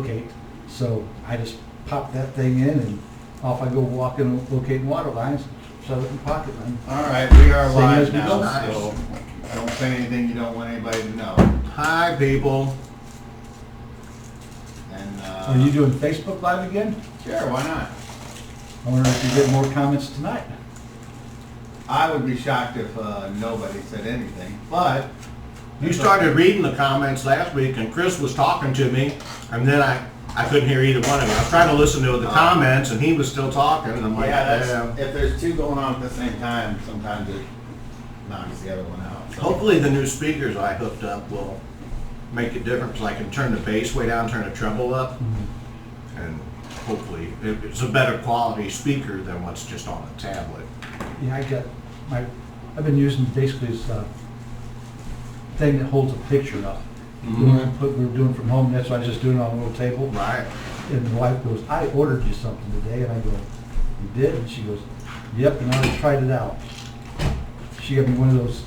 locate. So I just pop that thing in and off I go walking, locating water lines, shove it in the pocket. And All right, we are Same live as we now, go. so don't say anything you don't want anybody to know. Hi, people. And are you doing Facebook Live again? sure, why not? I wonder if you get more comments tonight. I would be shocked if nobody said anything, but You started reading the comments last week, and Chris was talking to me, and then I couldn't hear either one of you. I was trying to listen to the comments, and he was still talking, and I'm like, yeah, damn. if there's two going on at the same time, sometimes it knocks the other one out. So. Hopefully the new speakers I hooked up will make it different, because I can turn the bass way down, turn the treble up, and hopefully it's a better quality speaker than what's just on the tablet. Yeah, I've been using basically this thing that holds a picture up. We were doing from home, that's why I was just doing it on a little table. Right. And the wife goes, I ordered you something today, and I go, you did? And she goes, yep, and I already tried it out. She got me one of those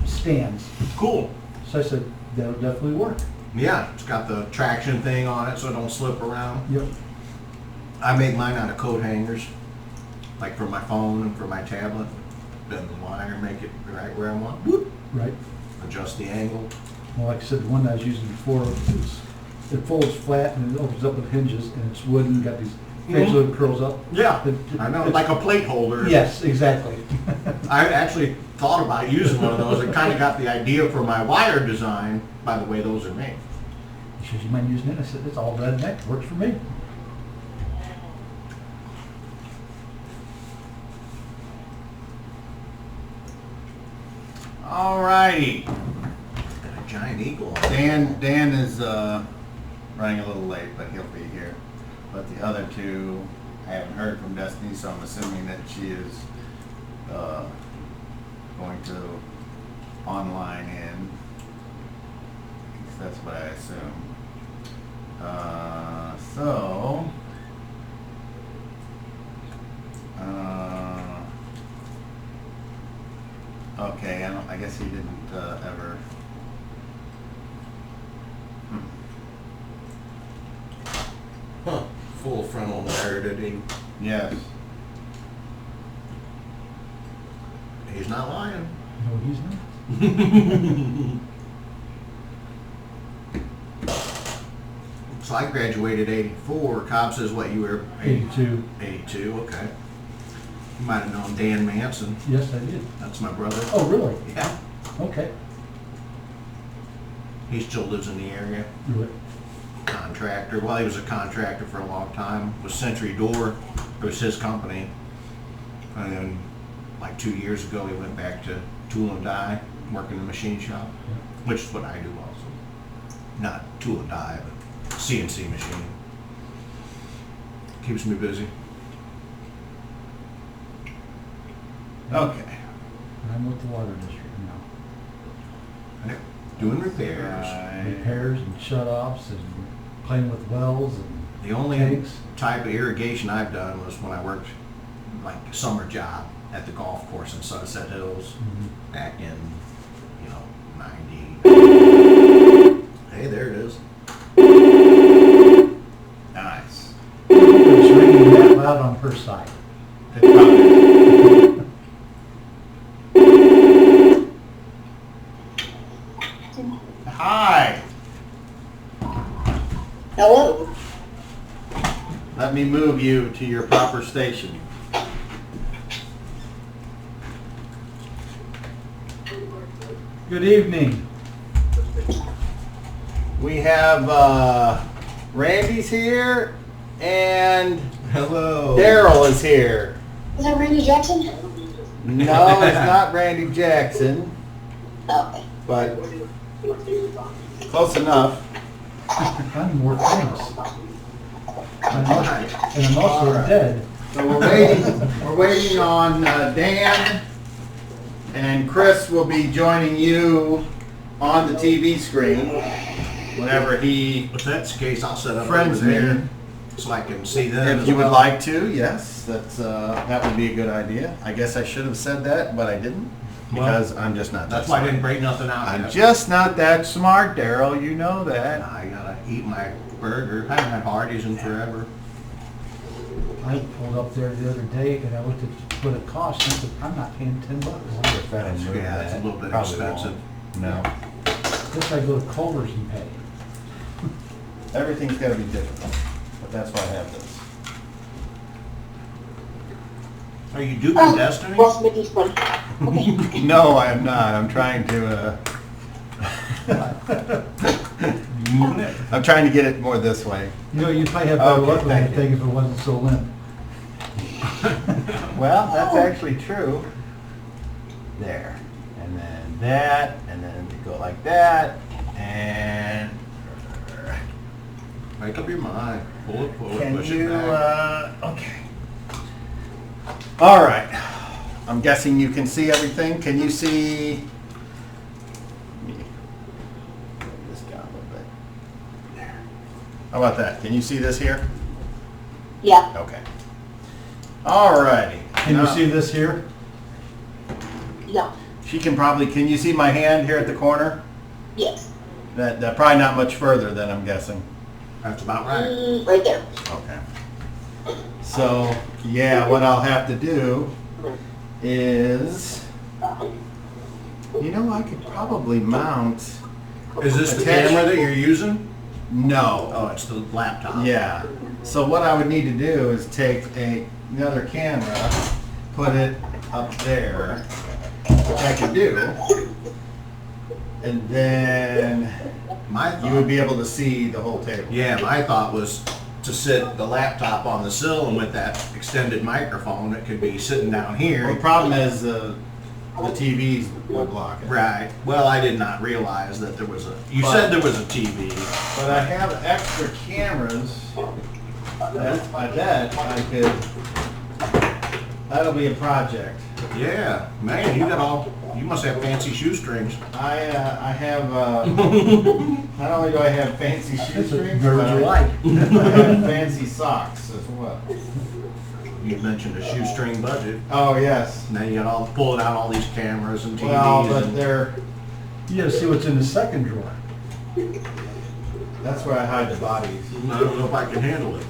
stands. Cool. So I said, that'll definitely work. Yeah, it's got the traction thing on it so it don't slip around. Yep. I make mine out of coat hangers, like for my phone and for my tablet. Bend the wire, make it right where I want. Whoop. Right. Adjust the angle. Well, like I said, the one I was using before, it folds flat and it opens up with hinges, and it's wooden, got these things that curls up. Yeah, It- I know, it's- like a plate holder. Yes, exactly. I actually thought about using one of those. I kind of got the idea for my wire design by the way those are made. She says, you mind using it? I said, it's all redneck, works for me. All righty. Got a giant eagle. Dan is running a little late, but he'll be here. But the other two, I haven't heard from Destiny, so I'm assuming that she is going to online in. That's what I assume. Okay, I guess he didn't ever. Huh. Full frontal there, did he? Yes. He's not lying. No, he's not. So I graduated 84. Cobb says what you were? 82. 82, okay. You might have known Dan Manson. Yes, I did. That's my brother. Oh, really? Yeah. Okay. He still lives in the area. Really? Contractor. Well, he was a contractor for a long time. With Century Door. It was his company. And then, like 2 years ago, he went back to tool and die, work in the machine shop, which is what I do also. Not tool and die, but CNC machine. Keeps me busy. Okay. I'm with the water district now. Doing repairs. Repairs and shut-offs and playing with wells and The only tanks. type of irrigation I've done was when I worked like a summer job at the golf course in Sunset Hills back in, 90. Hey, there it is. Nice. It's ringing that loud on her side. It probably- Hi. Hello. Let me move you to your proper station. Good evening. We have Randy's here and Hello. Daryl is here. Is that Randy Jackson? No, it's not Randy Jackson, Okay. but close enough. I'm more famous. And I'm also dead. So we're waiting on Dan, and Chris will be joining you on the TV screen whenever he If that's the case, I'll set up friends over there me. so I can see them. If you would like to, yes, that would be a good idea. I guess I should have said that, but I didn't because I'm just not that That's why I smart. didn't break nothing out I'm yet. just not that smart, Daryl. You know that. I gotta eat my burger. I haven't had Hardee's in forever. I pulled up there the other day and I looked at what it cost and I said, I'm not paying $10. Yeah, it's a little bit Probably expensive. No. Guess I go to Culver's and pay. Everything's gotta be different, but that's why I have this. Are you duping Oh, Destiny? what's Mickey's one? Okay. No, I am not. I'm trying to, I'm trying to get it more this way. You know, you'd probably have better Okay, luck with that thank you. thing if it wasn't so limp. Well, that's actually true. There. And then that, and then you go like that, and Make up your mind. Pull it, can push you, it back. okay. All right. I'm guessing you can see everything. Can you see? Let me bring this down a little bit. There. How about that? Can you see this here? Yeah. Okay. All righty. Can you Now- see this here? No. She can probably, can you see my hand here at the corner? Yes. That probably not much further then, I'm guessing. That's about right. Right there. Okay. So, yeah, what I'll have to do is, you know, I could probably mount, Is this the Attach- camera that you're using? no. Oh, it's the laptop. Yeah. So what I would need to do is take another camera, put it up there, which I can do, and then My you would thought, be able to see the whole table. yeah, my thought was to sit the laptop on the sill, and with that extended microphone, it could be sitting down Well, here. the problem is the TVs will block it. Right. Well, I did not realize that there was a. You But- said there was a TV. But I have extra cameras that I bet I could, that'll be a project. Yeah, man, you got all. You must have fancy shoestrings. I have, not only do I have fancy shoestrings, but Birds alike. I have fancy socks as well. You mentioned a shoestring budget. Oh, yes. And then you got all pulling out all these cameras and TVs. Well, but and, they're, You gotta see what's in the second drawer. that's where I hide the bodies. I don't know if I can handle it.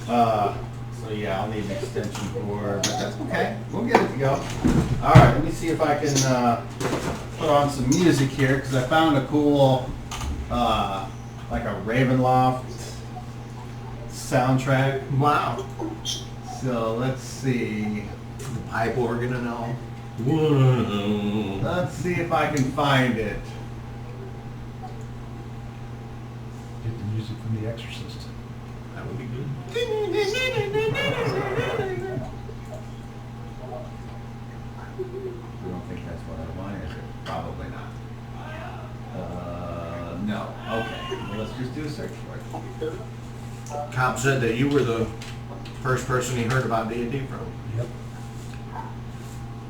So yeah, I'll need an extension cord, but that's okay. We'll get it to go. All right, let me see if I can put on some music here because I found a cool, like a Ravenloft soundtrack. Wow. So let's see. The pipe organ and all. Whoa. Let's see if I can find it. Get the music from The Exorcist. That would be good. I don't think that's what I want, is it? Probably not. No. Okay. Well, let's just do a search for it. Cobb said that you were the first person he heard about D&D from. Yep.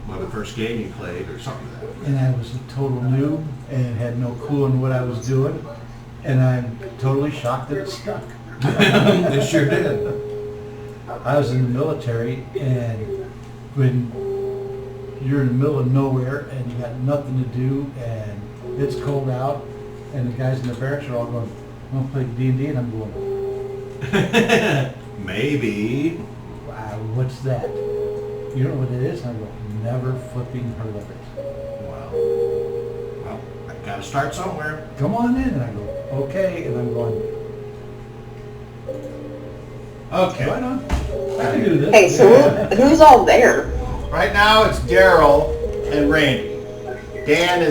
Well, the first game you played or something like that. And I was a total noob and had no clue on what I was doing. And I'm totally shocked that it stuck. It sure did. I was in the military, and when you're in the middle of nowhere and you got nothing to do and it's cold out and the guys in the barracks are all going, "I'm gonna play D&D," and I'm going, Maybe. "Wow, what's that? You know what it is?" And I go, "Never flipping heard of it." Well, I gotta start somewhere. "Come on in," and I go, "Okay," and I'm going, Okay. "Right on, I can do this." Okay, so who's all there? Right now it's Daryl and Randy. Dan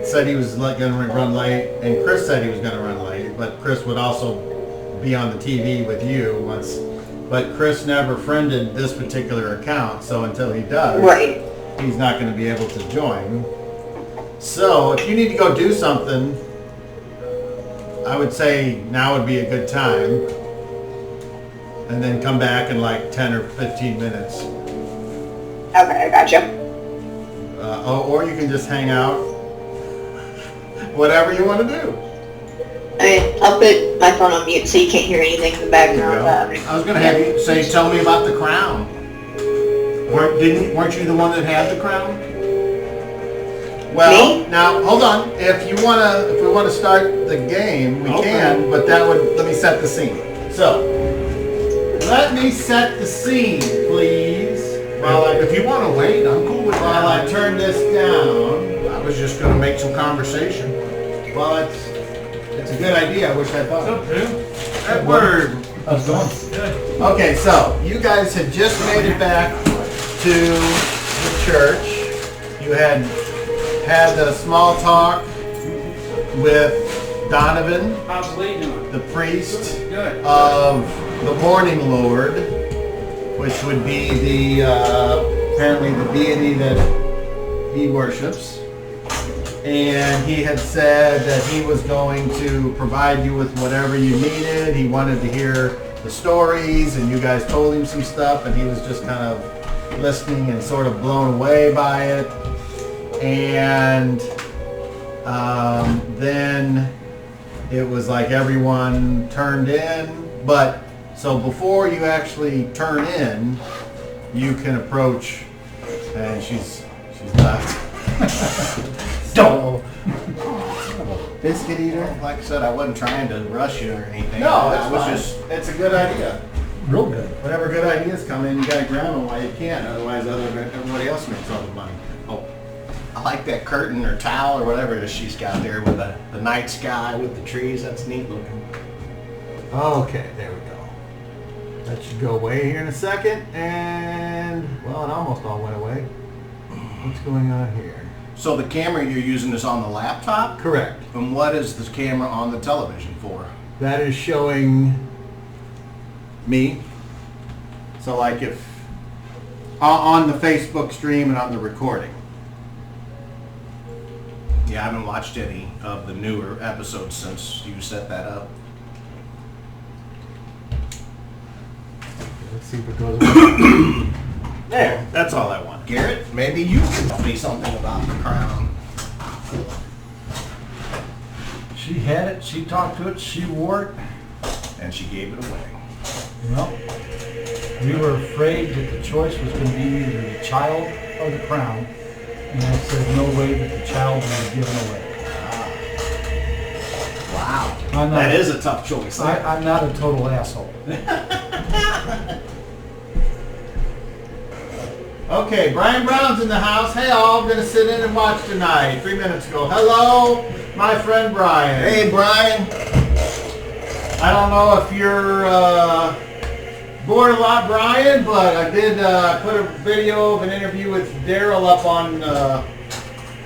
said he was going to run late, and Chris said he was going to run late, but Chris would also be on the TV with you once. But Chris never friended this particular account, so until he does, Right. he's not going to be able to join. So if you need to go do something, I would say now would be a good time. And then come back in like 10 or 15 minutes. Okay, I gotcha. Or you can just hang out. Whatever you want to do. I mean, I'll put my phone on mute so you can't hear anything in the background. There you I was gonna have you say, tell me about the crown. Weren't you the one that had the crown? Well, Me? now hold on. If we wanna start the game, we Okay. can. But let me set the scene. So, let me set the scene, please. If you want to wait, I'm cool with While I that. turn this down. I was just gonna make some conversation. Well, it's a good idea. I wish I thought. of it. Edward. How's it going? Okay, so you guys had just made it back to the church. You had a small talk with Donovan, How's Lee doing? the priest Good. of the Morning Lord, which would be the apparently the deity that he worships. And he had said that he was going to provide you with whatever you needed. He wanted to hear the stories, and you guys told him some stuff, and he was just kind of listening and sort of blown away by it. And then it was like everyone turned in, but so before you actually turn in, you can approach, and she's not. Don't. Biscuit eater? Like I said, I wasn't trying to rush you or anything. No, I was fine. just. It's a good idea. Real good. Whenever good ideas come in, you gotta grab them while you can, otherwise everybody else makes all the money. Oh, I like that curtain or towel or whatever it is she's got there with the night sky with the trees. That's neat looking. Okay, there we go. That should go away here in a second, and, well, it almost all went away. What's going on here? So the camera you're using is on the laptop? Correct. And what is the camera on the television for? That is showing me. So like if, on the Facebook stream and on the recording. Yeah, I haven't watched any of the newer episodes since you set that up. Let's see if it goes away. There, that's all I want. Garrett, maybe you can tell me something about the crown. She had it, she talked to it, she wore it. And she gave it away. Well, we were afraid that the choice was going to be either the child or the crown. And I said, no way that the child would be given away. Wow. I'm not- That is a tough choice. I'm not a total asshole. Okay, Brian Brown's in the house. Hey all, I'm gonna sit in and watch tonight. 3 minutes ago. Hello, my friend Brian. Hey, Brian. I don't know if you're bored a lot, Brian, but I did put a video of an interview with Daryl up on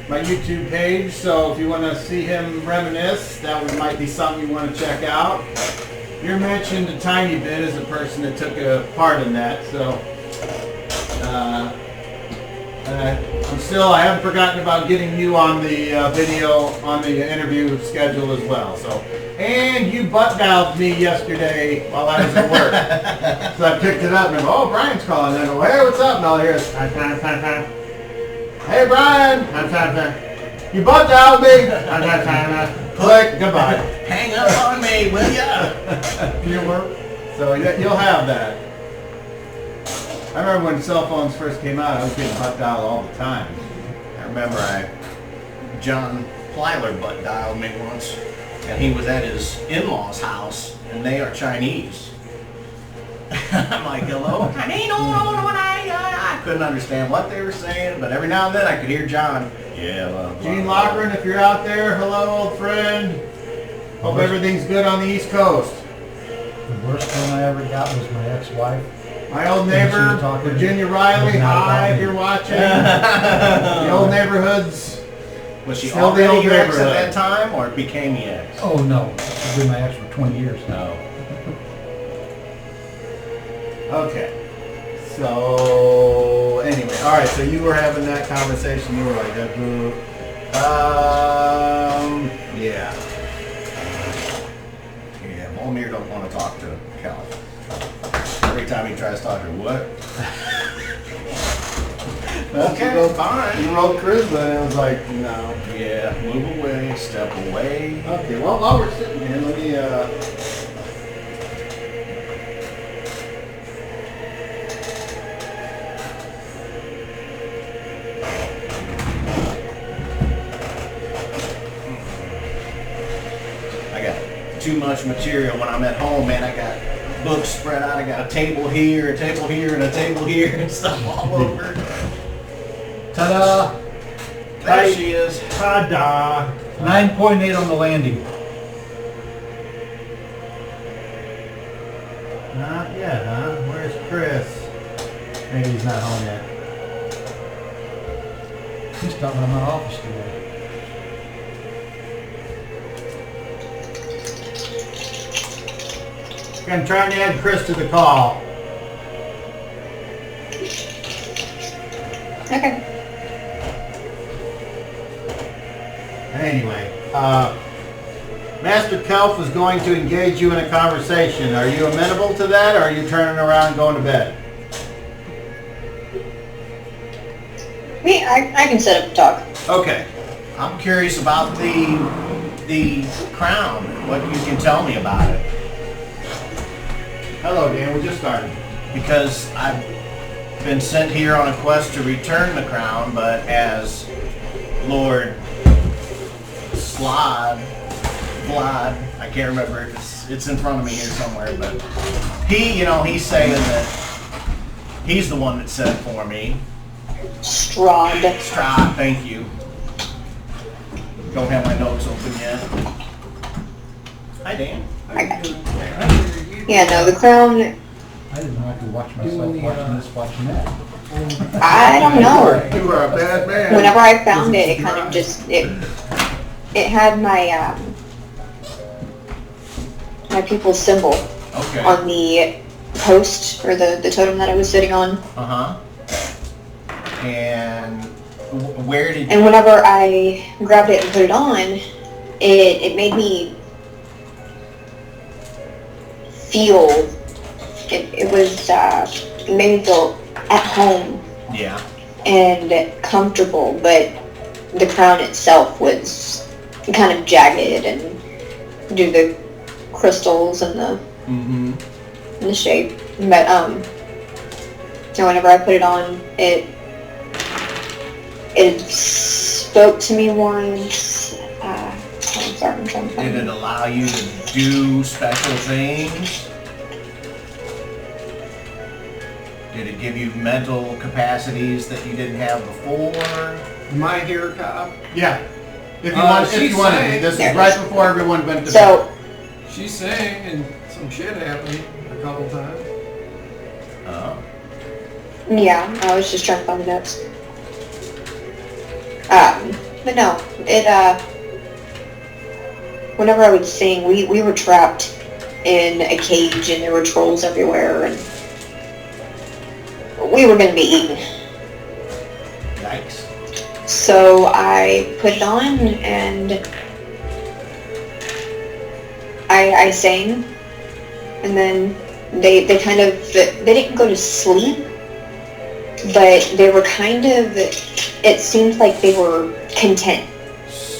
my YouTube page. So if you want to see him reminisce, might be something you want to check out. You're mentioned a tiny bit as a person that took a part in that. So I haven't forgotten about getting you on the video, on the interview schedule as well. So, and you butt dialed me yesterday while I was at work. So I picked it up and I go, oh, Brian's calling. And I go, hey, what's up? And all I hear is, hey, Brian. You butt dialed me. Click, goodbye. Hang up on me, will ya? So you'll have that. I remember when cell phones first came out, I was getting butt dialed all the time. I remember John Plyler butt dialed me once, and he was at his in-laws' house, and they are Chinese. I'm like, hello? I couldn't understand what they were saying, but every now and then I could hear John. Yeah, well, Gene Lochran, if you're out there, hello, old friend. Hope everything's good on the East Coast. The worst one I ever got was my ex-wife. My old She neighbor, was talking- Virginia Riley, Not about hi, if me. you're watching. The old neighborhoods. Was she Still the already old your ex at neighborhood. that time, or became the ex? Oh, no. She's been my ex for 20 years now. No. Okay. So, anyway, all right, so you were having that conversation, you were like, yeah. Yeah, Volmir don't want to talk to Cal. Every time he tries to talk to her, what? Okay. Go fine. You wrote charisma and it was like, no. Yeah, move away, step away. Okay, well, while we're sitting here, let me, much material when I'm at home, man. I got books spread out. I got a table here, and a table here, and stuff all over. Ta-da! There she is. Ta-da! 9.8 on the landing. Not yet, huh? Where's Chris? Maybe he's not home yet. He's talking in my office today. I'm trying to add Chris to the call. Okay. Anyway, Master Kelf is going to engage you in a conversation. Are you amenable to that, or are you turning around and going to bed? Me, I can set up a talk. Okay. I'm curious about the crown. What you can tell me about it. Hello, Dan. We just started. Because I've been sent here on a quest to return the crown, but as Lord Vlad, I can't remember if it's in front of me here somewhere, but he's saying that he's the one that said it for me. Strahd. Strahd, thank you. Don't have my notes open yet. Hi, Dan. Yeah, no, the crown, I didn't know I could watch myself watching this, watching that. I don't know. You are a bad man. Whenever I found it, it kind of just, it had my, my people's symbol Okay. on the post, or the totem that I was sitting on. Uh-huh. And where did And whenever I grabbed it and put it on, it made me feel, it made me feel at home Yeah. and comfortable, but the crown itself was kind of jagged and due to the crystals and Mm-hmm. the shape. But so whenever I put it on, it spoke to me once. I'm sorry, I'm trying to find Did it. it allow you to do special things? Did it give you mental capacities that you didn't have before? Am I here, Cobb? Yeah. If you Uh, want, if she's you want to, saying- this There is it right is. before everyone went to bed. So She sang and some shit happened a couple times. Oh. yeah, I was just trying to find the notes. But no, whenever I would sing, we were trapped in a cage and there were trolls everywhere and we were going to be eaten. Yikes. So I put it on and I sang, and then they didn't go to sleep, but they were kind of, it seemed like they were content.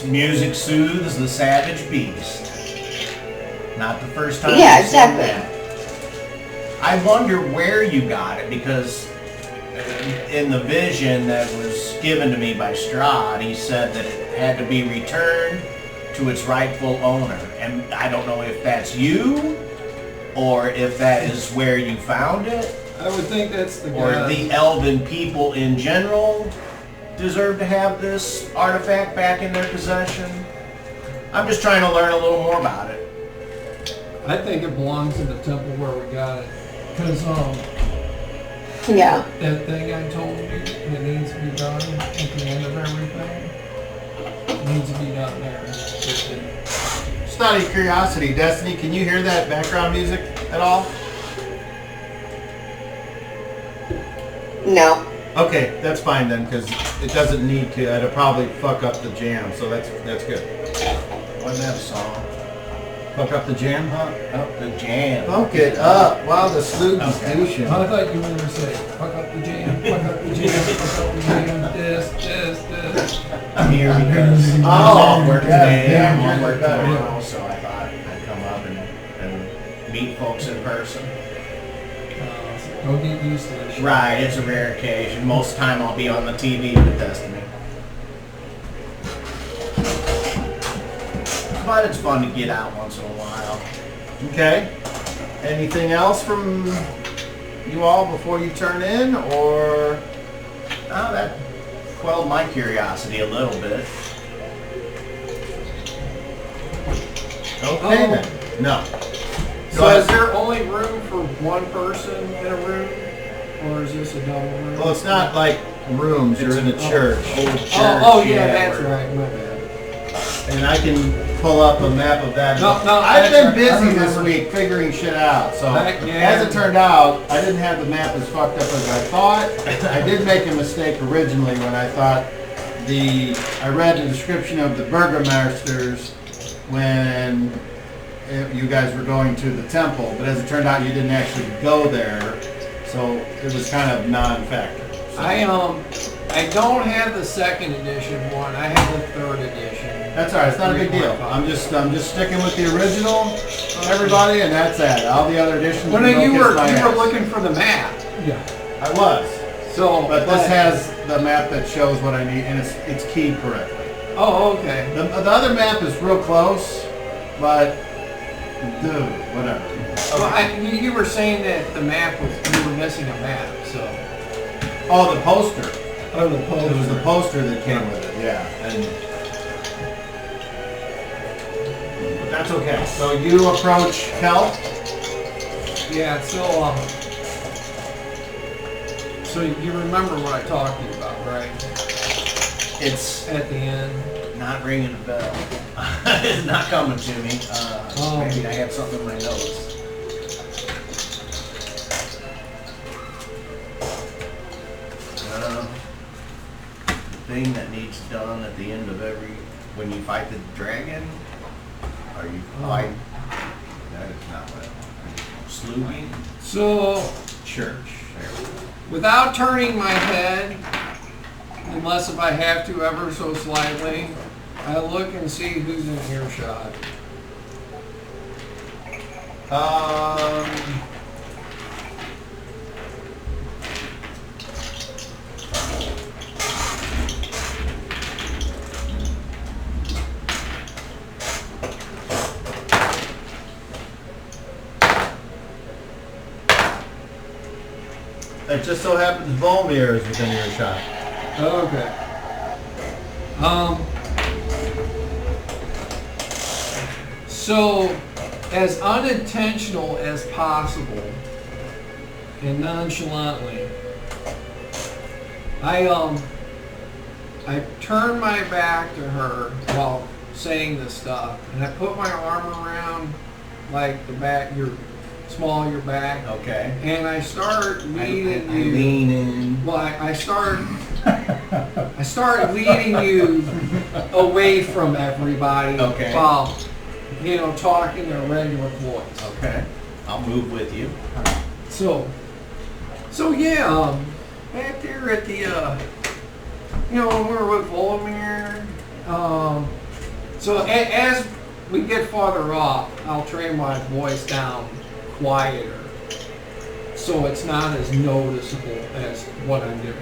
Music soothes the savage beast. Not the first time Yeah, you've seen exactly. that. I wonder where you got it, because in the vision that was given to me by Strahd, he said that it had to be returned to its rightful owner. And I don't know if that's you, or if that is where you found it, I would think that's the or guy. the elven people in general deserve to have this artifact back in their possession. I'm just trying to learn a little more about it. I think it belongs in the temple where we got it. Because Yeah. that thing I told you that needs to be done at the end of everything needs to be done there. Just out of curiosity, Destiny, can you hear that background music at all? No. Okay, that's fine then, because it doesn't need to. It'll probably fuck up the jam, so that's good. Wasn't that a song? Fuck up the jam, huh? Oh, the jam. Fuck it up while the sloop is Okay. douching. I thought you were going to say, fuck up the jam, fuck up the jam, fuck up the jam, this. I'm here because I'm Oh, off work yeah, today, yeah, I'm on yeah, work yeah. tomorrow, so I thought I'd come up and meet folks in person. So go get used to this shit. Right, it's a rare occasion. Most of the time I'll be on the TV with Destiny. but it's fun to get out once in a while. Okay. Anything else from you all before you turn in, or? Oh, that quelled my curiosity a little bit. Okay then. No. So is there only room for one person in a room? Or is this a double room? Well, it's not like rooms. You're in a church. Old church. Oh, yeah, that's right. My bad. And I can pull up a map of that. No, I've that's been right. I busy this remember. week figuring shit out. So Yeah. as it turned out, I didn't have the map as fucked up as I thought. I did make a mistake originally when I thought I read the description of the Burgermeisters when you guys were going to the temple, but as it turned out, you didn't actually go there, so it was kind of non-factor. So I don't have the second edition one. I have the third edition. that's all right. It's not a big deal. I'm just sticking with the original, everybody, and that's that. All the other editions. Well, no, don't you kiss were my ass. looking for the map. Yeah. I was, So, but this has the map that shows what I need, and it's keyed correctly. Oh, okay. The other map is real close, but dude, whatever. Well, you were saying that the map was you were missing a map. So. Oh, the poster. Oh, the It was the poster that came with it, yeah. But that's okay. So you approach Kel. Yeah, so you remember what I talked to you about, right? It's At the end. not ringing a bell. It's not coming to me. Maybe I have something in my notes. The thing that needs done at the end of when you fight the dragon, are you fight? That is not what. Slewing So, church. There we go. without turning my head, unless if I have to ever so slightly, I look and see who's in earshot. It just so happens Volmir is within earshot. Okay. So, as unintentional as possible and nonchalantly, I turn my back to her while saying this stuff, and I put my arm around like the back, your back, Okay. and I start leading I you. lean in. Well, I start leading you away from everybody Okay. while, talking in a regular voice. Okay. I'll move with you. So yeah, back there at the, when we were with Volmir, so as we get farther off, I'll train my voice down quieter, so it's not as noticeable as what I'm doing.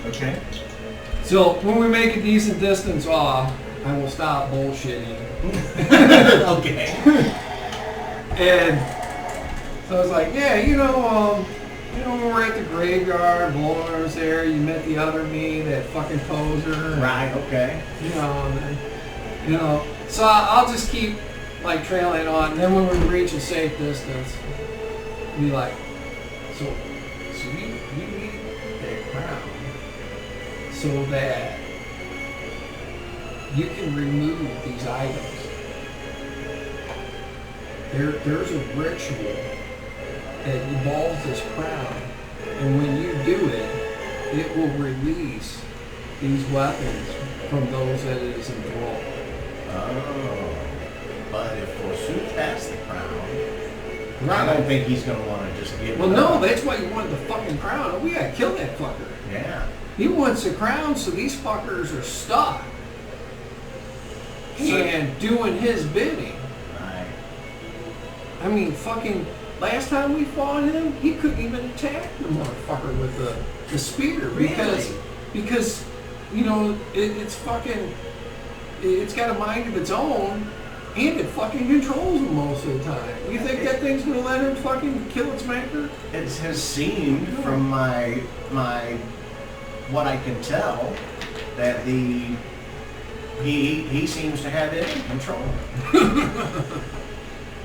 Okay. So when we make a decent distance off, I will stop bullshitting. Okay. And so I was like, yeah, when we're at the graveyard, Volmir's there, you met the other me, that fucking poser. Right. Okay. And then, so I'll just keep like trailing on. And then when we reach a safe distance, be like, so you need that crown so that you can remove these items. There's a ritual that involves this crown, and when you do it, it will release these weapons from those that it is enthralled. Oh. But if Forsooth has the crown, Right. I don't think he's going to want to just give Well, it no, up. that's why you wanted the fucking crown. We gotta kill that fucker. Yeah. He wants the crown, so these fuckers are stuck and doing his bidding. Right. I mean, fucking, last time we fought him, he couldn't even attack the motherfucker with the spear because it's fucking, it's got a mind of its own, and it fucking controls them most of the time. You think that thing's gonna let him fucking kill its maker? It has seemed from my what I can tell that he seems to have it in control.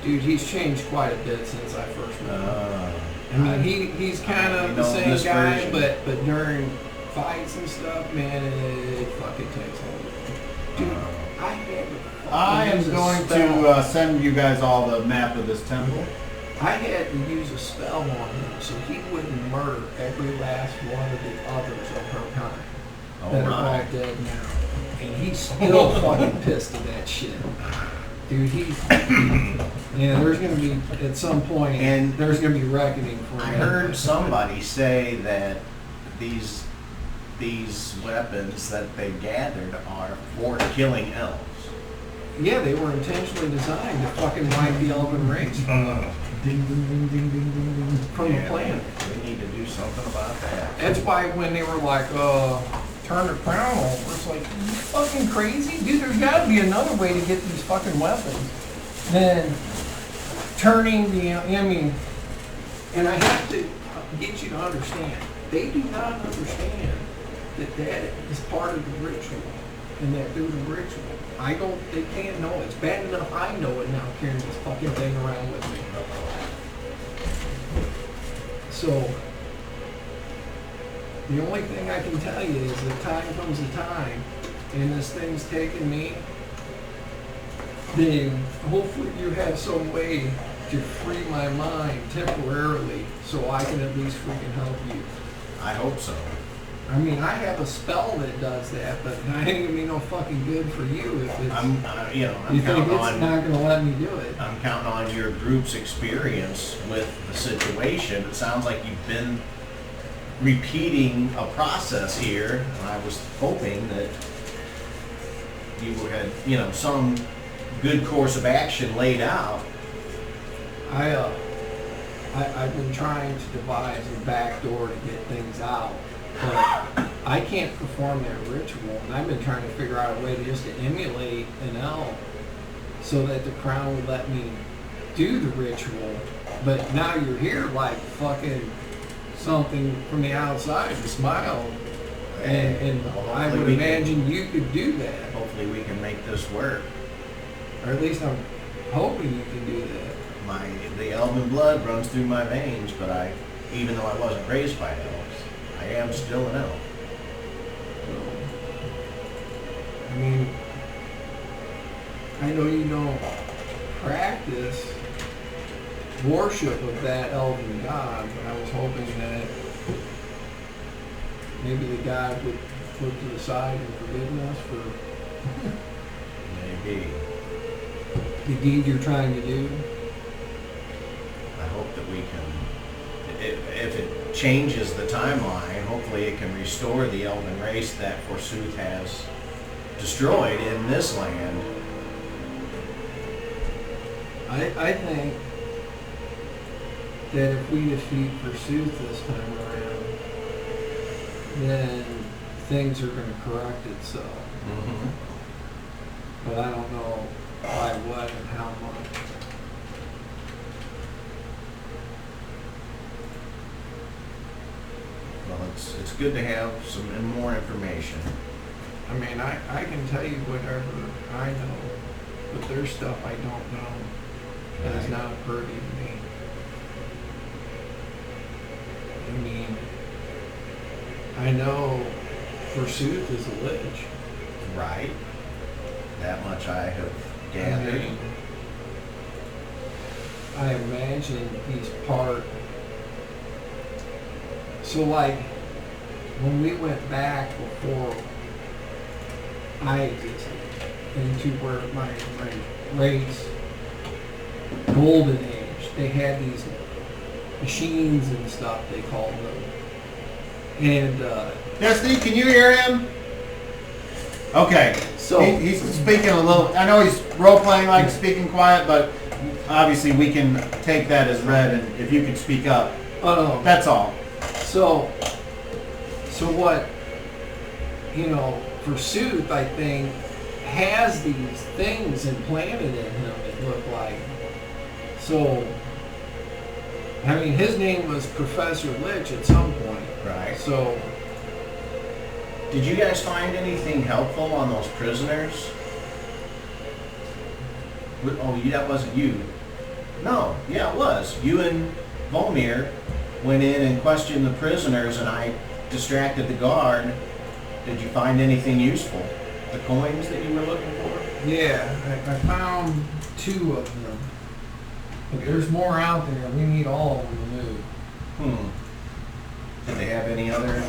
Dude, he's changed quite a bit since I first met him. I mean, he's kind of you the know, same this guy, version. but during fights and stuff, man, it fucking takes over. Dude, I had to I am use a going spell. to send you guys all the map of this temple. I had to use a spell on him so he wouldn't murder every last one of the others of her kind that are all dead now. And he's still fucking pissed at that shit. Dude, yeah, there's gonna be, at some point, And there's gonna be reckoning for I him. heard somebody say that these weapons that they gathered are for killing elves. Yeah, they were intentionally designed to fucking wipe the elven race from the planet. We need to do something about that. That's why when they were like, turn the crown over, it's like, you fucking crazy? Dude, there's gotta be another way to get these fucking weapons than turning the, I mean, and I have to get you to understand, they do not understand that that is part of the ritual, and that through the ritual, they can't know it. It's bad enough I know it now carrying this fucking thing around with me. So, the only thing I can tell you is that time comes a time, and this thing's taking me, then hopefully you have some way to free my mind temporarily so I can at least freaking help you. I hope so. I mean, I have a spell that does that, but I ain't gonna be no fucking good for you if it's, I'm you think counting it's on. not gonna let me do it. I'm counting on your group's experience with the situation. It sounds like you've been repeating a process here, and I was hoping that you had, some good course of action laid out. I've been trying to devise a back door to get things out, but I can't perform that ritual, and I've been trying to figure out a way to emulate an elf so that the crown would let me do the ritual. But now you're here like fucking something from the outside to smile, and Well, I hopefully would we can- imagine you could do that, Hopefully we can make this work. or at least I'm hoping you can do that. The elven blood runs through my veins, but even though I wasn't raised by elves, I am still an elf. I mean, I know you don't practice worship of that elven god, but I was hoping that maybe the god would look to the side and forgive us for Maybe. the deed you're trying to do. I hope that we can, if it changes the timeline, hopefully it can restore the elven race that forsooth has destroyed in this land. I think that if we defeat Pursuit this time around, then things are going to correct itself. But I don't know by what and how much. Well, it's good to have some more information. I mean, I can tell you whatever I know, but there's stuff I don't know that is not a purview to me. I mean, I know Pursuit is a lich. Right. That much I have I gathered. mean, I imagine he's part. So like, when we went back before I existed into where my race, golden age, they had these machines and stuff, they called them. And Destiny, can you hear him? Okay. so He's speaking a little. I know he's role playing like speaking quiet, but obviously we can take that as read. And if you could speak up, that's all. So what, Pursuit, I think, has these things implanted in him, it looked like. So, I mean, his name was Professor Lich at some point. Right. So, Did you guys find anything helpful on those prisoners? Oh, that wasn't you. No, yeah, it was. You and Volmir went in and questioned the prisoners, and I distracted the guard. Did you find anything useful? The coins that you were looking for? yeah, I found 2 of them. But there's more out there. We need all of them to move. Did they have any other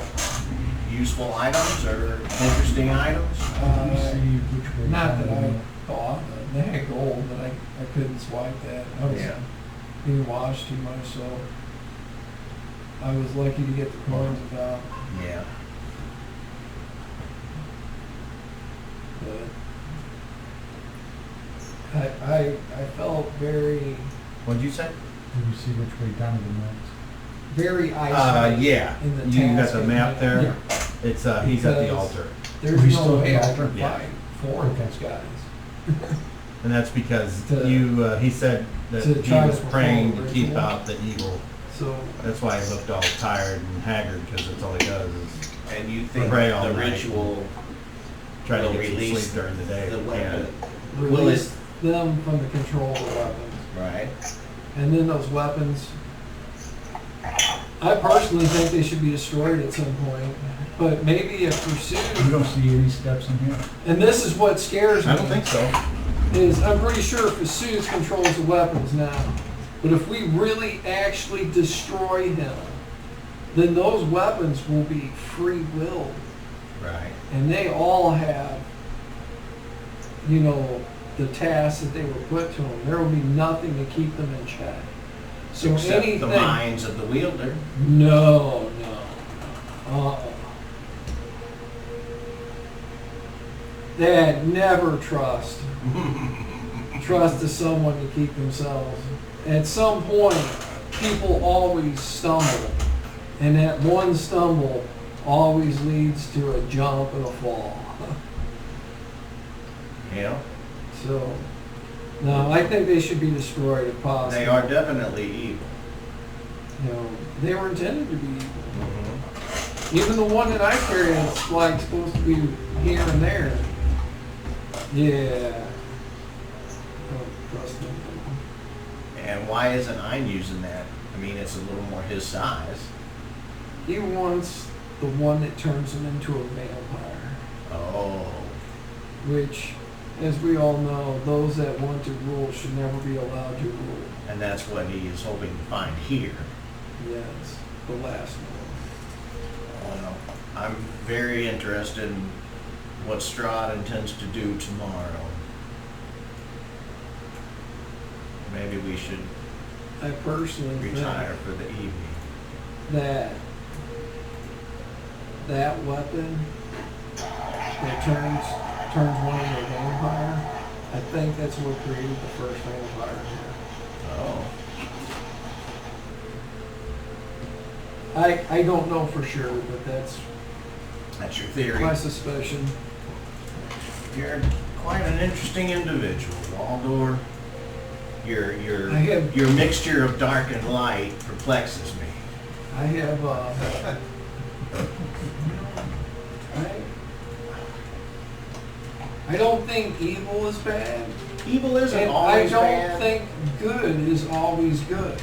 useful items or interesting items? Let me see which way. Not that I thought. They had gold, but I couldn't swipe that. I was being washed too much, so I was lucky to get the coins without. Yeah. But I felt very, What'd you say? Let me see which way Donovan went. very isolated. Yeah. in the You got task the at map hand. there? It's, he's at the Because- altar. There's We no still way have I the can altar? Yeah. fight 4 of those guys. And that's because To- he said that to he try was to praying to perform keep ritual. out the evil. So That's why he looked all tired and haggard, because that's all he does is And you think Pray all the night. ritual try to will get some release sleep during the day. the if he weapon? can. Will release them from the control of the weapons. Right. And then those weapons, I personally think they should be destroyed at some point. But maybe if You pursued, don't see any steps in here? and this is what scares me. I don't think so. Is I'm pretty sure Fasus controls the weapons now. But if we really actually destroy him, then those weapons will be free willed. Right. And they all have, you know, the tasks that they were put to them. There will be nothing to keep them in check. So Except anything. the minds of the wielder. No. Dad, never trust. Trust is someone to keep themselves. At some point, people always stumble. And that one stumble always leads to a jump and a fall. Yeah. So, no, I think they should be destroyed if possible. They are definitely evil. You know, they were intended to be evil. Mm-hmm. Even the one that I carry is like supposed to be here and there. Yeah. Don't trust them. And why isn't Ein using that? I mean, it's a little more his size. He wants the one that turns him into a vampire. Oh. Which, as we all know, those that want to rule should never be allowed to rule. And that's what he is hoping to find here. Yes, the last one. Well, I'm very interested in what Strahd intends to do tomorrow. Maybe we should I personally retire for the evening. think that weapon that turns one into a vampire, I think that's what created the first vampire here. Oh. I don't know for sure, but that's That's your theory. my suspicion. You're quite an interesting individual, Waldor. I have- Your mixture of dark and light perplexes me. I have, I don't think evil is bad, Evil isn't and I always don't bad. think good is always good.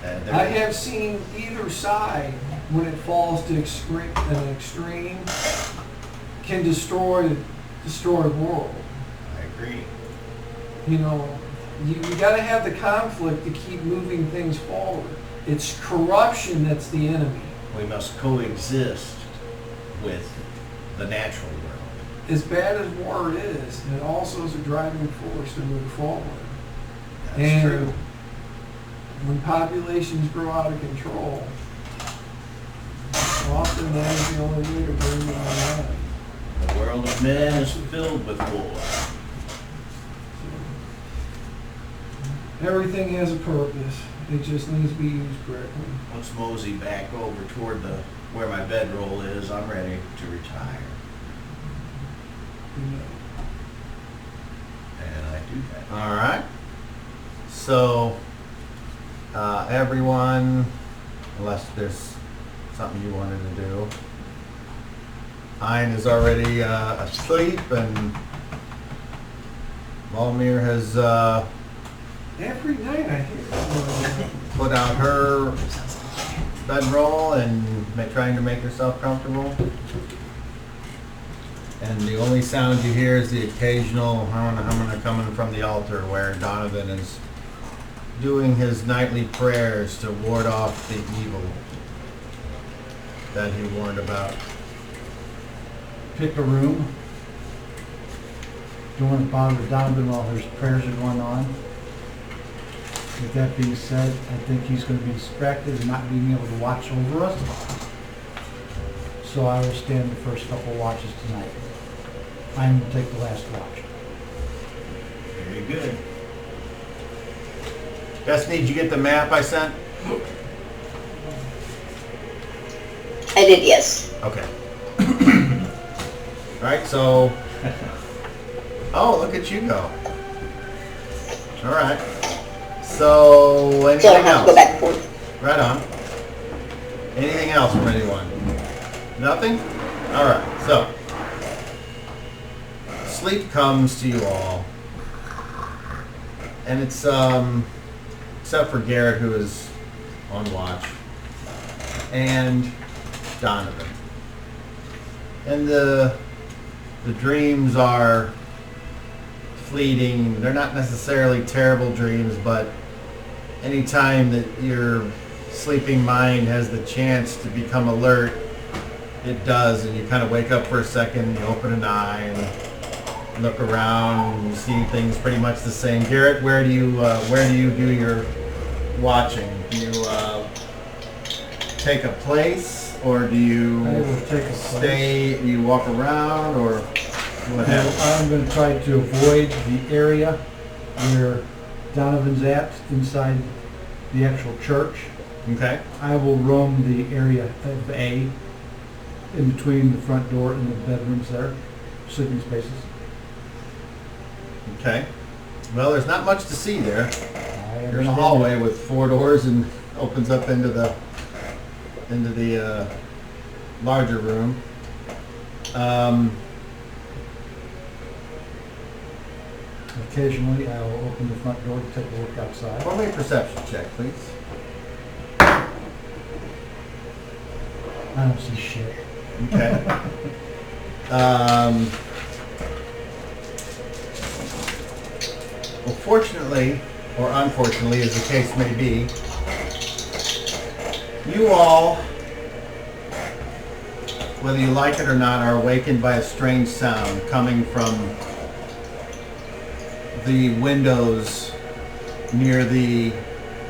There- I have seen either side, when it falls to an extreme, can destroy the world. I agree. You know, you got to have the conflict to keep moving things forward. It's corruption that's the enemy. We must coexist with the natural world. As bad as war is, it also is a driving force to move forward. That's And true. when populations grow out of control, often that is the only way to bring them online. The world of men is filled with war. Everything has a purpose. It just needs to be used correctly. Let's mosey back over toward where my bedroll is. I'm ready to retire. You know. do that. All right. So, everyone, unless there's something you wanted to do, Ein is already asleep, and Volmir has Every night I hear. put out her bedroll and trying to make herself comfortable. And the only sound you hear is the occasional humana coming from the altar where Donovan is doing his nightly prayers to ward off the evil that he warned about. Pick a room. Don't want to bother Donovan while his prayers are going on. With that being said, I think he's going to be distracted and not being able to watch over us. So I will stand the first couple watches tonight. I'm going to take the last watch. Very good. Destiny, did you get the map I sent? I did, yes. Okay. All right, so... Oh, look at you go. All right. So, So I anything have to else? go back and forth. Right on. Anything else from anyone? Nothing? All right, so... Sleep comes to you all. And it's, except for Garrett, who is on watch, and Donovan. And the dreams are fleeting. They're not necessarily terrible dreams, but anytime that your sleeping mind has the chance to become alert, it does, and you kind of wake up for a second, you open an eye, and look around, and you see things pretty much the same. Garrett, where do you do your watching? Do you take a place, or do you I will take a place. stay? Do you walk around, or what happens? I'm going to try to avoid the area where Donovan's at, inside the actual church. Okay. I will roam the area of A, in between the front door and the bedrooms there, sleeping spaces. Okay. Well, there's not much to see there. I There's a understand hallway with 4 doors and opens up into the larger room. Occasionally, I will open the front door to take a look outside. Roll me a perception check, please. I don't see shit. Okay. Well, fortunately, or unfortunately, as the case may be, you all, whether you like it or not, are awakened by a strange sound coming from the windows near the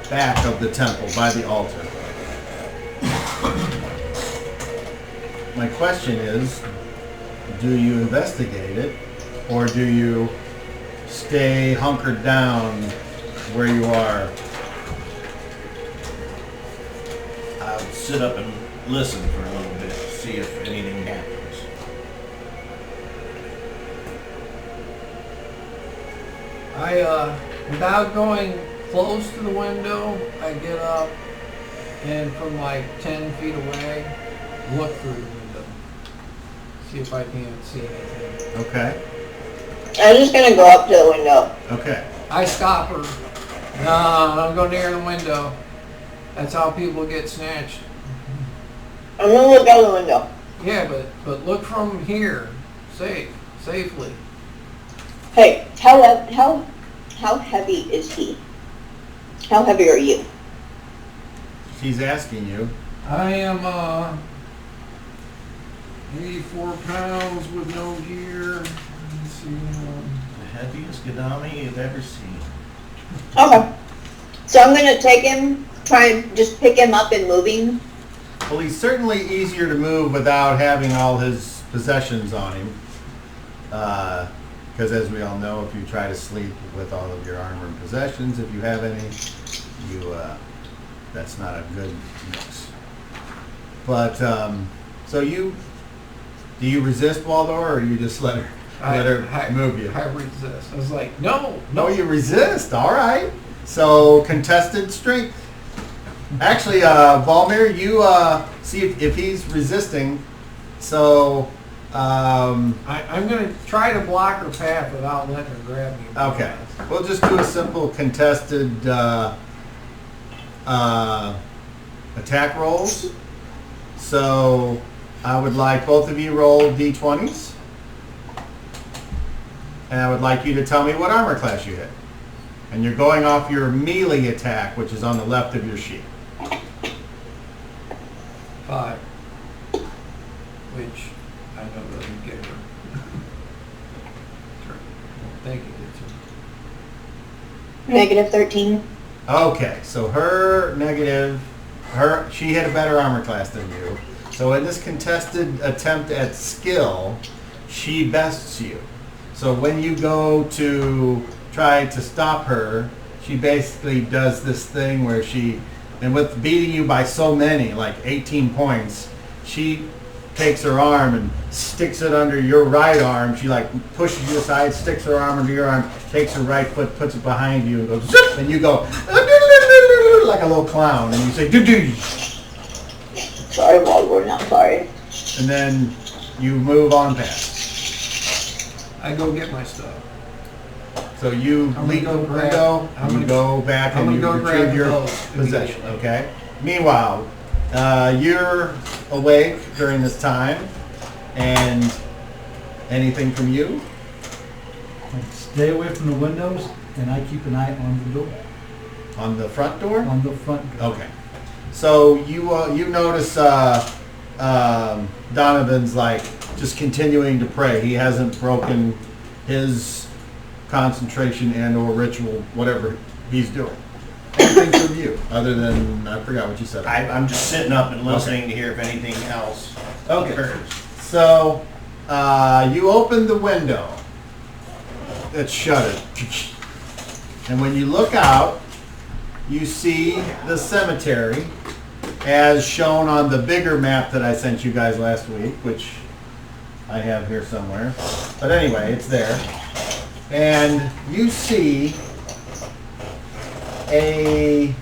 back of the temple by the altar. My question is, do you investigate it, or do you stay hunkered down where you are? I'll sit up and listen for a little bit, see if anything happens. Without going close to the window, I get up and from like 10 feet away, look through the window. See if I can't see anything. Okay. I'm just gonna go up to the window. Okay. I stop her. No, don't go near the window. That's how people get snatched. I'm gonna look out the window. Yeah, but look from here, safely. Hey, how heavy is he? How heavy are you? She's asking you. I am 84 pounds with no gear. Let's see. The heaviest Gadami you've ever seen. Okay. So I'm gonna take him, try and just pick him up and move him. Well, he's certainly easier to move without having all his possessions on him. Because as we all know, if you try to sleep with all of your armor and possessions, if you have any, that's not a good mix. But, so do you resist Waldor, or you just let her? Let her move you. I resist. I was like, no. No, you resist. All right. So contested strength. Actually, Valmir, you see if he's resisting. So, I'm going to try to block her path without letting her grab me. okay. We'll just do a simple contested attack rolls. So, I would like both of you roll d20s. And I would like you to tell me what armor class you hit. And you're going off your melee attack, which is on the left of your sheet. 5. Which I know doesn't get her. Thank you. Negative 13. Okay, so she had a better armor class than you. So in this contested attempt at skill, she bests you. So when you go to try to stop her, she basically does this thing where and with beating you by so many, like 18 points, she takes her arm and sticks it under your right arm. She like pushes you aside, sticks her arm under your arm, takes her right foot, puts it behind you, and goes zip, and you go like a little clown, and you say doo-doo. Sorry, Waldorf, not sorry. And then you move on past. I go get my stuff. So you I'm leave the gonna go grab- window, I'm you gonna- go back I'm and you gonna go retrieve grab your those possession, immediately. okay? Meanwhile, you're awake during this time, and anything from you? Stay away from the windows, and I keep an eye on the door, On the front door? on the front door. Okay. So you notice Donovan's like just continuing to pray. He hasn't broken his concentration and or ritual, whatever he's doing. Anything from you, other than, I forgot what you said. I'm just sitting up and listening to hear if anything else Okay. occurs. So, you open the window. It's shuttered. And when you look out, you see the cemetery as shown on the bigger map that I sent you guys last week, which I have here somewhere. But anyway, it's there. And you see a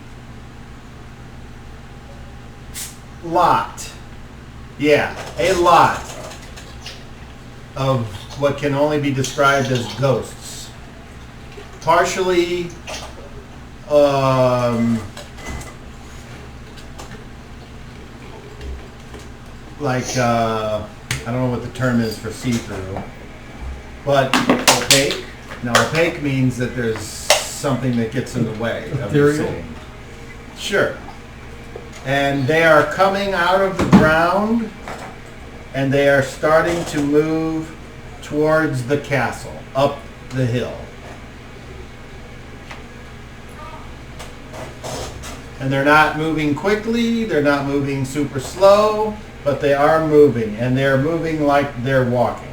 lot. Yeah, a lot of what can only be described as ghosts. Partially I don't know what the term is for see-through, but opaque. Now opaque means that there's something that gets in the way of the Ethereal? seeing. Sure. And they are coming out of the ground, and they are starting to move towards the castle, up the hill. And they're not moving quickly, they're not moving super slow, but they are moving, and they're moving like they're walking.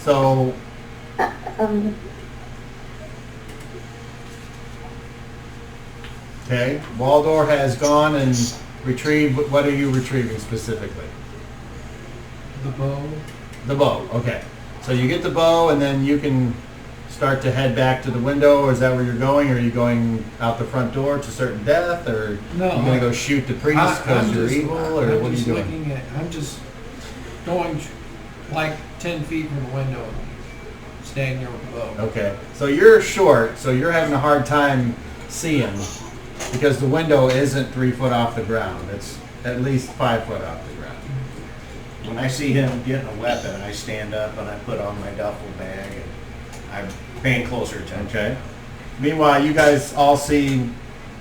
So, okay, Waldor has gone and retrieved, what are you retrieving specifically? The bow. The bow, okay. So you get the bow, and then you can start to head back to the window, or is that where you're going? Or are you going out the front door to certain death, or No, you going to go shoot the priest because you're just- evil, or I'm what are you just doing? looking at, I'm just going like 10 feet from the window, standing there with the bow. Okay, so you're short, so you're having a hard time seeing because the window isn't 3 foot off the ground. It's at least 5 foot off the ground. When I see him getting a weapon, I stand up and I put on my duffel bag and I'm paying closer attention. Okay. Meanwhile, you guys all see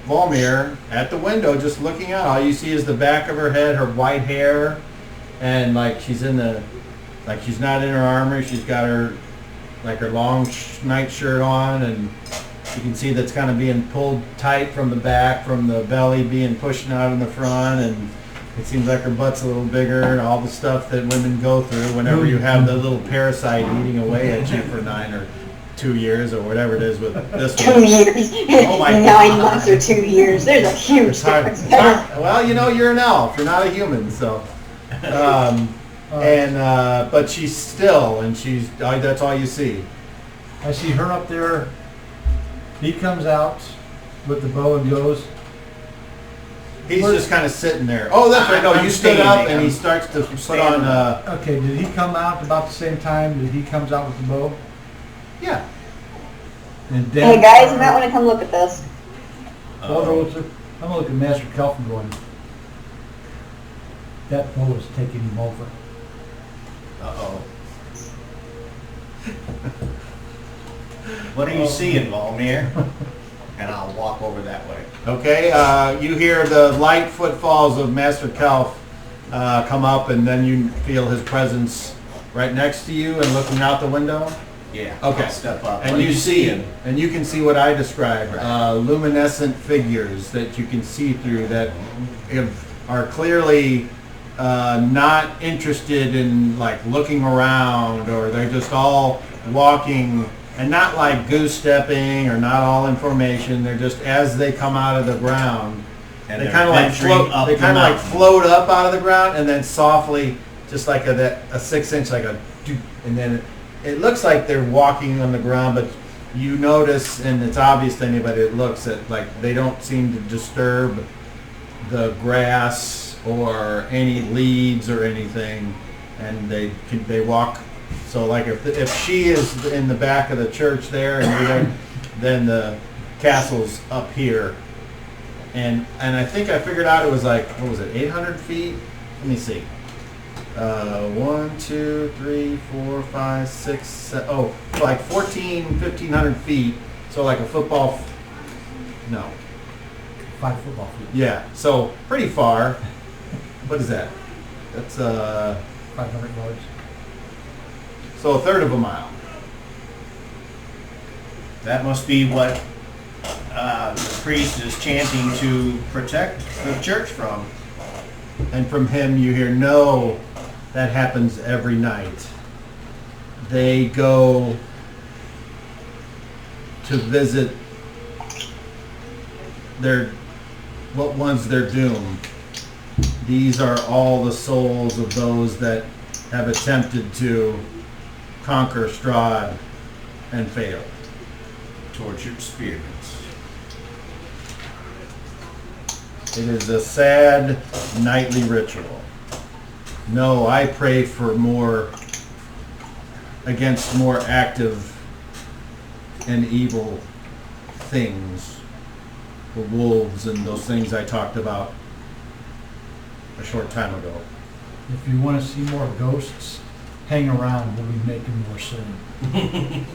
Volmir at the window just looking out. All you see is the back of her head, her white hair, and like she's in the, like she's not in her armor. She's got her, like her long night shirt on, and you can see that's kind of being pulled tight from the back, from the belly being pushed out in the front, and it seems like her butt's a little bigger, and all the stuff that women go through whenever you have the little parasite eating away at you for 2 2 years or whatever it is with this 2 one. years. Oh my 9 God. months or 2 years. There's a huge It's hard. difference It's there. hard. Well, you know, you're an elf. You're not a human, so. But she's still, and that's all you see. I see her up there. He comes out with the bow and goes. He's just kind of sitting there. Oh, that's right. No, I'm you stood up standing. and he I'm starts to put standing. on, Okay, did he come out about the same time that he comes out with the bow? yeah. And Hey guys, you might want to come look at this. I'm gonna look at Master Kelvin going, that bow is taking him over. Uh-oh. What are you seeing, Volmir? And I'll walk over that way. Okay, you hear the light footfalls of Master Kelf come up, and then you feel his presence right next to you and looking out the window. Yeah. Okay. I'll step up. And What are you see, seeing? and you can see what I described, Right. luminescent figures that you can see through that are clearly not interested in like looking around, or they're just all walking and not like goose stepping or not all in formation. They're just as they come out of the ground. And They they're kind of like venturing float. up They the kind of like mountain. float up out of the ground and then softly, just like a 6-inch, like a, doop, and then it looks like they're walking on the ground, but you notice, and it's obvious to anybody that looks, that like they don't seem to disturb the grass or any leaves or anything, and they walk. So like if she is in the back of the church there and you're there, then the castle's up here. And I think I figured out it was like, what was it, 800 feet? Let me see. 1, 2, 3, 4, 5, 6, 7, oh, like 1,500 feet. So like a football, no. 5 football field. Yeah, so pretty far. What is that? That's 500 yards. so a third of a mile. That must be what the priest is chanting to protect the church from. And from him you hear, no, that happens every night. They go to visit what ones they're doomed. These are all the souls of those that have attempted to conquer Strahd and failed. Tortured spirits. It is a sad nightly ritual. No, I pray for against more active and evil things. The wolves and those things I talked about a short time ago. If you want to see more ghosts, hang around. We'll be making more soon.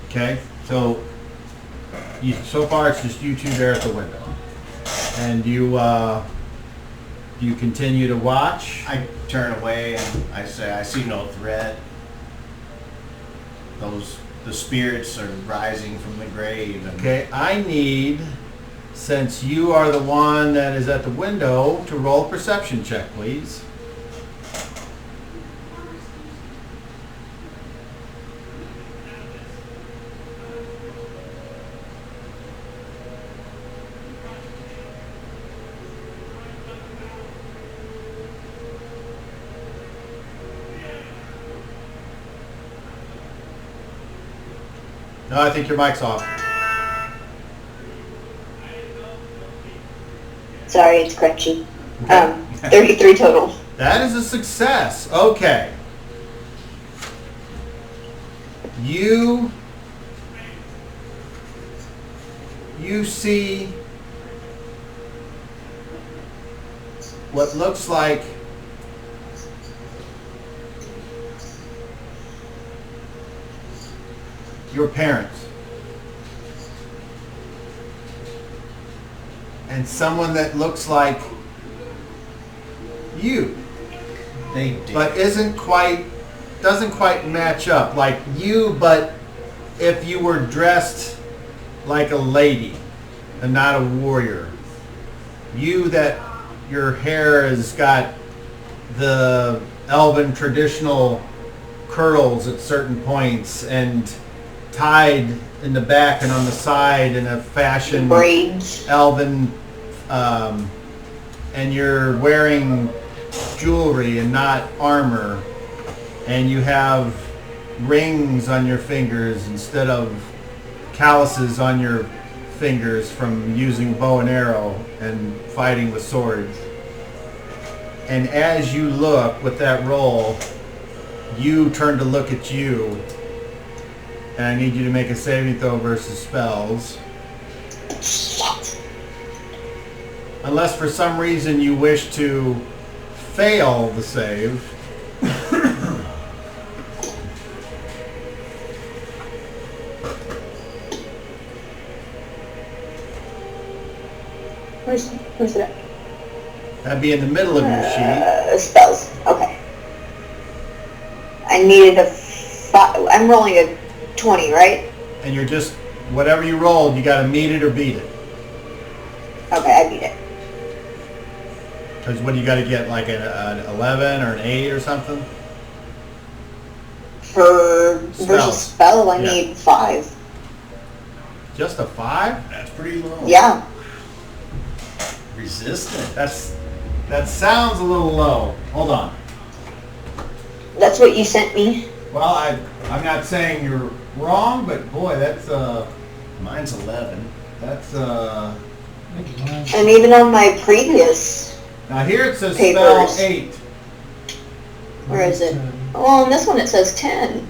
Okay, so so far it's just you two there at the window, and you continue to watch. I turn away and I say, I see no threat. The spirits are rising from the grave. And Okay, I need, since you are the one that is at the window, to roll a perception check, please. No, I think your mic's off. Sorry, it's crunchy. Okay. 33 total. That is a success. Okay. You see what looks like your parents and someone that looks like you, they did. but doesn't quite match up like you, but if you were dressed like a lady and not a warrior, you that your hair has got the elven traditional curls at certain points and tied in the back and on the side in a fashion Braids. elven, and you're wearing jewelry and not armor, and you have rings on your fingers instead of calluses on your fingers from using bow and arrow and fighting with swords. And as you look with that roll, you turn to look at you, and I need you to make a saving throw versus spells. Shit. Unless for some reason you wish to fail the save. Where's it? That'd be in the middle of your sheet. Spells. Okay. I needed a 5. I'm rolling a 20, right? And you're just, whatever you rolled, you gotta meet it or beat it. Okay, I beat it. Because what do you gotta get, like an 11 or an 8 or something? For Spells. versus spell, I Yeah. need 5. Just a 5? That's pretty low. Yeah. Resistant. That sounds a little low. Hold on. That's what you sent me. Well, I'm not saying you're wrong, but boy, that's Mine's 11. that's And even on my previous, now here it says Papers. spell 8. where is it? Well, on this one it says 10.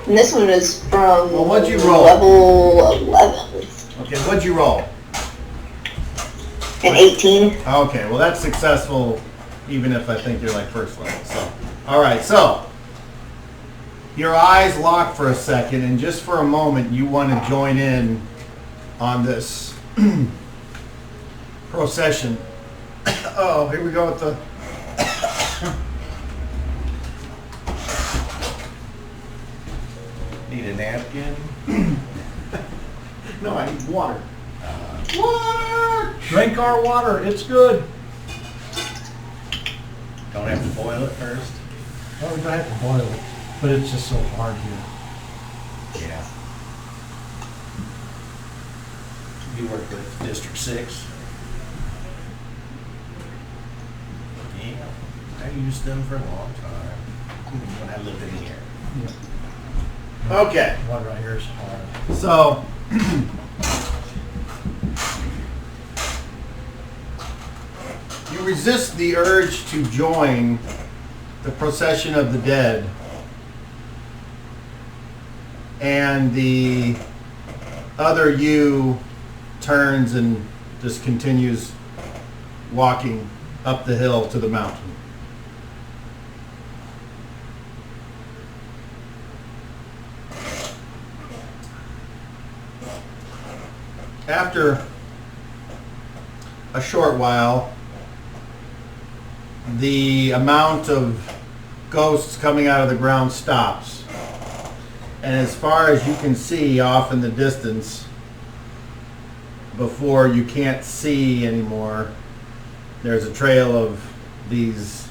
And this one is from Well, what'd you roll? level 11. Okay, what'd you roll? And 18. Okay, well that's successful, even if I think you're like first level. So, all right, so your eyes lock for a second, and just for a moment, you want to join in on this procession. Oh, here we go with the. Need a napkin? No, I need water. Water! Drink our water, it's good. Don't have to boil it first? Well, we don't have to boil it, but it's just so hard here. Yeah. You work with District 6? Yeah. I used them for a long time when I lived in here. Yeah. Okay, Water right here is hard. so you resist the urge to join the procession of the dead, and the other you turns and just continues walking up the hill to the mountain. After a short while, the amount of ghosts coming out of the ground stops. And as far as you can see off in the distance, before you can't see anymore, there's a trail of these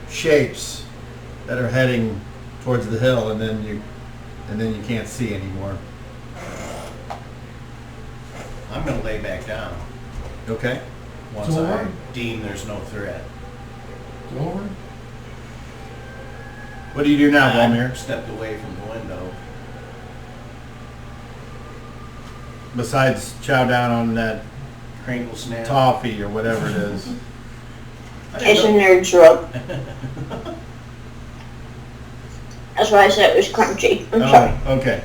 shapes that are heading towards the hill, and then you can't see anymore. I'm going to lay back down Okay? once So I what? deem there's no threat. Over? What do you do now, I Valmir? stepped away from the window. Besides chow down on that Crinkle snap. toffee or whatever it is. I It's a didn't nerd drug. know- That's why I said it was crunchy. I'm sorry. Oh, okay.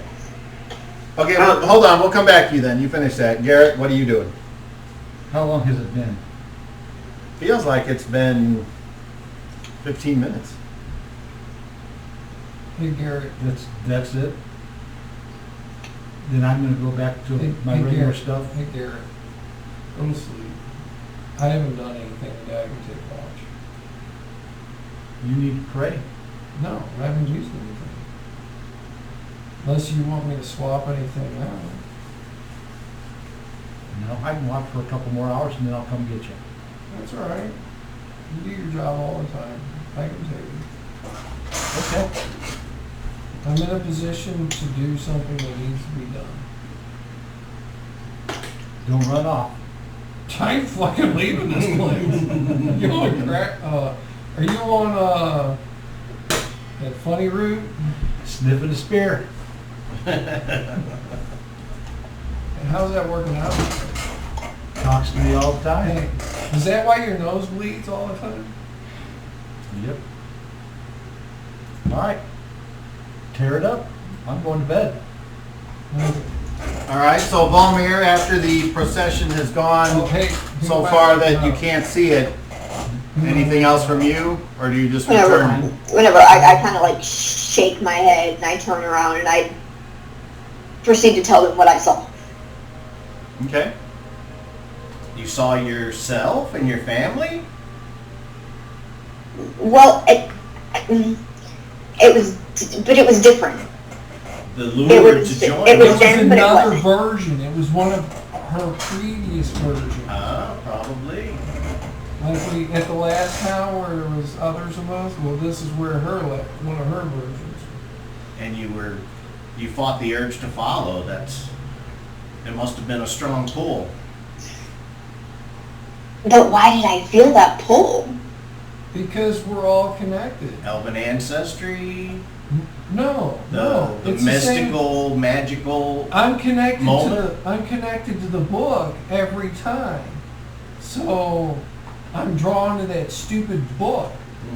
Okay, well, hold on. We'll come back to you then. You finish that. Garrett, what are you doing? How long has it been? Feels like it's been 15 minutes. Hey Garrett. That's it? Then I'm gonna go back to Hey, my hey, regular Garrett. stuff. Hey Garrett. Go to sleep. I haven't done anything today. I can take watch. You need to pray. No, I haven't used anything. Unless you want me to swap anything out. No, I can watch for a couple more hours and then I'll come get you. That's all right. You do your job all the time. I can tell you. Okay. I'm in a position to do something that needs to be done. Don't run off. I ain't fucking leaving this place. You on crack? Are you on that funny route? Sniffing a spear. And how's that working out? Talks to me all the time. Hey, is that why your nose bleeds all the time? Yep. All right. Tear it up. I'm going to bed. All right, so Volmir, after the procession has gone Okay. so far that you can't see it, anything else from you, or do you just Whenever, return? whenever I kind of like shake my head and I turn around and I proceed to tell them what I saw. Okay. You saw yourself and your family? Well, it was, but it was different. The It lure was- to join? it It was was them, but it another wasn't. version. It was one of her previous versions. Probably. Like at the last town where there was others of us. Well, this is where one of her versions. And you fought the urge to follow. It must have been a strong pull. But why did I feel that pull? Because we're all connected. Elven ancestry, No, the it's the same- mystical, magical. I'm connected moment. I'm connected to the book every time. So I'm drawn to that stupid book.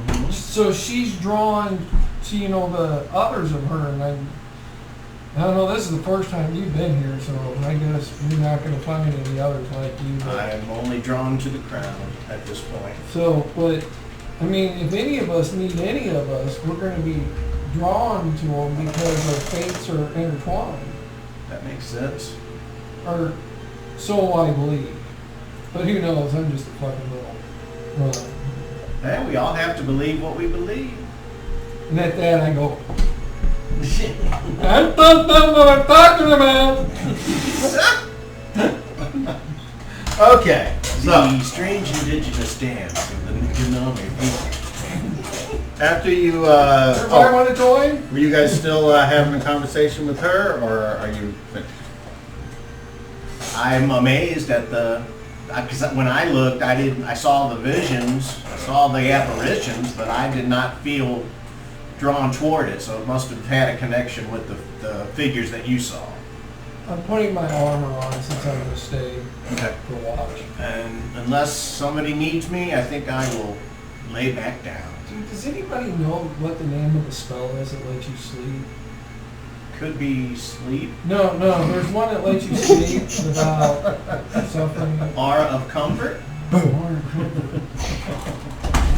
Mhm. So she's drawn to, the others of her, and I don't know, this is the first time you've been here, so I guess you're not going to find any others like you. But, I'm only drawn to the crowd at this point. so, but, I mean, if any of us need any of us, we're going to be drawn to them because our fates are intertwined. That makes sense. Or so I believe. But who knows, I'm just a fucking little run. Hey, we all have to believe what we believe. And at that I go, I don't know what I'm talking about. Okay, so The strange indigenous dance of the Ganami people. after you, Everybody want to join? were you guys still having a conversation with her, or are you finished? I'm amazed at because when I looked, I saw the visions, I saw the apparitions, but I did not feel drawn toward it, so it must have had a connection with the figures that you saw. I'm putting my armor on since I'm going to stay Okay. for watch. And unless somebody needs me, I think I will lay back down. Dude, does anybody know what the name of the spell is that lets you sleep? Could be sleep, No, there's one that lets you sleep without suffering. aura of comfort.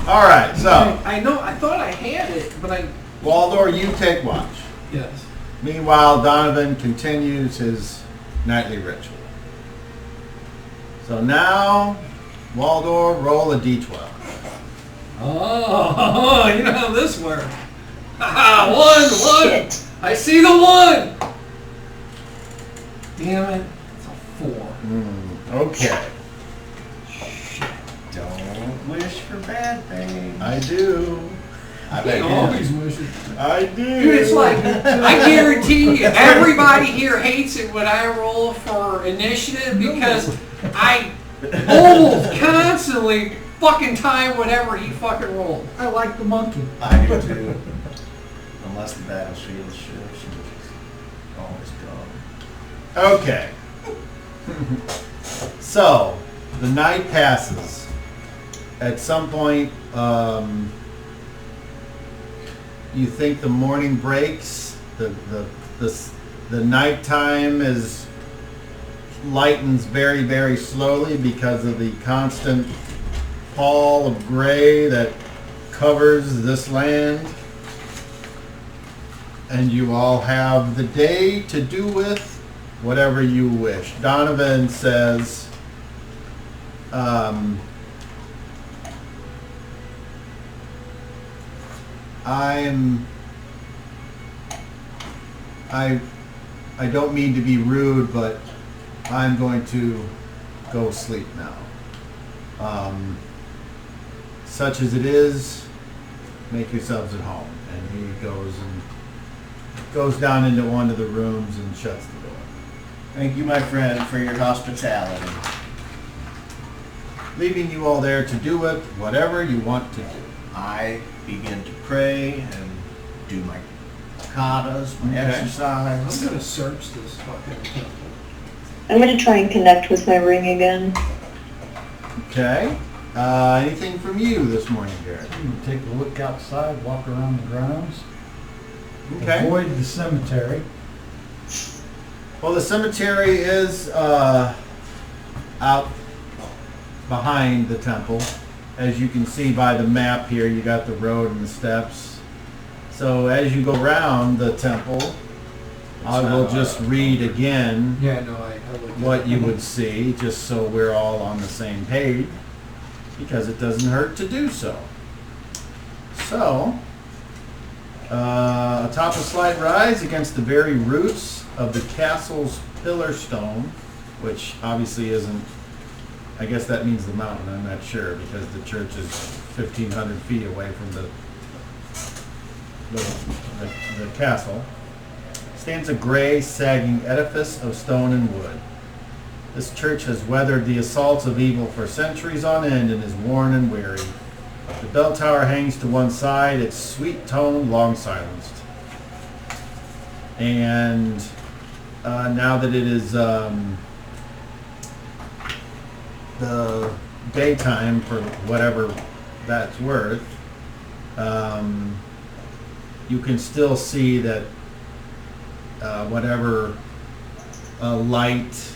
All right, so I know, I thought I had it, but Waldor, you take watch. yes. Meanwhile, Donovan continues his nightly ritual. So now, Waldor, roll a d12. Oh, you know how this works. One. Shit. I see the one. Damn it. It's a 4. Okay, Don't wish for bad things. I do. I He bet you. always wishes. I do. Dude, it's like, I guarantee you, everybody here hates it when I roll for initiative because I almost constantly fucking time whatever he fucking rolled. I like the monkey. I do too. Unless the battlefield shifts, which is always gone. Okay. So, the night passes. At some point, you think the morning breaks. The nighttime lightens very, very slowly because of the constant pall of gray that covers this land. And you all have the day to do with whatever you wish. Donovan says, I don't mean to be rude, but I'm going to go sleep now. such as it is, make yourselves at home. And he goes down into one of the rooms and shuts the door. Thank you, my friend, for your hospitality. Leaving you all there to do it, whatever you want to do. I begin to pray and do my katas, my Okay. exercise. I'm gonna search this fucking temple. I'm gonna try and connect with my ring again. Okay. Anything from you this morning, Garrett? You can take a look outside, walk around the grounds. Okay. Avoid the cemetery. Well, the cemetery is out behind the temple. As you can see by the map here, you got the road and the steps. So as you go around the temple, I will just read again Yeah, no, I looked at what it. you would see, just so we're all on the same page, because it doesn't hurt to do so. So, atop a slight rise against the very roots of the castle's pillar stone, which obviously isn't, I guess that means the mountain, I'm not sure, because the church is 1,500 feet away from the castle, stands a gray, sagging edifice of stone and wood. This church has weathered the assaults of evil for centuries on end and is worn and weary. The bell tower hangs to one side, its sweet tone long silenced. And now that it is the daytime, for whatever that's worth, you can still see that whatever light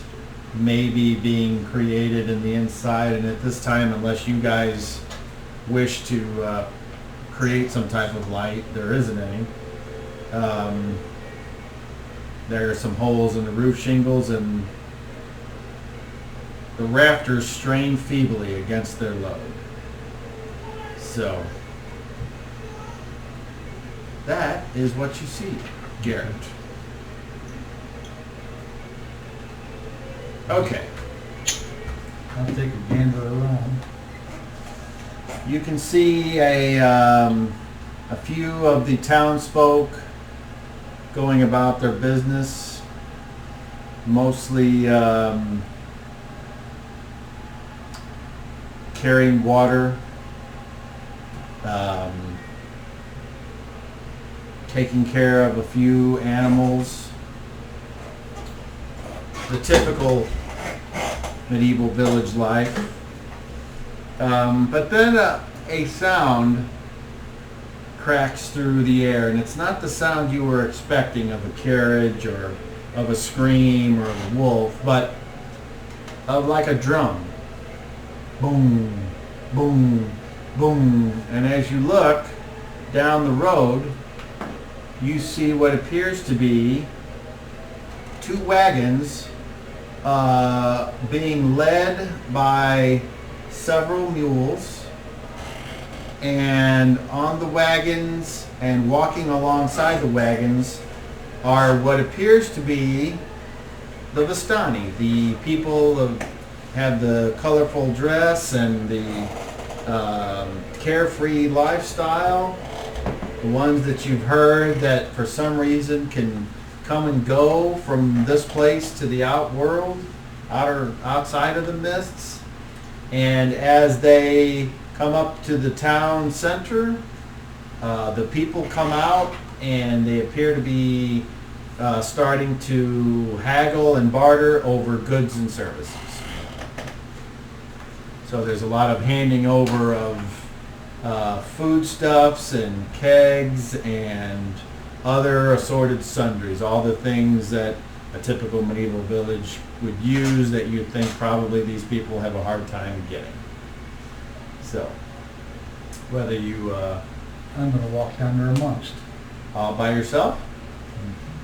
may be being created in the inside, and at this time, unless you guys wish to create some type of light, there isn't any. There are some holes in the roof shingles, and the rafters strain feebly against their load. So, that is what you see, Garrett. Okay. I'll take a gander around. You can see a few of the townsfolk going about their business, mostly carrying water, taking care of a few animals. The typical medieval village life. But then a sound cracks through the air, and it's not the sound you were expecting of a carriage or of a scream or of a wolf, but of like a drum. Boom, boom, boom. And as you look down the road, you see what appears to be two wagons being led by several mules, and on the wagons and walking alongside the wagons are what appears to be the Vistani, the people of have the colorful dress and the carefree lifestyle, the ones that you've heard that for some reason can come and go from this place to the outside of the mists. And as they come up to the town center, the people come out and they appear to be starting to haggle and barter over goods and services. So there's a lot of handing over of foodstuffs and kegs and other assorted sundries, all the things that a typical medieval village would use that you'd think probably these people have a hard time getting. So, whether you I'm going to walk down there amongst. all by yourself?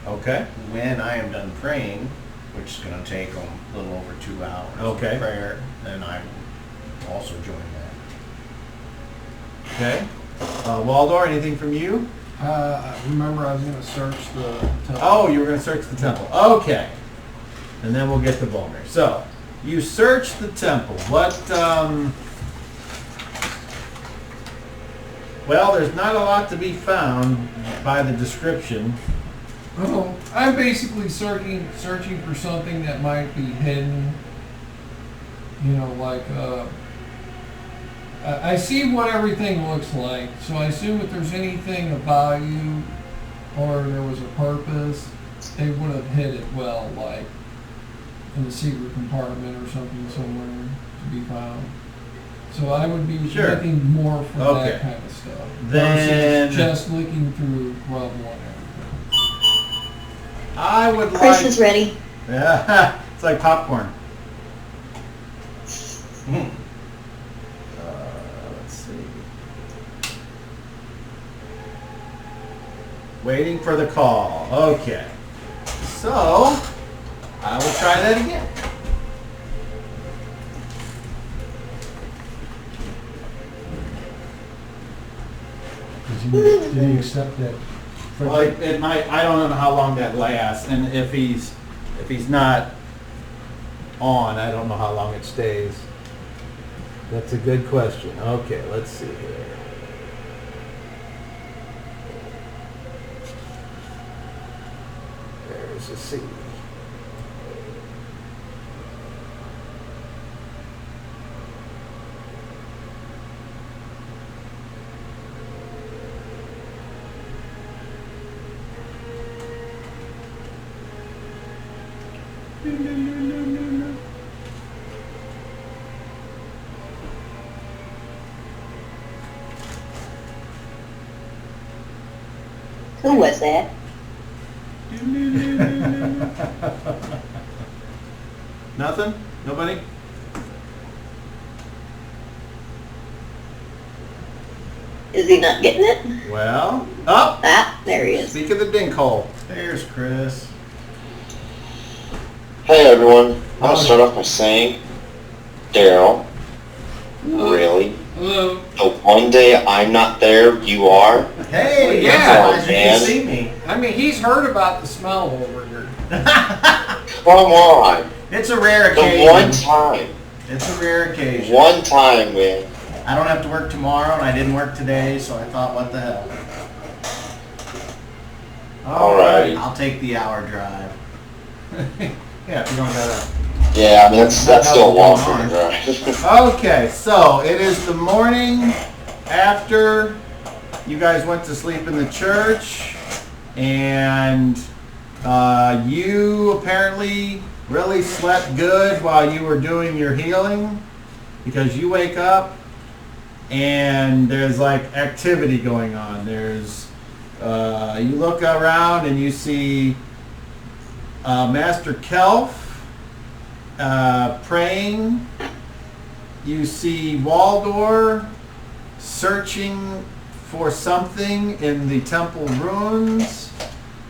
Okay. When I am done praying, which is going to take a little over 2 hours Okay. of prayer, then I will also join that. Okay. Waldor, anything from you? Remember, I was gonna search the temple. Oh, you were going to search the temple. Okay. And then we'll get to Volmir. So, you search the temple. Well, there's not a lot to be found by the description. Oh, I'm basically searching for something that might be hidden. You know, like I see what everything looks like, so I assume if there's anything about you or there was a purpose, they would have hid it well, like in a secret compartment or something somewhere to be found. So I would be Sure. looking more for Okay. that kind of stuff. Then- versus just looking through rubble and everything. I would Chris like... is ready. Yeah, it's like popcorn. Let's see. Waiting for the call. Okay. So, I will try that again. Did he accept that? Well, it might. I don't know how long that lasts, and if he's not on, I don't know how long it stays. That's a good question. Okay, let's see here. There's a C. Who was that? Nothing? Nobody? Is he not getting it? Well, up. Ah, there he is. Speak of the dink hole. There's Chris. Hey everyone, I'm gonna start off by saying, Daryl, really? Hello. The one day I'm not there, you are? Hey, yeah, glad you man. can see me. I mean, he's heard about the smell over here. Come on! It's a rare The occasion. one time. It's a rare occasion. One time, man. I don't have to work tomorrow, and I didn't work today, so I thought, what the hell? Alrighty. I'll take the hour drive. Yeah, if you don't have Yeah, I mean, that's still a long How's it for going the drive. that. Okay, so it is the morning after you guys went to sleep in the church, and you apparently really slept good while you were doing your healing, because you wake up and there's like activity going on. There's you look around and you see Master Kelf praying. You see Waldor searching for something in the temple ruins.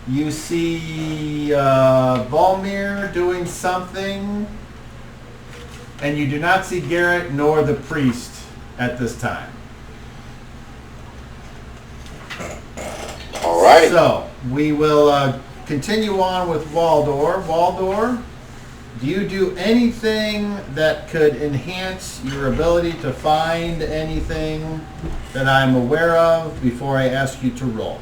You see Volmir doing something. And you do not see Garrett nor the priest at this time. Alrighty. So, we will continue on with Waldor. Waldor, do you do anything that could enhance your ability to find anything that I'm aware of before I ask you to roll?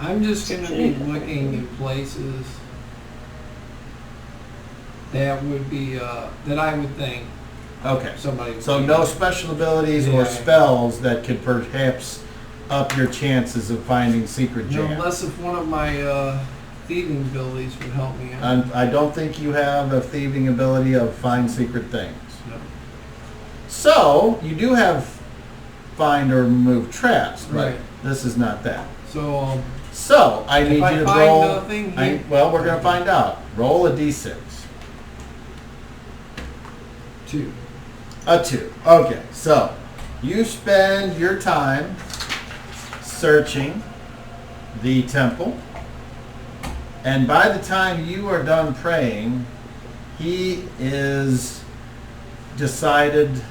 I'm just gonna be looking in places that would be that I would think Okay. somebody. So would no be- special abilities or Yeah. spells that could perhaps up your chances of finding secret No, gems. unless if one of my thieving abilities would help me out. I don't think you have a thieving ability of find secret things. No. So, you do have find or remove traps, but Right. this is not that. So So, I If need I you to find roll. nothing, you- Well, we're going to find out. Roll a d6. 2. A 2. Okay, so you spend your time searching the temple, and by the time you are done praying, he is decided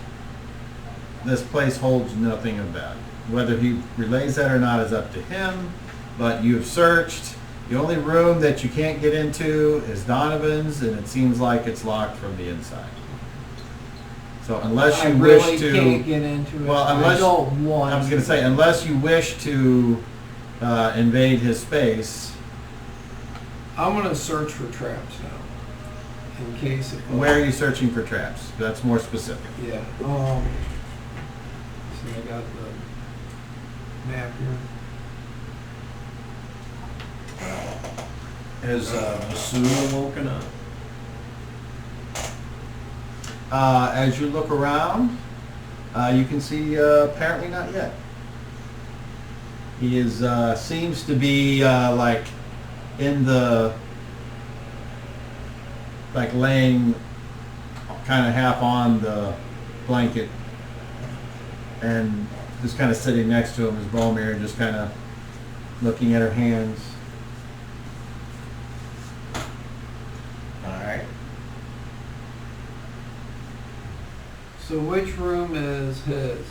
this place holds nothing of value. Whether he relays that or not is up to him, but you have searched. The only room that you can't get into is Donovan's, and it seems like it's locked from the inside. So unless I you really wish to, can't get into it. well, unless I don't want. I was going to say, unless you wish to invade his space, I'm gonna search for traps now, in case. where are you searching for traps? That's more specific. Yeah. See, I got the map here. Has Basuna woken up? As you look around, you can see apparently not yet. He is seems to be like in the laying kind of half on the blanket and just kind of sitting next to him is Bomir, just kind of looking at her hands. All right. So which room is his?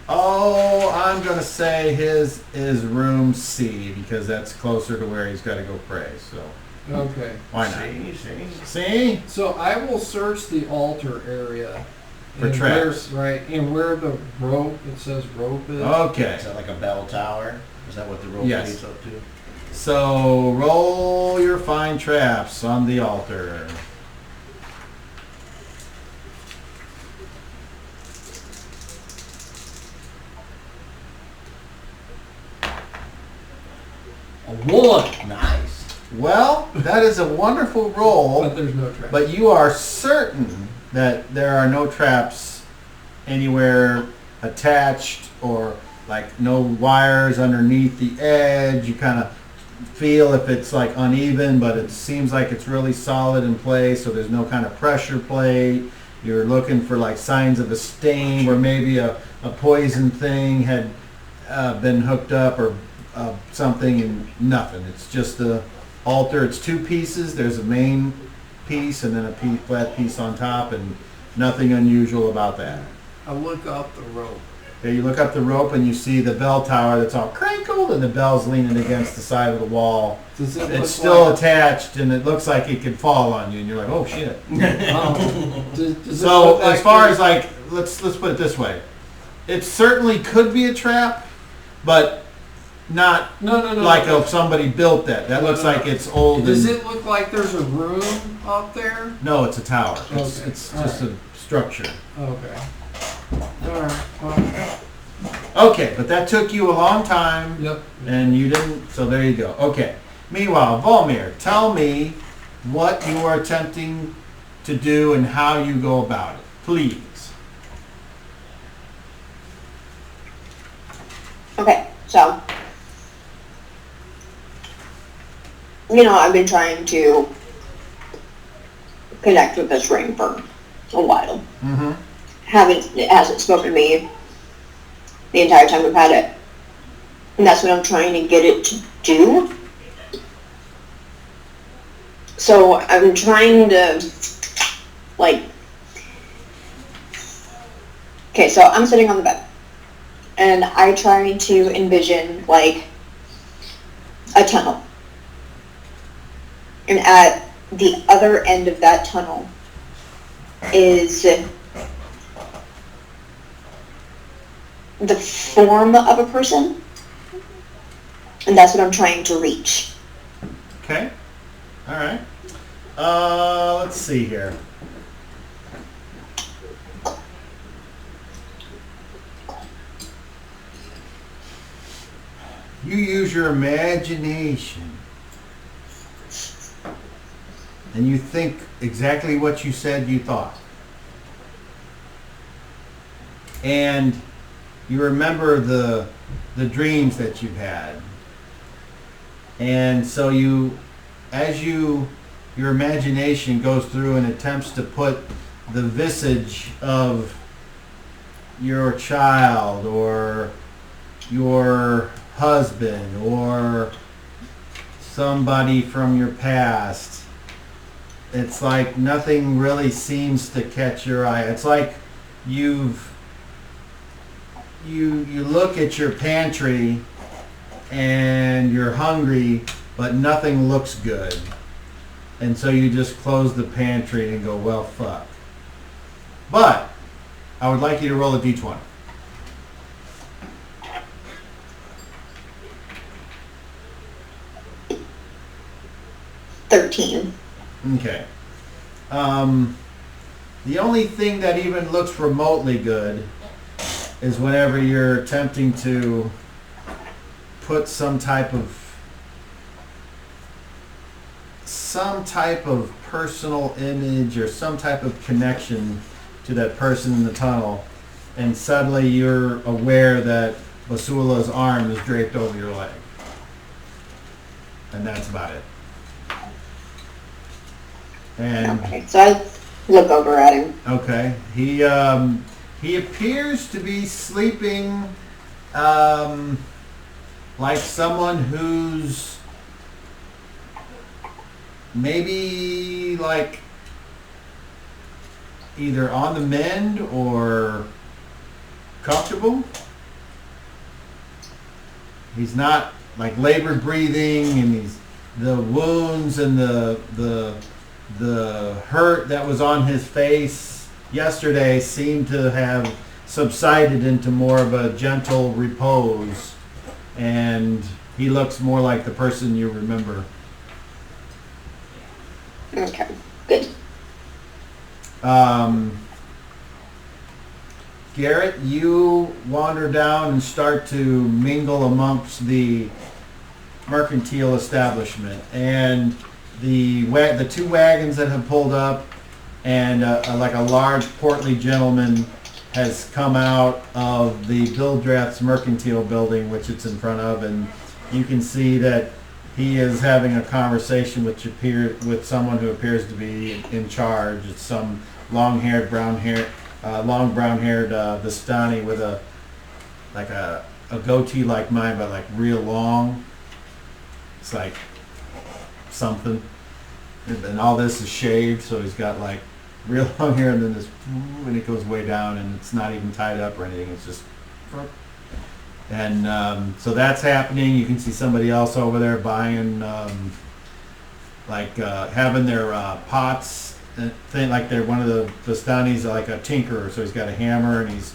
Oh, I'm going to say his is room C because that's closer to where he's got to go pray. So Okay. why not? See? See? So I will search the altar area. For and traps. Right, and where the rope, it says rope is. Okay. Is that like a bell tower? Is that what the rope Yes. leads up to? So roll your find traps on the altar. A 1. Nice. Well, that is a wonderful roll, But there's no trap. but you are certain that there are no traps anywhere attached or like no wires underneath the edge. You kind of feel if it's like uneven, but it seems like it's really solid in place, so there's no kind of pressure plate. You're looking for like signs of a stain where maybe a poison thing had been hooked up or something, and nothing. It's just the altar. It's two pieces. There's a main piece and then a flat piece on top, and nothing unusual about that. I look up the rope. Okay, you look up the rope and you see the bell tower that's all crinkled and the bell's leaning against the side of the wall. Does it It's look still like, attached and it looks like it could fall on you, and you're like, oh shit. does it So look like as far there's- as like, let's put it this way, it certainly could be a trap, but not no, like no. somebody built that. That No, looks no, like no. it's old. Does and, it look like there's a room up there? No, it's a tower. It's, Okay, it's all just right. a structure. Okay. All right. Well, Okay, but that took you a long time. yep. And you didn't, so there you go. Okay. Meanwhile, Volmir, tell me what you are attempting to do and how you go about it, please. Okay, so, I've been trying to connect with this ring for a while. Mm-hmm. It hasn't spoken to me the entire time we've had it. And that's what I'm trying to get it to do. So I'm trying to, okay, so I'm sitting on the bed. And I try to envision, a tunnel. And at the other end of that tunnel is the form of a person. And that's what I'm trying to reach. Okay. All right. Let's see here. You use your imagination. And you think exactly what you said you thought. And you remember the dreams that you've had. And so your imagination goes through and attempts to put the visage of your child or your husband or somebody from your past. It's like nothing really seems to catch your eye. It's like you look at your pantry and you're hungry, but nothing looks good. And so you just close the pantry and go, well, fuck. But I would like you to roll a d20. $13. Okay. The only thing that even looks remotely good is whenever you're attempting to put some type of personal image or some type of connection to that person in the tunnel, and suddenly you're aware that Basula's arm is draped over your leg. And that's about it. And Okay, so I look over at him. okay, he appears to be sleeping like someone who's maybe like either on the mend or comfortable. He's not like labored breathing, and the wounds and the hurt that was on his face yesterday seemed to have subsided into more of a gentle repose, and he looks more like the person you remember. Okay, good. Garrett, you wander down and start to mingle amongst the mercantile establishment, and the two wagons that have pulled up, and like a large portly gentleman has come out of the Bill Draft's mercantile building, which it's in front of, and you can see that he is having a conversation with someone who appears to be in charge. It's some long-haired, brown-haired Vistani with a goatee like mine, but like real long. It's like something, and all this is shaved, so he's got like real long hair, and then this, and it goes way down, and it's not even tied up or anything. It's just, and so that's happening. You can see somebody else over there buying, having their pots. Thing like they're one of the Vistanis, like a tinkerer, so he's got a hammer and he's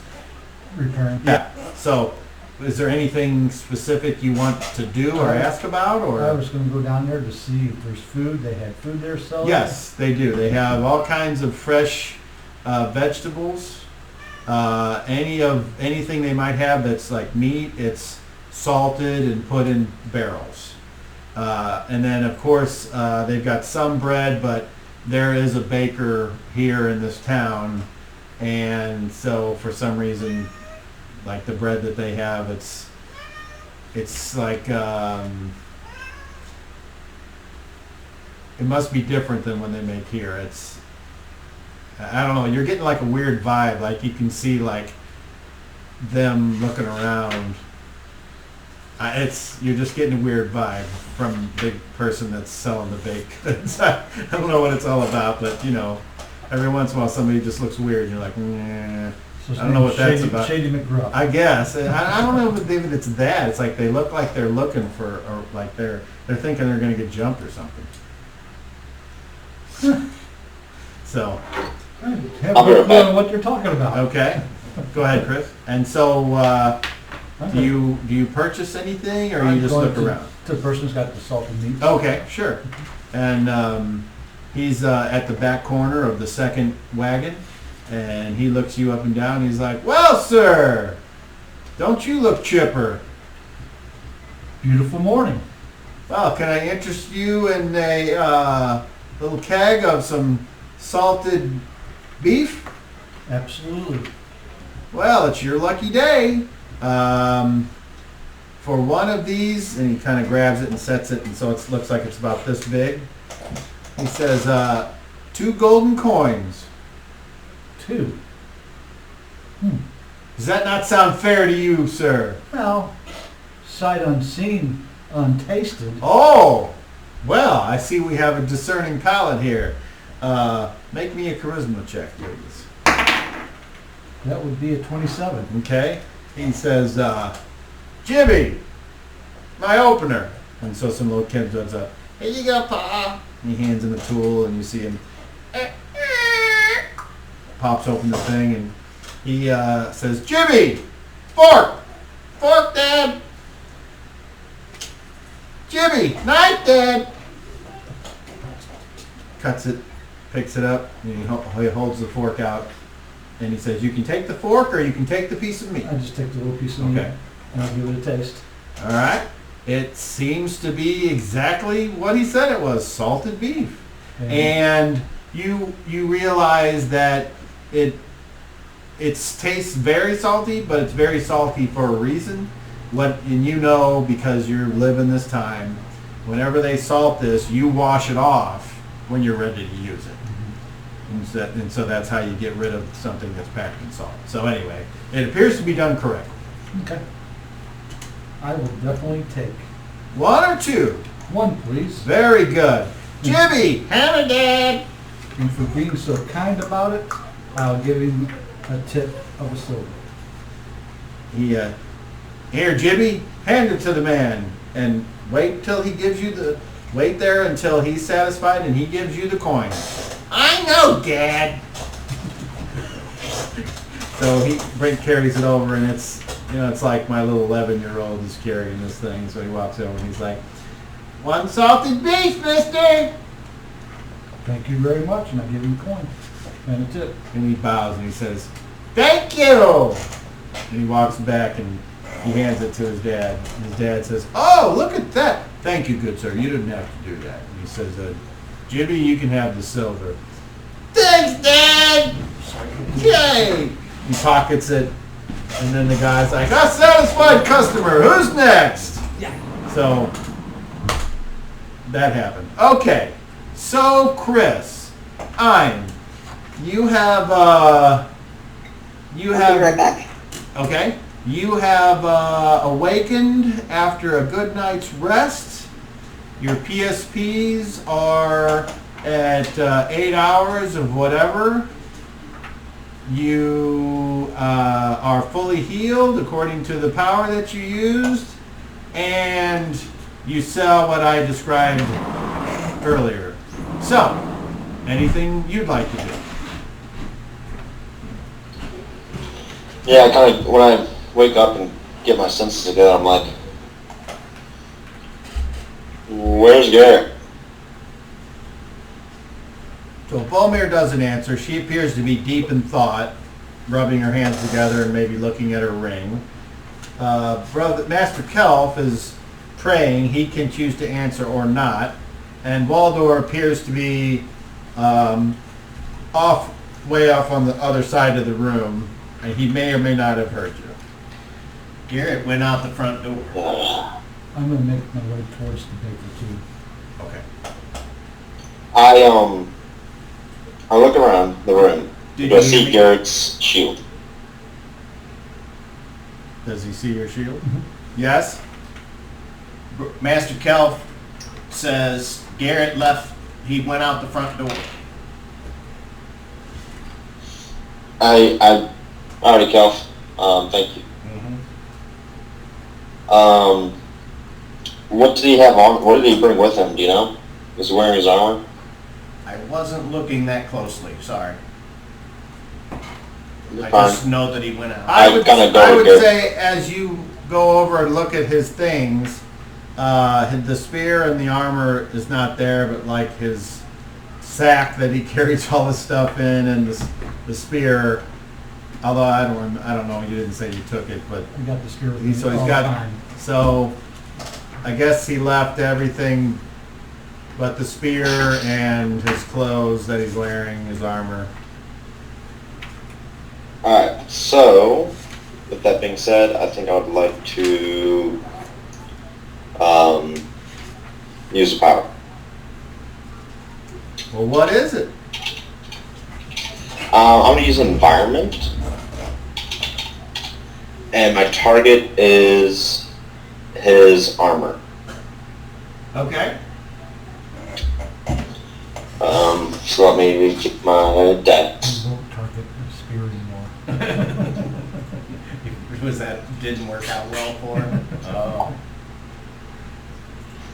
Repairing. yeah. So, is there anything specific you want to do or ask about, or? I was gonna go down there to see if there's food. They had food there selling? Yes, they do. They have all kinds of fresh vegetables. Anything they might have that's like meat, it's salted and put in barrels. And then of course they've got some bread, but there is a baker here in this town, and so for some reason, like the bread that they have, it's like it must be different than when they make here. It's, I don't know, you're getting like a weird vibe, like you can see like them looking around. You're just getting a weird vibe from the person that's selling the baked goods. I don't know what it's all about, but you know, every once in a while somebody just looks weird and you're like, nah. So I don't know what that's Shady, about. Shady McGruff. I guess. I don't know if David it's that. It's like they look like they're looking for, or like they're thinking they're going to get jumped or something. So. Have I'll be no right clue back. on what you're talking about. Okay. Go ahead, Chris. And so, do you purchase anything, or you just look around? To the person who's got the salted meat. Okay, sure. And he's at the back corner of the second wagon, and he looks you up and down. And he's like, "Well, sir, don't you look chipper? Beautiful morning. Well, can I interest you in a little keg of some salted beef?" Absolutely. Well, it's your lucky day. For one of these, and he kind of grabs it and sets it, and so it looks like it's about this big. He says, 2 golden coins. 2. Does that not sound fair to you, sir? Well, sight unseen, untasted. Oh, well, I see we have a discerning palate here. Make me a charisma check, please. That would be a 27. Okay. He says, Jimmy, my opener. And so some little kid does a, "Here you go, Pa." And he hands him a tool, and you see him pops open the thing, and He says, Jimmy, fork! Fork, Dad! Jimmy, knife, Dad! Cuts it, picks it up, and he holds the fork out. And he says, you can take the fork or you can take the piece of meat. I just take the little piece of meat Okay. and I'll give it a taste. All right. It seems to be exactly what he said it was, salted beef. And you realize that it tastes very salty, but it's very salty for a reason. And you know, because you're living this time, whenever they salt this, you wash it off when you're ready to use it. And so that's how you get rid of something that's packed in salt. So anyway, it appears to be done correctly. Okay. I will definitely take 1 or 2? 1, please. Very good. Jimmy, hand it, Dad. And for being so kind about it, I'll give him a tip of a silver. Here, Jimmy, hand it to the man, and wait there until he's satisfied and he gives you the coin. I know, Dad. So he carries it over, and it's like my little 11-year-old is carrying this thing. So he walks over and he's like, 1 salted beef, mister. Thank you very much, and I give him a coin and a tip. And he bows and he says, thank you. And he walks back and he hands it to his dad. And his dad says, oh, look at that. Thank you, good sir. You didn't have to do that. And he says, Jimmy, you can have the silver. Thanks, Dad. Yay. He pockets it. And then the guy's like, a satisfied customer. Who's next? Yeah. So that happened. Okay. So, Chris, you have I'll be right back. Okay. You have awakened after a good night's rest. Your PSPs are at 8 hours of whatever. You are fully healed according to the power that you used. And you sell what I described earlier. So, anything you'd like to do? Yeah, I kind of, when I wake up and get my senses together, I'm like, where's Garrett? So Volmir doesn't answer. She appears to be deep in thought, rubbing her hands together and maybe looking at her ring. Master Kelf is praying. He can choose to answer or not. And Waldor appears to be way off on the other side of the room, and he may or may not have heard you. Garrett went out the front door. I'm going to make my way towards the baker too. Okay. I look around the room. Did Do I you see hear me? Garrett's shield? Does he see your shield? Yes. Master Kelf says Garrett left. He went out the front door. I already, Kelf. Thank you. What did he have on? What did he bring with him? Do you know? Was he wearing his armor? I wasn't looking that closely. Sorry. I Fine. just know that he went out. I would say as you go over and look at his things, the spear and the armor is not there, but like his sack that he carries all his stuff in, and the spear. Although I don't know. You didn't say you took it, but I got the spear with me so he's all got. the time. So I guess he left everything but the spear and his clothes that he's wearing, his armor. Alright, so, with that being said, I think I would like to use the power. Well, what is it? I'm going to use environment, and my target is his armor. Okay. So let me get my deck. We won't target the spear anymore. Was that didn't work out well for him? Oh.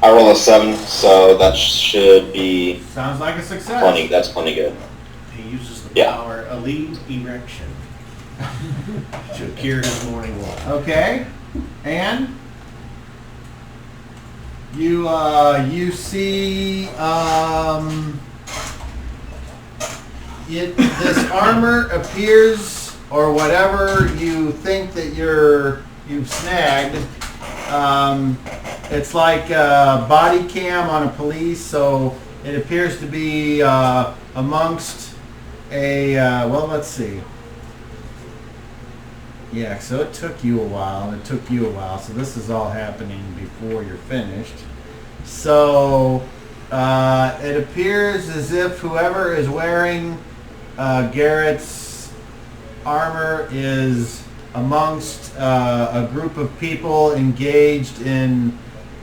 I roll a 7, so that should be Sounds like a success. plenty. That's plenty good. He uses the Yeah. power, a lead erection. Should have cured his morning walk. Okay, and you see this armor appears, or whatever you think that you've snagged. It's like a body cam on a police, so it appears to be amongst a well, let's see. Yeah, so it took you a while, and it took you a while, so this is all happening before you're finished. So it appears as if whoever is wearing Garrett's armor is amongst a group of people engaged in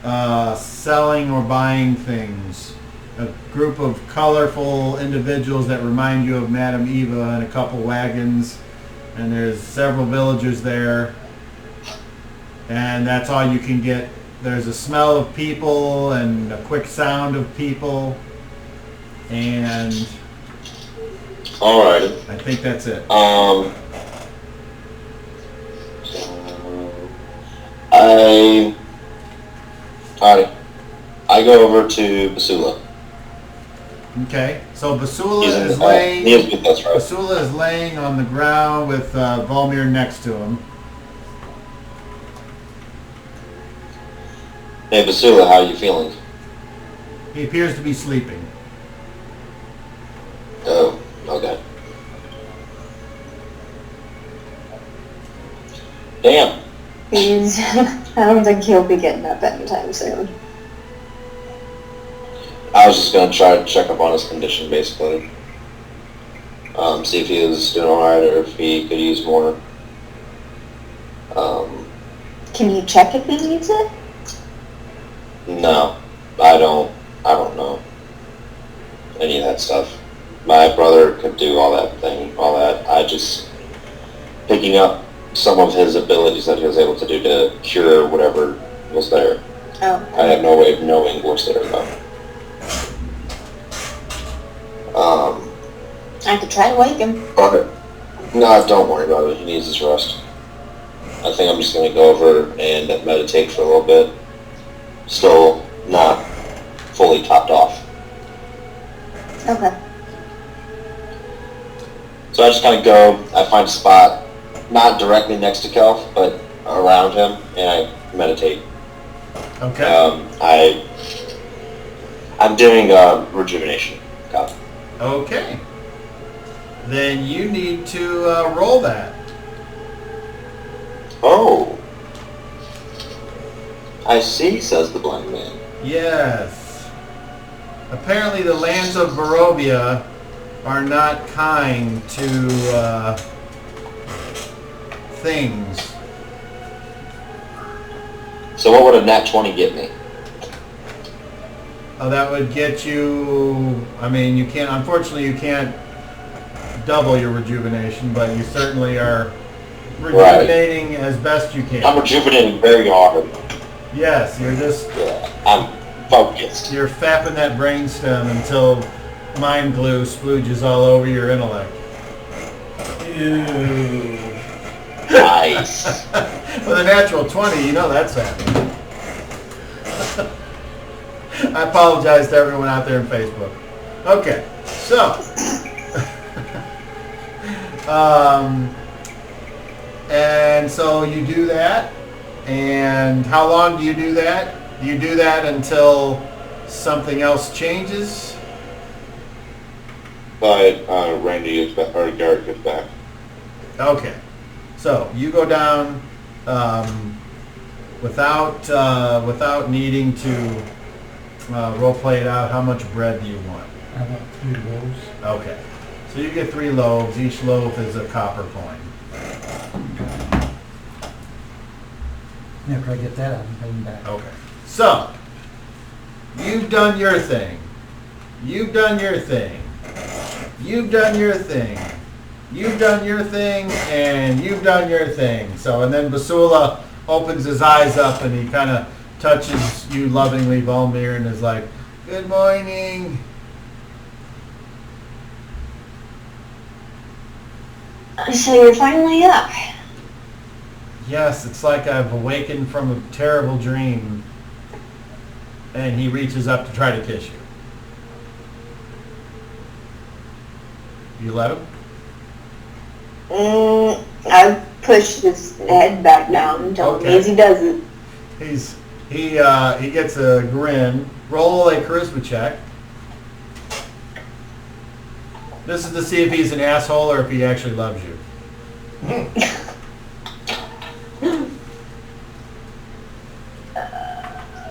selling or buying things. A group of colorful individuals that remind you of Madame Eva and a couple wagons. And there's several villagers there, and that's all you can get. There's a smell of people and a quick sound of people, and Alright. I think that's it. I go over to Basula. Okay, so Basula He's in is the laying. He is with us, right? Basula is laying on the ground with Volmir next to him. Hey, Basula, how are you feeling? He appears to be sleeping. Oh, okay. Damn. I don't think he'll be getting up anytime soon. I was just gonna try to check up on his condition, basically. See if he was doing alright or if he could use more. Can you check if he needs it? No, I don't know any of that stuff. My brother could do all that. I just picking up some of his abilities that he was able to do to cure whatever was there. Oh. I have no way of knowing what's there though. I could try to wake him. Okay. No, don't worry about it. He needs his rest. I think I'm just going to go over and meditate for a little bit. Still not fully topped off. Okay. So I just kind of go, I find a spot, not directly next to Kelf, but around him, and I meditate. Okay. I'm doing rejuvenation. Got it. Okay. Then you need to roll that. Oh. I see, says the blind man. Yes. Apparently the lands of Barovia are not kind to things. So what would a nat 20 get me? That would get you, I mean, you can't, unfortunately you can't double your rejuvenation, but you certainly are rejuvenating as best you can. I'm rejuvenating very hard. Yes, you're just... Yeah, I'm focused. You're fapping that brainstem until mind glue splooges all over your intellect. Ew. Nice. With a natural 20, you know that's happening. I apologize to everyone out there in Facebook. Okay, so... and so you do that, and how long do you do that? Do you do that until something else changes? But Randy gets back, or Garrett gets back. Okay, so you go down without needing to role-play it out. How much bread do you want? How about 3 loaves? Okay, so you get 3 loaves. Each loaf is a copper coin. After I get that, I'm heading back. Okay, so you've done your thing. You've done your thing. You've done your thing. You've done your thing, and you've done your thing. So, and then Basula opens his eyes up, and he kind of touches you lovingly, Volmir, and is like, "Good morning." So you're finally up. Yes, it's like I've awakened from a terrible dream. And he reaches up to try to kiss you. You let him? I pushed his head back down, telling me as he doesn't. He gets a grin. Roll a charisma check. This is to see if he's an asshole or if he actually loves you.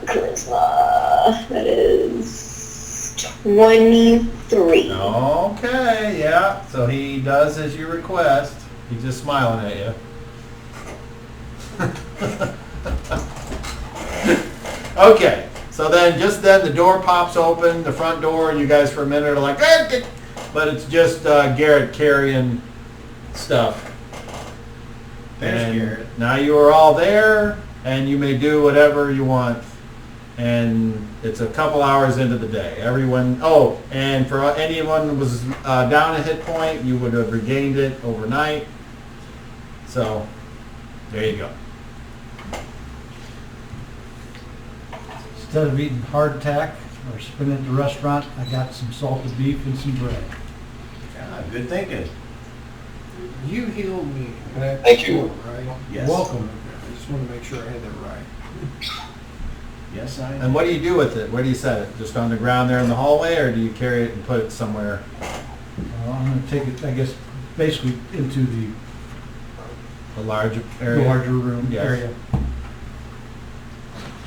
Charisma. That is 23. Okay, yeah. So he does as you request. He's just smiling at you. Okay. So then, just then, the door pops open, the front door, and you guys for a minute are like, but it's just Garrett carrying stuff. There's Garrett. Now you are all there, and you may do whatever you want. And it's a couple hours into the day. Everyone, and for anyone who was down a hit point, you would have regained it overnight. So, there you go. Instead of eating hardtack or spending at the restaurant, I got some salted beef and some bread. Ah, good thinking. You healed me. Thank you. Right? Yes. Welcome. I just want to make sure I had that right. Yes, I And what do you do with it? Where do you set it? Just on the ground there in the hallway, or do you carry it and put it somewhere? I'm going to take it, I guess, basically into the A large area? larger room Yes. area.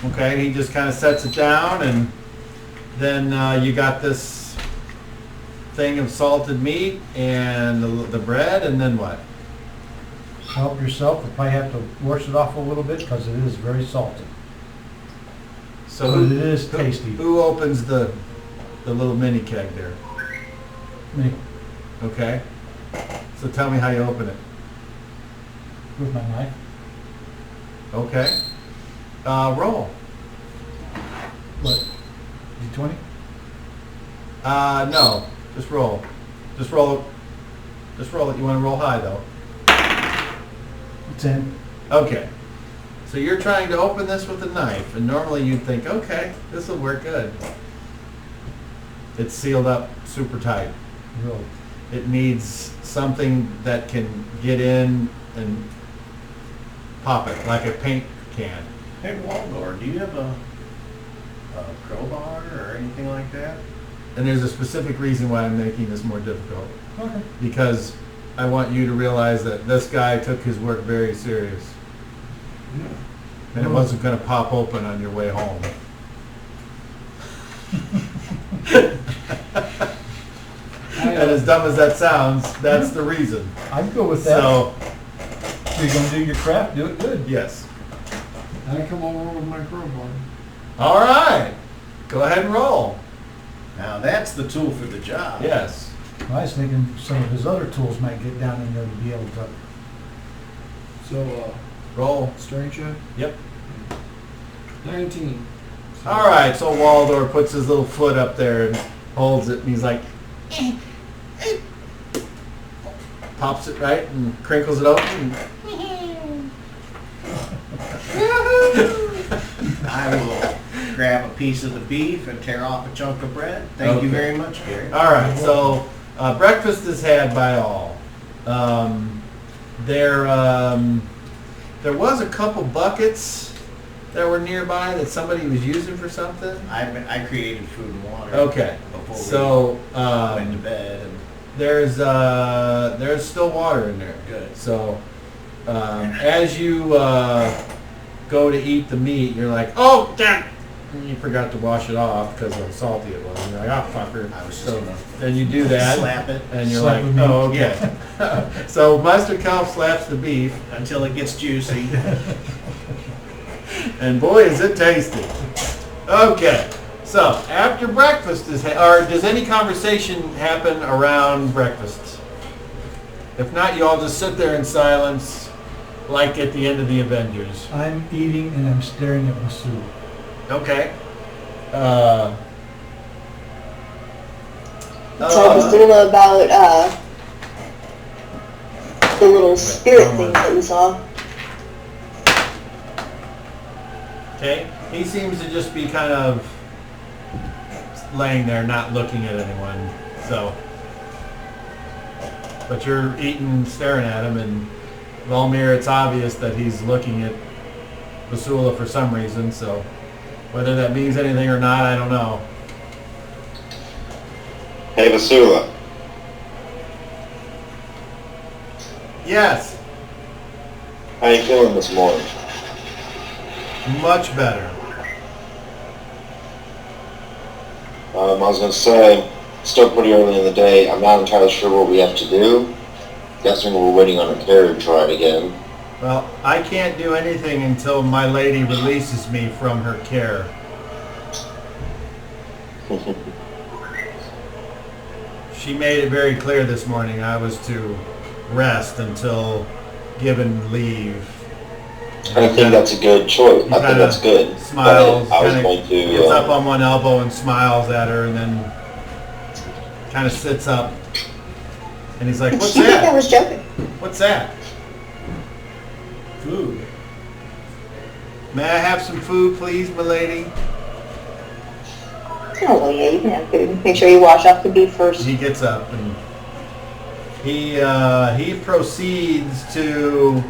Okay, he just kind of sets it down, and then you got this thing of salted meat and the bread, and then what? Help yourself. You probably have to wash it off a little bit because it is very salty. So But it is tasty. Who opens the little mini keg there? Me, Okay. So tell me how you open it. with my knife. Okay. Roll. What? D20? No. Just roll. Just roll. Just roll it. You want to roll high though. 10. Okay. So you're trying to open this with a knife, and normally you'd think, okay, this will work good. It's sealed up super tight. Really. It needs something that can get in and pop it, like a paint can. Hey, Waldor, do you have a crowbar or anything like that? And there's a specific reason why I'm making this more difficult. Okay. Because I want you to realize that this guy took his work very serious. And it wasn't going to pop open on your way home. And as dumb as that sounds, that's the reason. I'd go with that. So, If you're going to do your craft, do it good. yes. I come over with my crowbar. All right. Go ahead and roll. Now that's the tool for the job. Yes. I was thinking some of his other tools might get down in there to be able to. So, Roll. strength check? Yep. 19. All right. So Waldor puts his little foot up there and holds it, and he's like, pops it right and crinkles it open. I will grab a piece of the beef and tear off a chunk of bread. Thank you Okay. very much, Gary. All right, so breakfast is had by all. There was a couple buckets that were nearby that somebody was using for something. I created food and water. Okay, Before so we went to bed, and there's still water in there. good. So as you go to eat the meat, you're like, oh, damn! And you forgot to wash it off because of how salty it was. And you're like, oh, fucker. I was just So gonna then you do that. slap it And you're Slap like, the meat. oh, okay. So Meister Kelp slaps the beef, until it gets juicy. and boy, is it tasty. Okay, so after breakfast is, or does any conversation happen around breakfast? If not, you all just sit there in silence, like at the end of the Avengers. I'm eating and I'm staring at my soup. Okay. So I was doing about the little spirit thing that we saw. Okay, he seems to just be kind of laying there, not looking at anyone. So, but you're eating, staring at him, and Volmir, it's obvious that he's looking at Basula for some reason. So, whether that means anything or not, I don't know. Hey, Vasula. Yes, How you feeling this morning? much better. I was going to say, it's still pretty early in the day. I'm not entirely sure what we have to do. Guessing we're waiting on a carriage ride again. Well, I can't do anything until my lady releases me from her care. She made it very clear this morning I was to rest until given leave. I think that's a good choice. I think that's good. Smiles, But I was kinda going to. gets up on one elbow and smiles at her, and then kind of sits up. And he's like, Did "What's she think I that? was joking? What's that? Food. May I have some food, please, milady?" Oh, well, yeah, you can have food. Make sure you wash off the beef first. He gets up and he proceeds to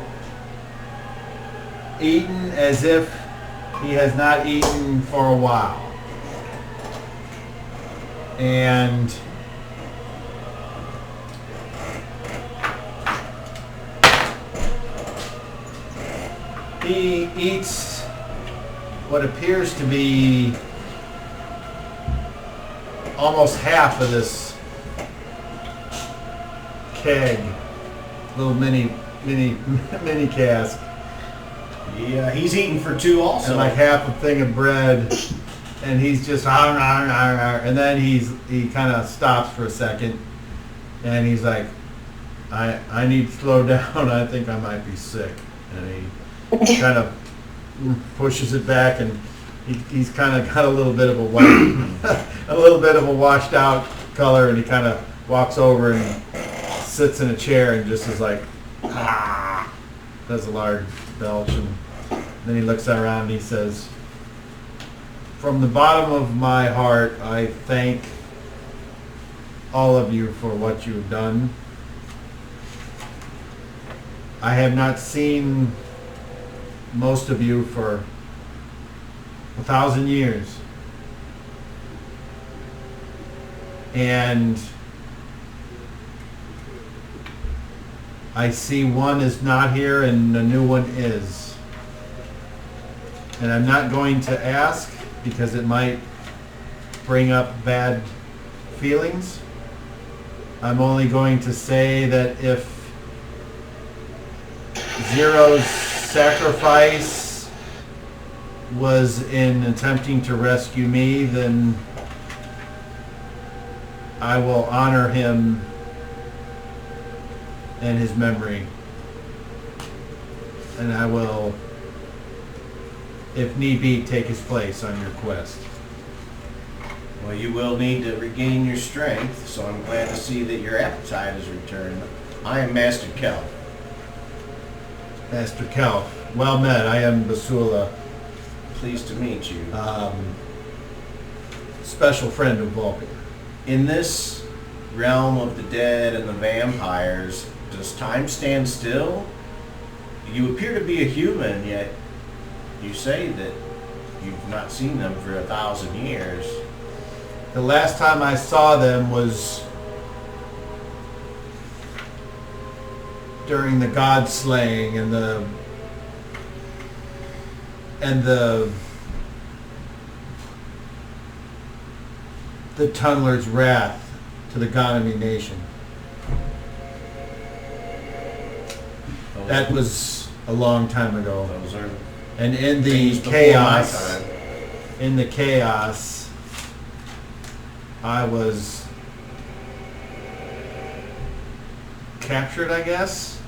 eaten as if he has not eaten for a while. And he eats what appears to be almost half of this keg, little mini cask, Yeah, he's eating for two also. and like half a thing of bread, and he's just and then he kind of stops for a second, and he's like, I need to slow down. I think I might be sick, and he kind of pushes it back, and he's kind of got a little bit of a white, a little bit of a washed out color, and he kind of walks over and sits in a chair and just is like, does a large belch, and then he looks around and he says, "From the bottom of my heart, I thank all of you for what you've done. I have not seen most of you for 1,000 years. And I see one is not here and a new one is. And I'm not going to ask because it might bring up bad feelings. I'm only going to say that if Zero's sacrifice was in attempting to rescue me, then I will honor him and his memory. And I will, if need be, take his place on your quest." Well, you will need to regain your strength, so I'm glad to see that your appetite has returned. I am Master Kel. Master Kelf, well met. I am Basula, Pleased to meet you. special friend of Vulcan. In this realm of the dead and the vampires, does time stand still? You appear to be a human, yet you say that you've not seen them for 1,000 years. The last time I saw them was during the god slaying and the Tunneler's wrath to the Ganami nation. That was a long time ago. Those are And in the things before my chaos, time. I was captured, I guess.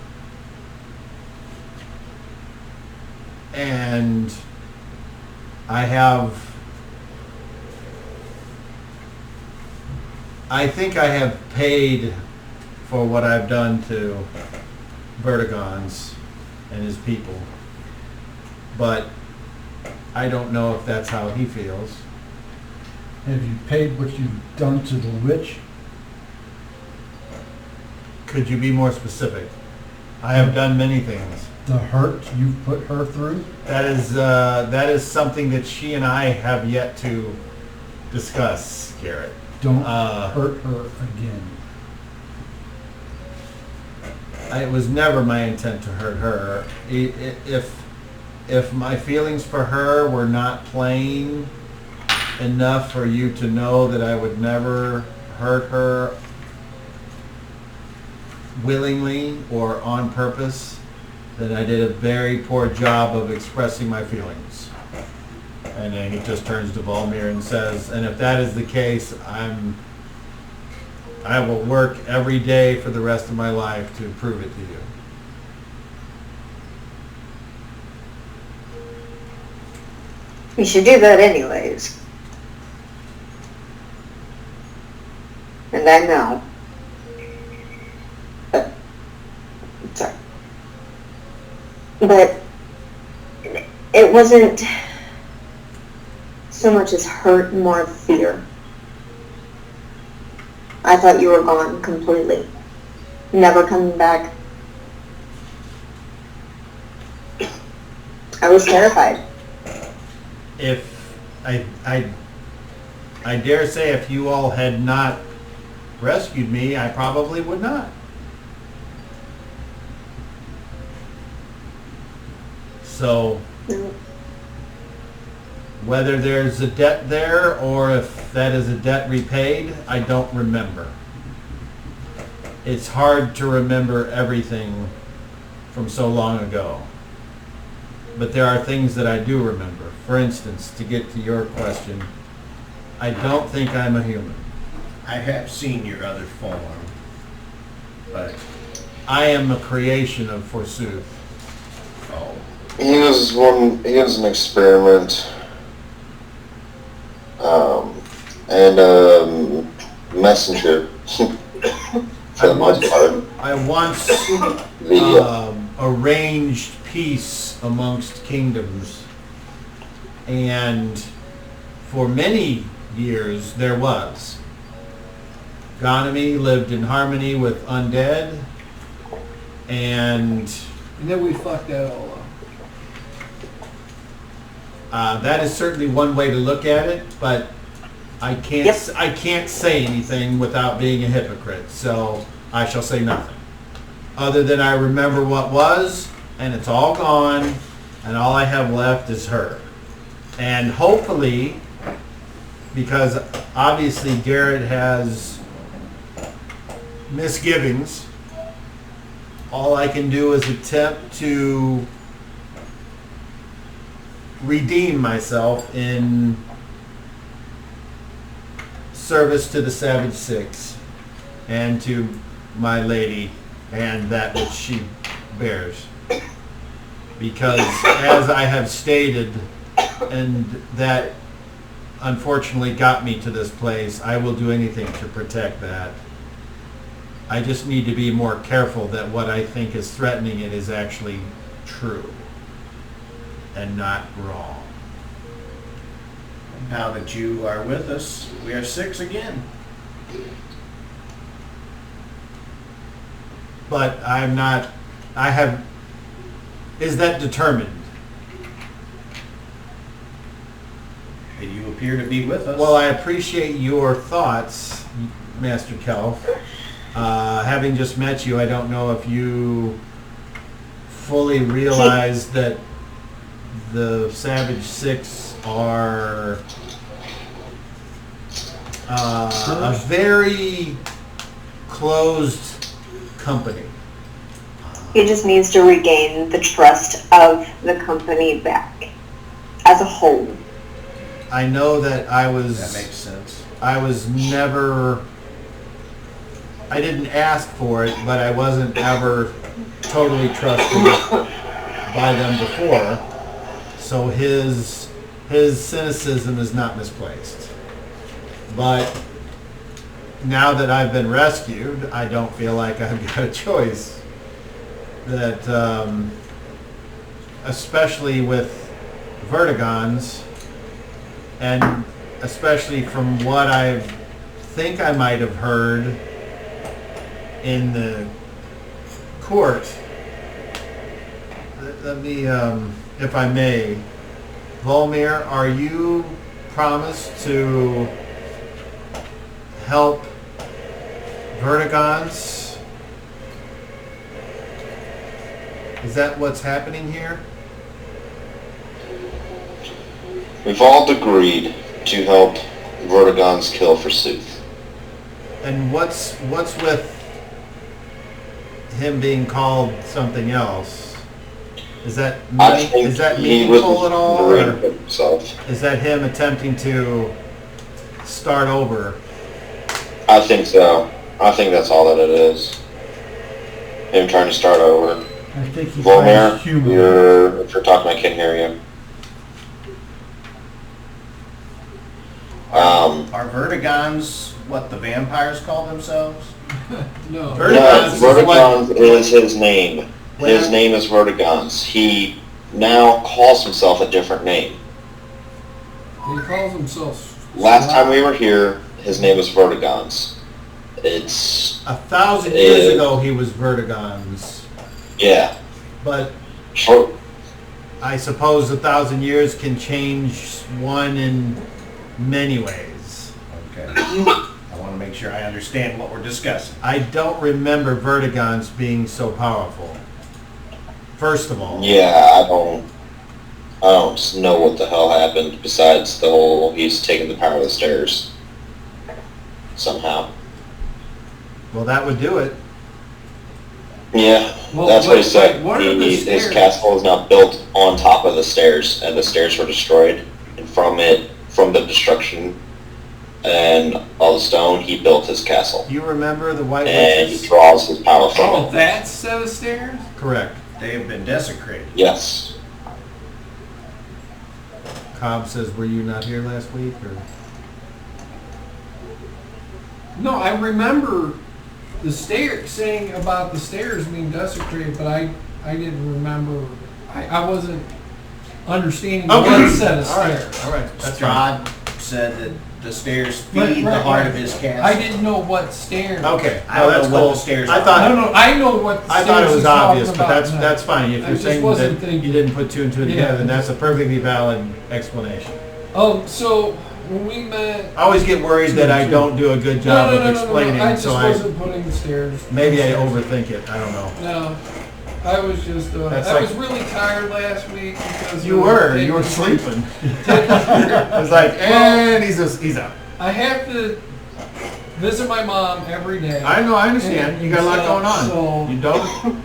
And I think I have paid for what I've done to Vertigons and his people. But I don't know if that's how he feels. Have you paid what you've done to the witch? Could you be more specific? I have done many things. The hurt you've put her through? That is something that she and I have yet to discuss, Garrett. Don't Uh, hurt her again. It was never my intent to hurt her. If my feelings for her were not plain enough for you to know that I would never hurt her willingly or on purpose, then I did a very poor job of expressing my feelings. And then he just turns to Volmir and says, and if that is the case, I will work every day for the rest of my life to prove it to you. You should do that anyways. And I know. But, sorry. But it wasn't so much as hurt, more fear. I thought you were gone completely. Never coming back. I was terrified. If I dare say if you all had not rescued me, I probably would not. So whether there's a debt there or if that is a debt repaid, I don't remember. It's hard to remember everything from so long ago. But there are things that I do remember. For instance, to get to your question, I don't think I'm a human. I have seen your other form, but I am a creation of Forsooth. oh, He was an experiment. And a messenger. For the most part. I once arranged peace amongst kingdoms, and for many years there was. Ganami lived in harmony with undead, and then we fucked that all up. that is certainly one way to look at it, but I can't say anything without being a hypocrite, so I shall say nothing. Other than I remember what was, and it's all gone, and all I have left is her. And hopefully, because obviously Garrett has misgivings, all I can do is attempt to redeem myself in service to the Savage Six and to my lady and that which she bears. Because as I have stated, and that unfortunately got me to this place, I will do anything to protect that. I just need to be more careful that what I think is threatening it is actually true and not wrong. now that you are with us, we are 6 again. But I'm not, is that determined? You appear to be with us. Well, I appreciate your thoughts, Master Kelf. Having just met you, I don't know if you fully realize that the Savage Six are a very closed company. He just needs to regain the trust of the company back as a whole. I know that that makes sense. I was never, I didn't ask for it, but I wasn't ever totally trusted by them before. So his cynicism is not misplaced. But now that I've been rescued, I don't feel like I've got a choice. that especially with vertigons, and especially from what I think I might have heard in the court, let me, if I may, Volmir, are you promised to help vertigons? Is that what's happening here? We've all agreed to help Vertigons kill Forsooth. And what's with him being called something else? Is that I think is that he was meaningful at all, worried or about himself. is that him attempting to start over? I think so. I think that's all that it is. Him trying to start over. I think he Volmir, finds humor. if you're talking, I can't hear you. Are vertigons what the vampires call themselves? No. No, Vertigons is what- Vertigons is his name. His Well- name is Vertigons. He now calls himself a different name. He calls himself. Last time we were here, his name was Vertigons. It's 1,000 years ago he was vertigons, yeah. but Short. I suppose 1,000 years can change one in many ways. Okay. I want to make sure I understand what we're discussing. I don't remember vertigons being so powerful. First of all. Yeah, I don't know what the hell happened besides the whole he's taking the power of the stairs somehow. Well, that would do it. Yeah, Well, that's what he wait, said. what are the His stairs? castle is now built on top of the stairs, and the stairs were destroyed. And from the destruction and all the stone, he built his castle, You remember the White and he Witches? draws his power from Oh, it. that set of stairs? Correct. They have been desecrated. Yes. Cobb says, were you not here last week? Or No, I remember the stairs, saying about the stairs being desecrated, but I didn't remember, I wasn't understanding Okay. what set of All right. stairs. All right. That's fine. Strahd said that the stairs Right, feed the right, heart right. of his castle. I didn't know what stairs. Okay. I No, don't that's know what cool. the stairs I are. thought No, I know what the I stairs thought it was he's talking obvious, but about that's now. that's fine. If I you're just saying wasn't that thinking. you didn't put two and two Yeah. together, then that's a perfectly valid explanation. So when we met. I always get worried that I don't do a good job of explaining, I just so wasn't putting the stairs. maybe I overthink it. I don't know. No, I was just. That's I like- was really tired last week because You were sleeping. taking- I was like, and he's out. I have to visit my mom every day. I know, I understand. You got a lot going on. So, You don't?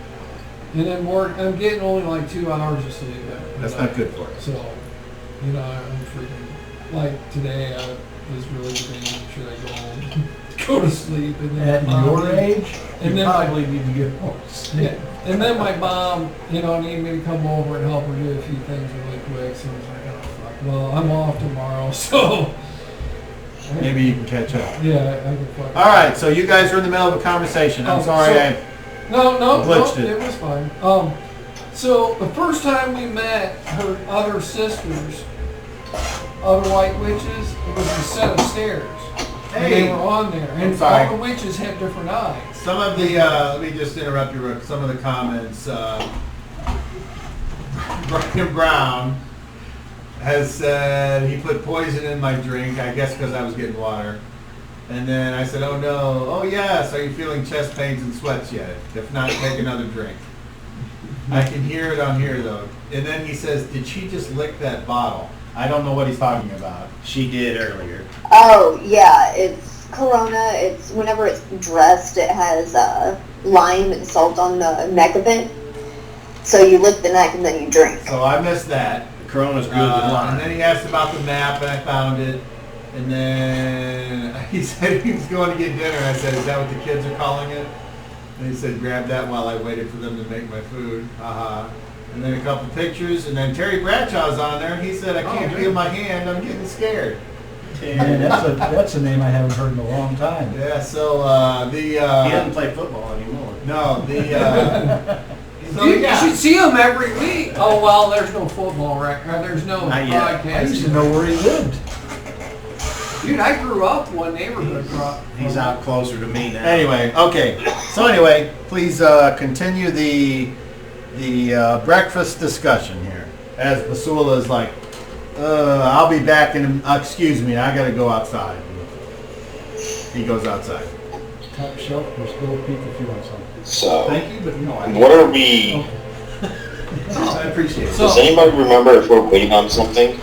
and then work. I'm getting only like 2 hours of sleep. That's not good for us. So, I'm freaking like today. I was really debating should I go home, go to sleep, and then At your age, and you then probably need to get more sleep. Yeah, and then my mom, needed me to come over and help her do a few things really quick. So I was like, oh fuck. Well, I'm off tomorrow, so Maybe you can catch up. yeah, I can fuck. All right, so you guys are in the middle of a conversation. I'm Oh, sorry. so- No, Glitched it. it was fine. So the first time we met her other sisters, other white witches, it was a set of stairs. And they Hey. were on there, I'm and sorry. all the witches had different eyes. Some of the, let me just interrupt you, Rick. Some of the comments, Brian Brown has said he put poison in my drink, I guess because I was getting water. And then I said, oh no, oh yes, are you feeling chest pains and sweats yet? If not, take another drink. I can hear it on here though. And then he says, did she just lick that bottle? I don't know what he's talking about. She did earlier. Oh, yeah, it's Corona. It's whenever it's dressed, it has lime and salt on the neck of it. So you lick the neck and then you drink. So I missed that. Corona's good with And lime. then he asked about the map, and I found it. And then he said he was going to get dinner. I said, is that what the kids are calling it? And he said, grab that while I waited for them to make my food. And then a couple pictures. And then Terry Bradshaw's on there. And he said, I can't feel my hand. I'm getting scared. Man, that's a name I haven't heard in a long time. Yeah, so He doesn't play football anymore. no, So you should see him every week. Oh well, there's no football record. There's no Not yet. I used to broadcasting. know where he lived. Dude, I grew up one neighborhood. He's out closer to me now. Anyway, okay. So anyway, please continue the breakfast discussion here. As Basula is like, I'll be back in. Excuse me, I gotta go outside. He goes outside. Top shelf, there's still a peek if you want something. So, Thank you, but no, I what are we? I appreciate it. So, Does anybody remember if we're waiting on something?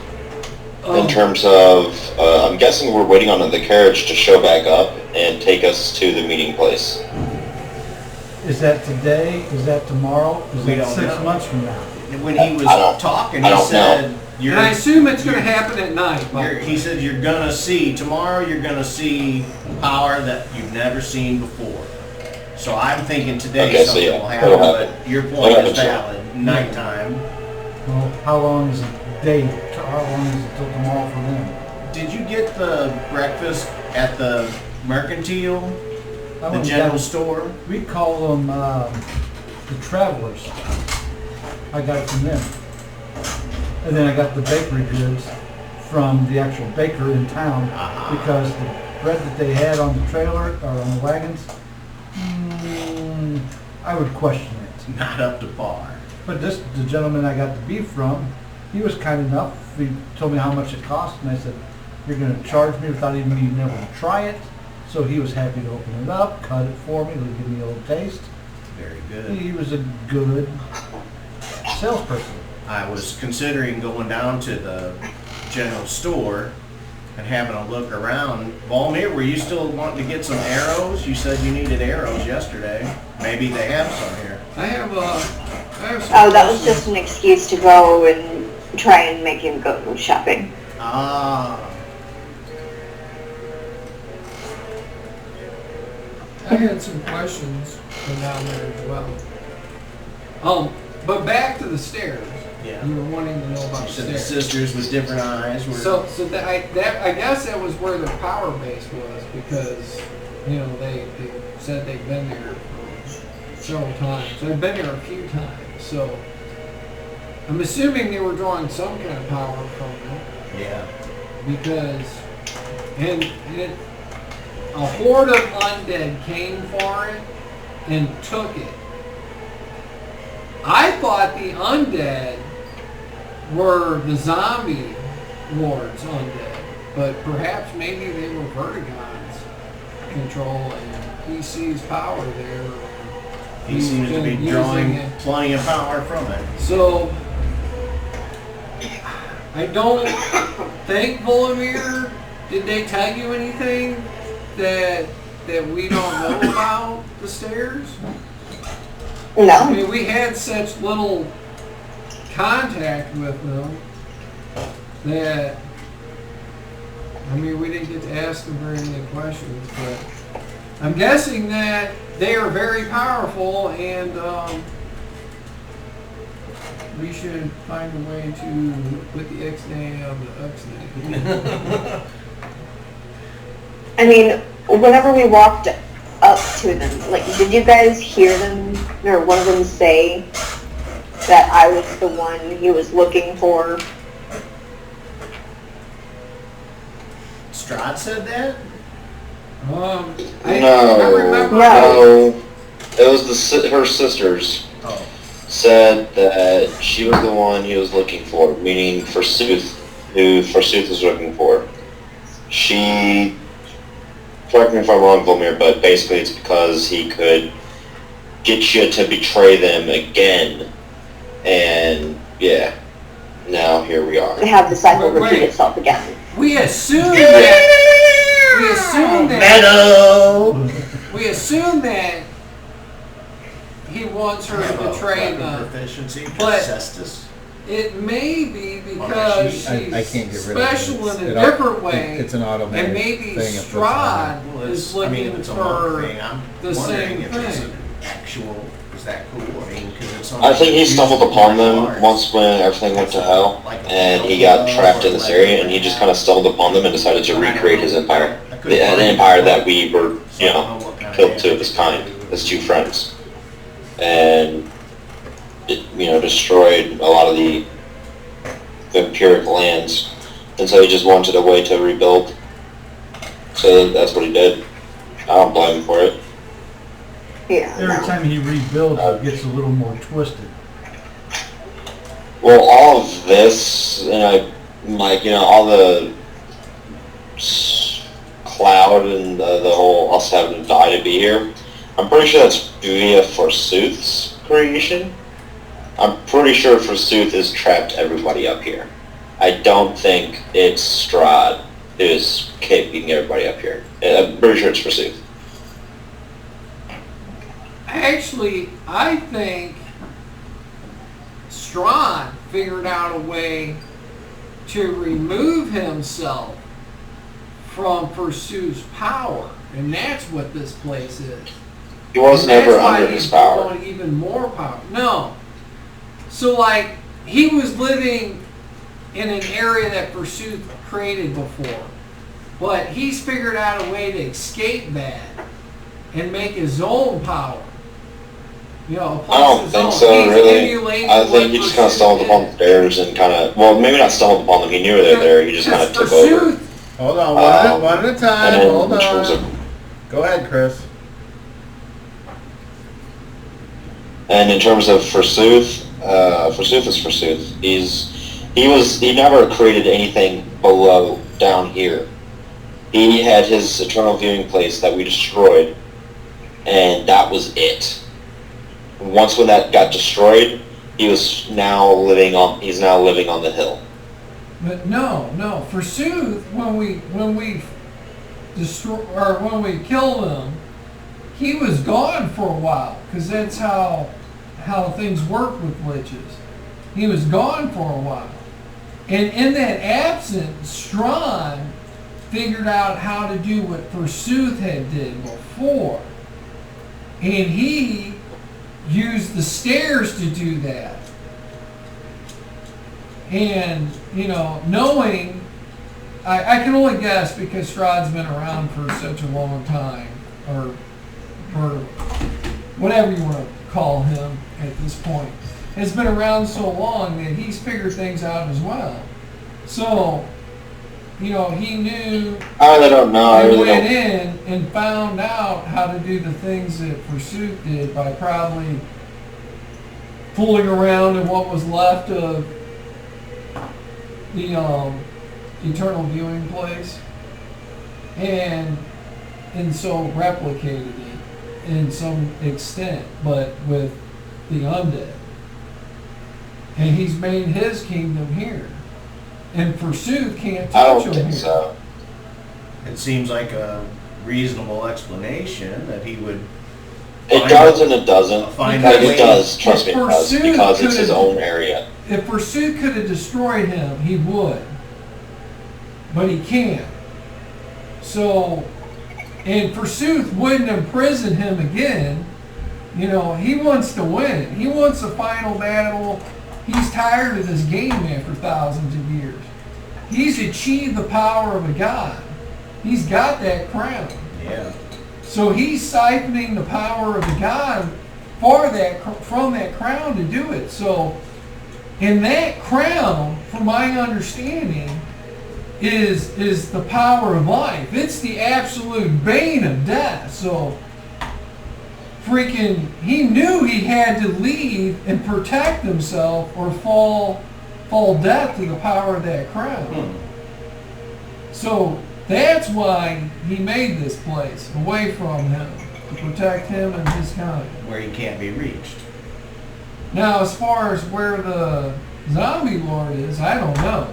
In terms of, I'm guessing we're waiting on the carriage to show back up and take us to the meeting place. Is that today? Is that tomorrow? Is We that don't 6 know. months from now? When he was I don't- talking, I he don't said, and I assume it's going to happen at night. he said, you're gonna see, tomorrow you're gonna see power that you've never seen before. So I'm thinking today Okay, so something yeah, will it'll happen, happen. but your It'll point happen is soon. valid, nighttime. Well, how long is it day? How long is it till tomorrow for them? Did you get the breakfast at the Mercantile, I the went general down- store? We call them the Travelers. I got it from them. And then I got the bakery goods from the actual baker in town because the bread that they had on the trailer or on the wagons, I would question it. Not up to par. But the gentleman I got the beef from, he was kind enough. He told me how much it cost, and I said, "You're going to charge me without even me never to try it." So he was happy to open it up, cut it for me, to give me a little taste. Very good. He was a good salesperson. I was considering going down to the general store and having a look around. Volmir, were you still wanting to get some arrows? You said you needed arrows yesterday. Maybe they have some here. I have some Oh, that was questions. just an excuse to go and try and make him go shopping. Ah, I had some questions from down there as well. But back to the stairs. yeah. You were wanting to know about You the said the stairs. sisters with different eyes were. So I guess that was where their power base was because, they said they've been there for several times. They've been there a few times. So I'm assuming they were drawing some kind of power from it yeah. because, and a horde of undead came for it and took it. I thought the undead were the zombie lords undead, but perhaps maybe they were Vertigon's control and he sees power there. He seems to be been drawing using it. plenty of power from it. So I don't think Volomir, did they tell you anything that we don't know about the stairs? I No. mean, we had such little contact with them that, we didn't get to ask them very many questions, but I'm guessing that they are very powerful and we should find a way to put the X-nay on the X-nay. I mean, whenever we walked up to them, like, did you guys hear them, or one of them say that I was the one he was looking for? Strahd said that? I No, remember. no. It was her sisters Oh. said that she was the one he was looking for, meaning Forsooth, who Forsooth was looking for. She, correct me if I'm wrong, Volmir, but basically it's because he could get you to betray them again. And yeah, now here we are. To have the cycle Wait. repeat itself again. We assume that. We assume that. Meadow! We assume that he wants her to betray Weapon them. proficiency, but- Cestus. It may be because she's I can't get rid of it. special in a It au- different way, It's an automatic and maybe thing. it puts on. Strahd Well, is it's, looking if it's a monk for thing, I'm the wondering same if it's thing. an actual, is that cool? Because it's I think he stumbled upon them once when everything went to hell, and he got trapped in this area, and he just kind of stumbled upon them and decided to recreate his empire. The empire that we were, killed two of his kind, his two friends. And destroyed a lot of the vampiric lands, and so he just wanted a way to rebuild. So that's what he did. I don't blame him for it. Yeah. Every No. time he rebuilds, it gets a little more twisted. Well, all of this, all the cloud and the whole us having to die to be here, I'm pretty sure that's via Forsooth's creation. I'm pretty sure Forsooth has trapped everybody up here. I don't think it's Strahd who's keeping everybody up here. I'm pretty sure it's Forsooth. Actually, I think Strahd figured out a way to remove himself from Forsooth's power, and that's what this place is. He was And never that's why under he's his power. grown even more power. No. So, like, he was living in an area that Forsooth created before, but he's figured out a way to escape that and make his own power. A place I don't his think own. so, He's really. emulating I what think he just kind of Forsooth stumbled upon did. the stairs and maybe not stumbled upon them, he knew they were there, he just kind of took over. Forsooth, Hold on, one at a And time. then Hold in terms on. of Go ahead, Chris. And in terms of Forsooth, Forsooth is Forsooth. He never created anything down here. He had his eternal viewing place that we destroyed, and that was it. Once when that got destroyed, he's now living on the hill. but no. Forsooth, when we destroy or when we killed him, he was gone for a while because that's how things work with witches. He was gone for a while, and in that absence, Strahd figured out how to do what Forsooth had did before, and he used the stairs to do that. And knowing, I can only guess because Strahd's been around for such a long time, or whatever you want to call him at this point, has been around so long that he's figured things out as well. So, he knew. I really don't know. I He really went don't. in and found out how to do the things that Forsooth did by probably fooling around in what was left of the eternal viewing place, and so replicated it in some extent, but with the undead. And he's made his kingdom here, and Forsooth can't I touch don't him think here. so. It seems like a reasonable explanation that he would. It does and it doesn't. Find Like, a way- it does, trust me, it does, Forsooth because it's his could've- own area. If Forsooth could have destroyed him, he would. But he can't. So, and Forsooth wouldn't imprison him again. He wants to win. He wants a final battle. He's tired of this game after thousands of years. He's achieved the power of a god. He's got that crown. Yeah. So he's siphoning the power of the god from that crown to do it. So, and that crown, from my understanding, is the power of life. It's the absolute bane of death. So, he knew he had to leave and protect himself or fall death to the power of that crown. So that's why he made this place away from him, to protect him and his kind. Where he can't be reached. Now, as far as where the zombie lord is, I don't know.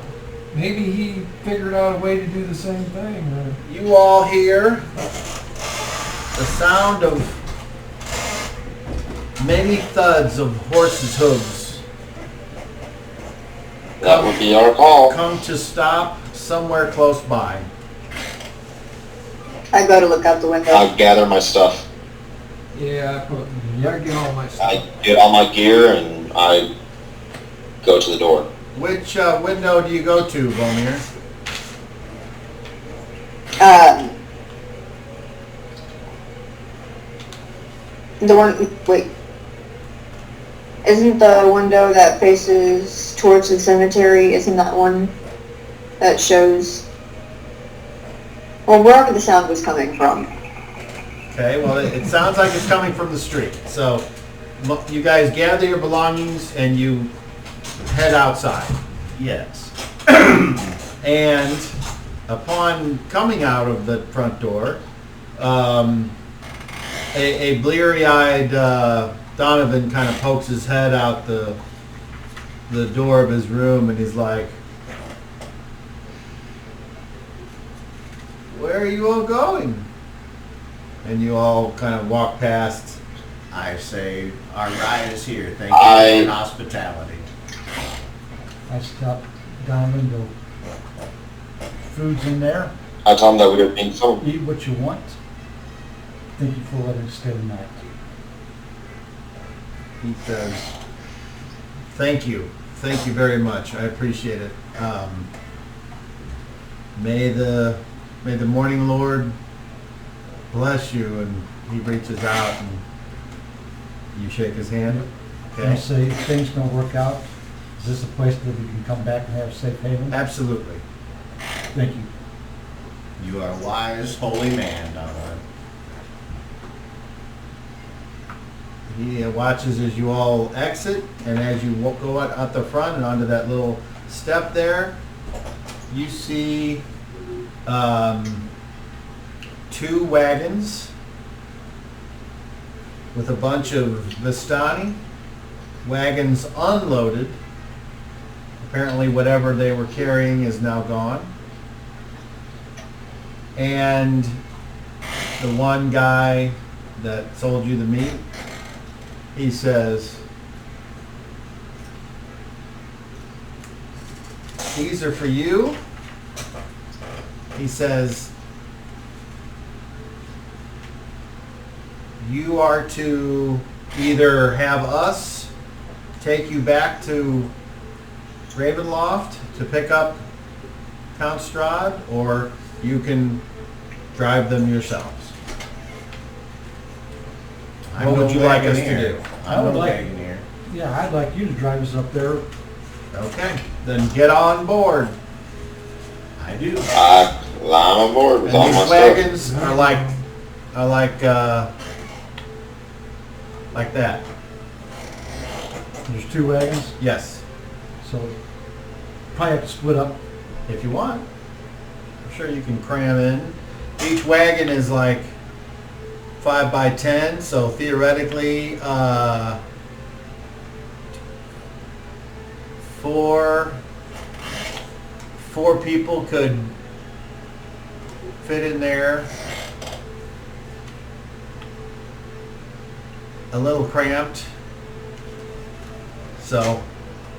Maybe he figured out a way to do the same thing. Or You all hear the sound of many thuds of horses' hooves That would be our call. come to stop somewhere close by. I go to look out the window. I gather my stuff. yeah, I get all my stuff. I get all my gear and I go to the door. Which window do you go to, Vomir? The one, wait. Isn't the window that faces towards the cemetery, isn't that one that shows, well, wherever the sound was coming from? Okay, well, it sounds like it's coming from the street. So you guys gather your belongings and you head outside. Yes. And upon coming out of the front door, a bleary-eyed Donovan kind of pokes his head out the door of his room, and he's like, "Where are you all going?" And you all kind of walk past. I say, our ride is here. Thank you for your hospitality. I stopped Donovan, go, food's in there, I told him that we were being filmed. eat what you want. Thank you for letting us stay the night. He says, "Thank you very much. I appreciate it. May the morning Lord bless you." And he reaches out and you shake his hand. And Okay. say, if things don't work out, is this a place that we can come back and have a safe haven? Absolutely. Thank you. You are a wise, holy man, Donovan. He watches as you all exit, and as you go out the front and onto that little step there, you see 2 wagons with a bunch of Vistani. Wagons unloaded. Apparently whatever they were carrying is now gone. And the one guy that sold you the meat, he says, "These are for you." He says, "You are to either have us take you back to Ravenloft to pick up Count Strahd, or you can drive them yourselves. What would you like us to do?" I would like- Wagoneer. Yeah, I'd like you to drive us up there. Okay, then get on board. I do. I'm on board with And all my these stuff. wagons are like that. There's 2 wagons, Yes, so probably have to split up. if you want. I'm sure you can cram in. Each wagon is like 5 by 10, so theoretically, 4 people could fit in there. A little cramped. So,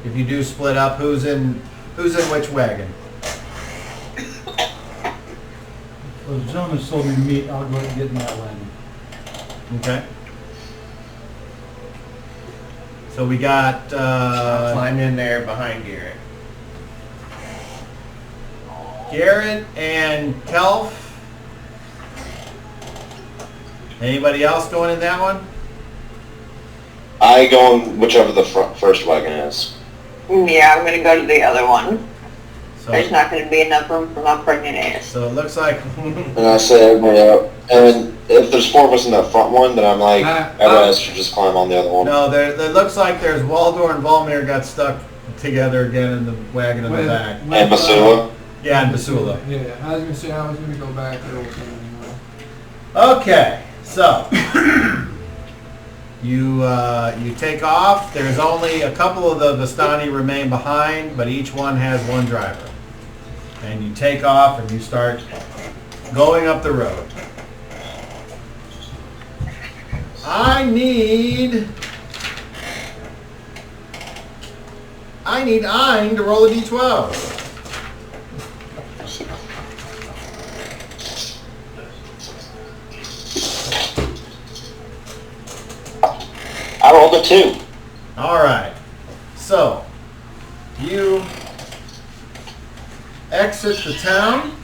if you do split up, who's in which wagon? Well, the gentleman sold me meat, I'll go ahead and get in that wagon. Okay. So we got Climb in there behind Garrett. Garrett and Kelf. Anybody else going in that one? I go in whichever the first wagon is. Yeah, I'm gonna go to the other one. There's So, not gonna be enough room for my pregnant ass. so it looks like And I say everybody up. And if there's 4 of us in that front one, then I'm like, everybody else should just climb on the other one. no, there. It looks like there's Waldor and Volmir got stuck together again in the wagon in the back. And Basula. Yeah, and Basula. Yeah, I was gonna say I was gonna go back there with him anyway. Okay, so you take off. There's only a couple of the Vistani remain behind, but each one has 1 driver. And you take off and you start going up the road. I need Ein to roll a d12. I rolled a 2. All right. So you exit the town.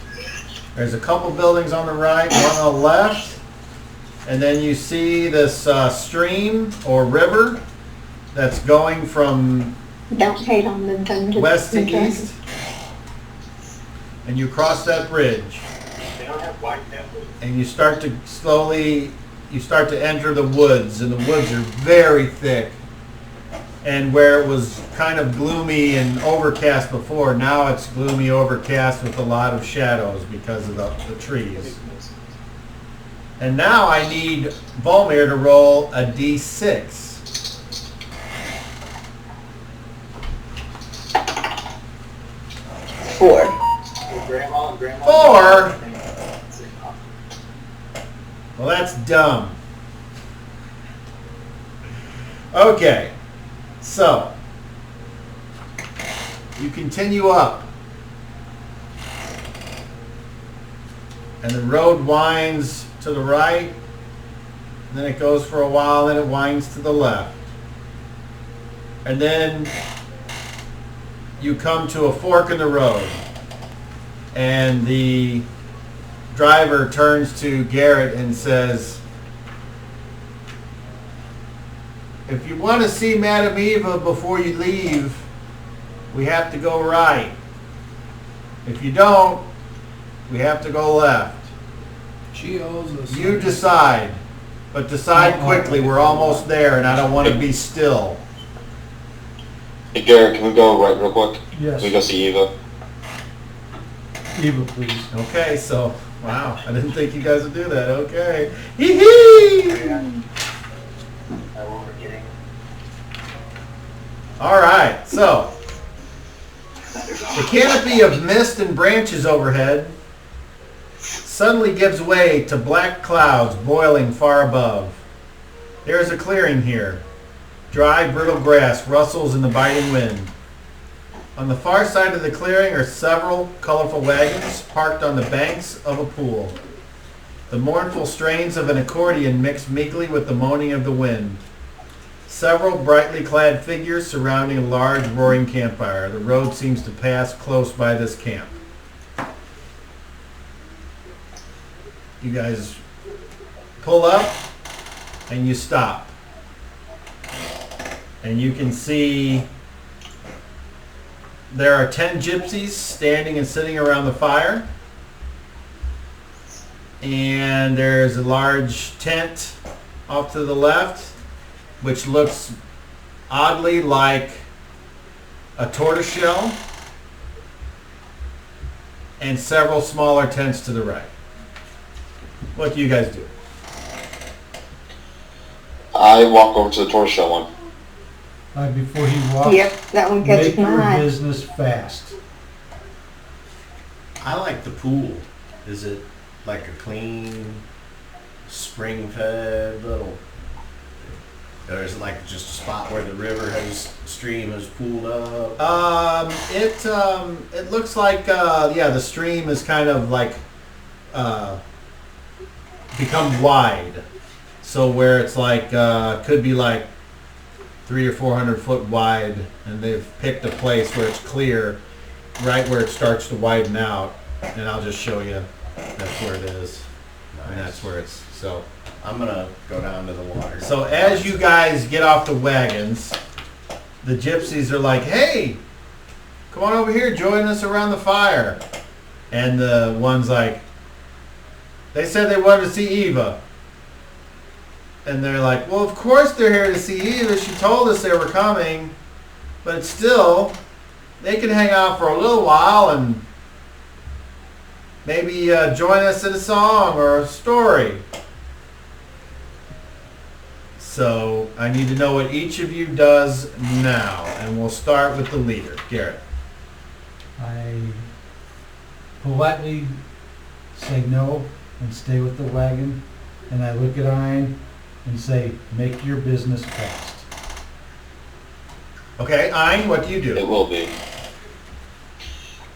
There's a couple buildings on the right, one on the left, and then you see this stream or river that's going from Don't hate on the Dungeons west to and Dragons. east, and you cross that bridge, and you start to enter the woods, and the woods are very thick. And where it was kind of gloomy and overcast before, now it's gloomy, overcast with a lot of shadows because of the trees. And now I need Volmir to roll a d6. 4. 4? Well, that's dumb. Okay, so you continue up, and the road winds to the right, and then it goes for a while, then it winds to the left. And then you come to a fork in the road, and the driver turns to Garrett and says, if you want to see Madame Eva before you leave, we have to go right. If you don't, we have to go left. She owes us. You decide, but decide quickly. We're almost there, and I don't want to be still. Hey, Garrett, can we go right real quick? Yes. Can we go see Eva? Eva, please. Okay, so, wow, I didn't think you guys would do that. Okay. Hee-hee! All right, so the canopy of mist and branches overhead suddenly gives way to black clouds boiling far above. There is a clearing here. Dry, brittle grass rustles in the biting wind. On the far side of the clearing are several colorful wagons parked on the banks of a pool. The mournful strains of an accordion mix meekly with the moaning of the wind. Several brightly clad figures surrounding a large roaring campfire. The road seems to pass close by this camp. You guys pull up and you stop. And you can see there are 10 gypsies standing and sitting around the fire. And there's a large tent off to the left, which looks oddly like a tortoiseshell, and several smaller tents to the right. What do you guys do? I walk over to the tortoiseshell one. Before he walks, Yep, that one make catches my your eye. business fast. I like the pool. Is it like a clean, spring-fed little? Or is it like just a spot where the stream has pooled up? It looks like the stream is kind of like become wide, so where it's like could be like 300 or 400 foot wide, and they've picked a place where it's clear, right where it starts to widen out, and I'll just show you. That's where it is, and that's where it's so. I'm gonna go down to the water. So as you guys get off the wagons, the gypsies are like, hey, come on over here, join us around the fire. And the one's like, they said they wanted to see Eva. And they're like, well, of course they're here to see Eva. She told us they were coming. But still, they can hang out for a little while and maybe join us in a song or a story. So I need to know what each of you does now, and we'll start with the leader, Garrett. I politely say no and stay with the wagon, and I look at Ian and say, make your business fast. Okay, Ein, what do you It do? will be.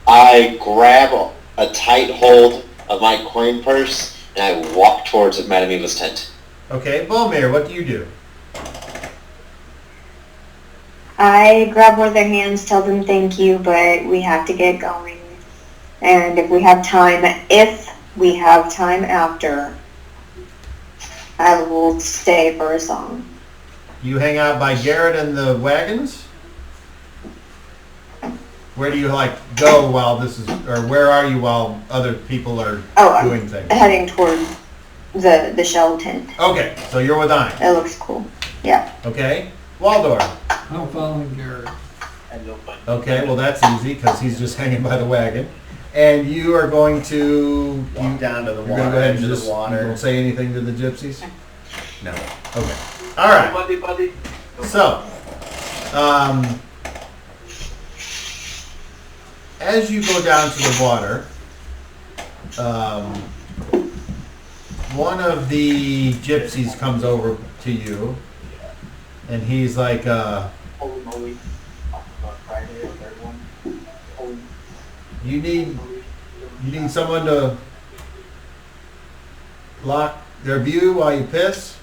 I grab a tight hold of my coin purse and I walk towards Madame Eva's tent. Okay, Volmir, what do you do? I grab one of their hands, tell them thank you, but we have to get going. And if we have time after, I will stay for a song. You hang out by Garrett and the wagons? Where do you like go while this is, or where are you while other people are Oh, doing things? I'm heading toward the shell tent. Okay, so you're with Ein. It looks cool. Yeah. Okay, Waldorf. I'm following Garrett. Okay, well that's easy because he's just hanging by the wagon. And you are going to Walk down to the You're water, going to go ahead edge and of just the you water. won't say anything to the gypsies? No. Okay. All right. Buddy. So, as you go down to the water, one of the gypsies comes over to you, and he's like, you need someone to block their view while you piss?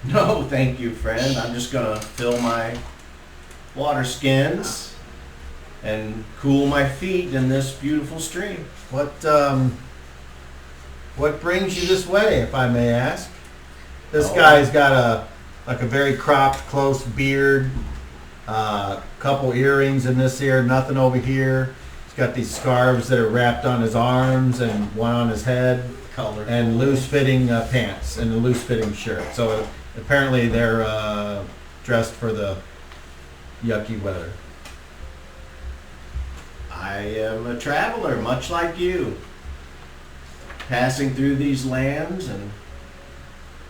No, thank you, friend. I'm just gonna fill my water skins and cool my feet in this beautiful stream. What brings you this way, if I may ask? This Oh. guy's got a very cropped, close beard, couple earrings in this ear, nothing over here. He's got these scarves that are wrapped on his arms and one on his head, Color. and loose-fitting pants and a loose-fitting shirt. So apparently they're dressed for the yucky weather. I am a traveler, much like you, passing through these lands and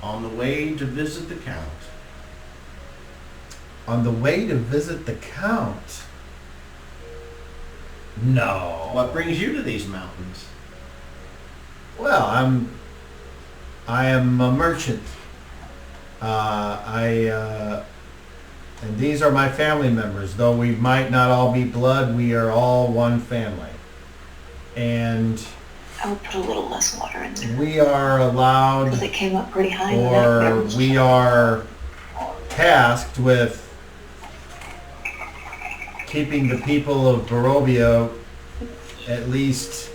on the way to visit the Count. On the way to visit the Count? No. What brings you to these mountains? Well, I am a merchant. And these are my family members. Though we might not all be blood, we are all one family. And I would put a little less water in there we are allowed, because it came up pretty high. or we are tasked with keeping the people of Barovia at least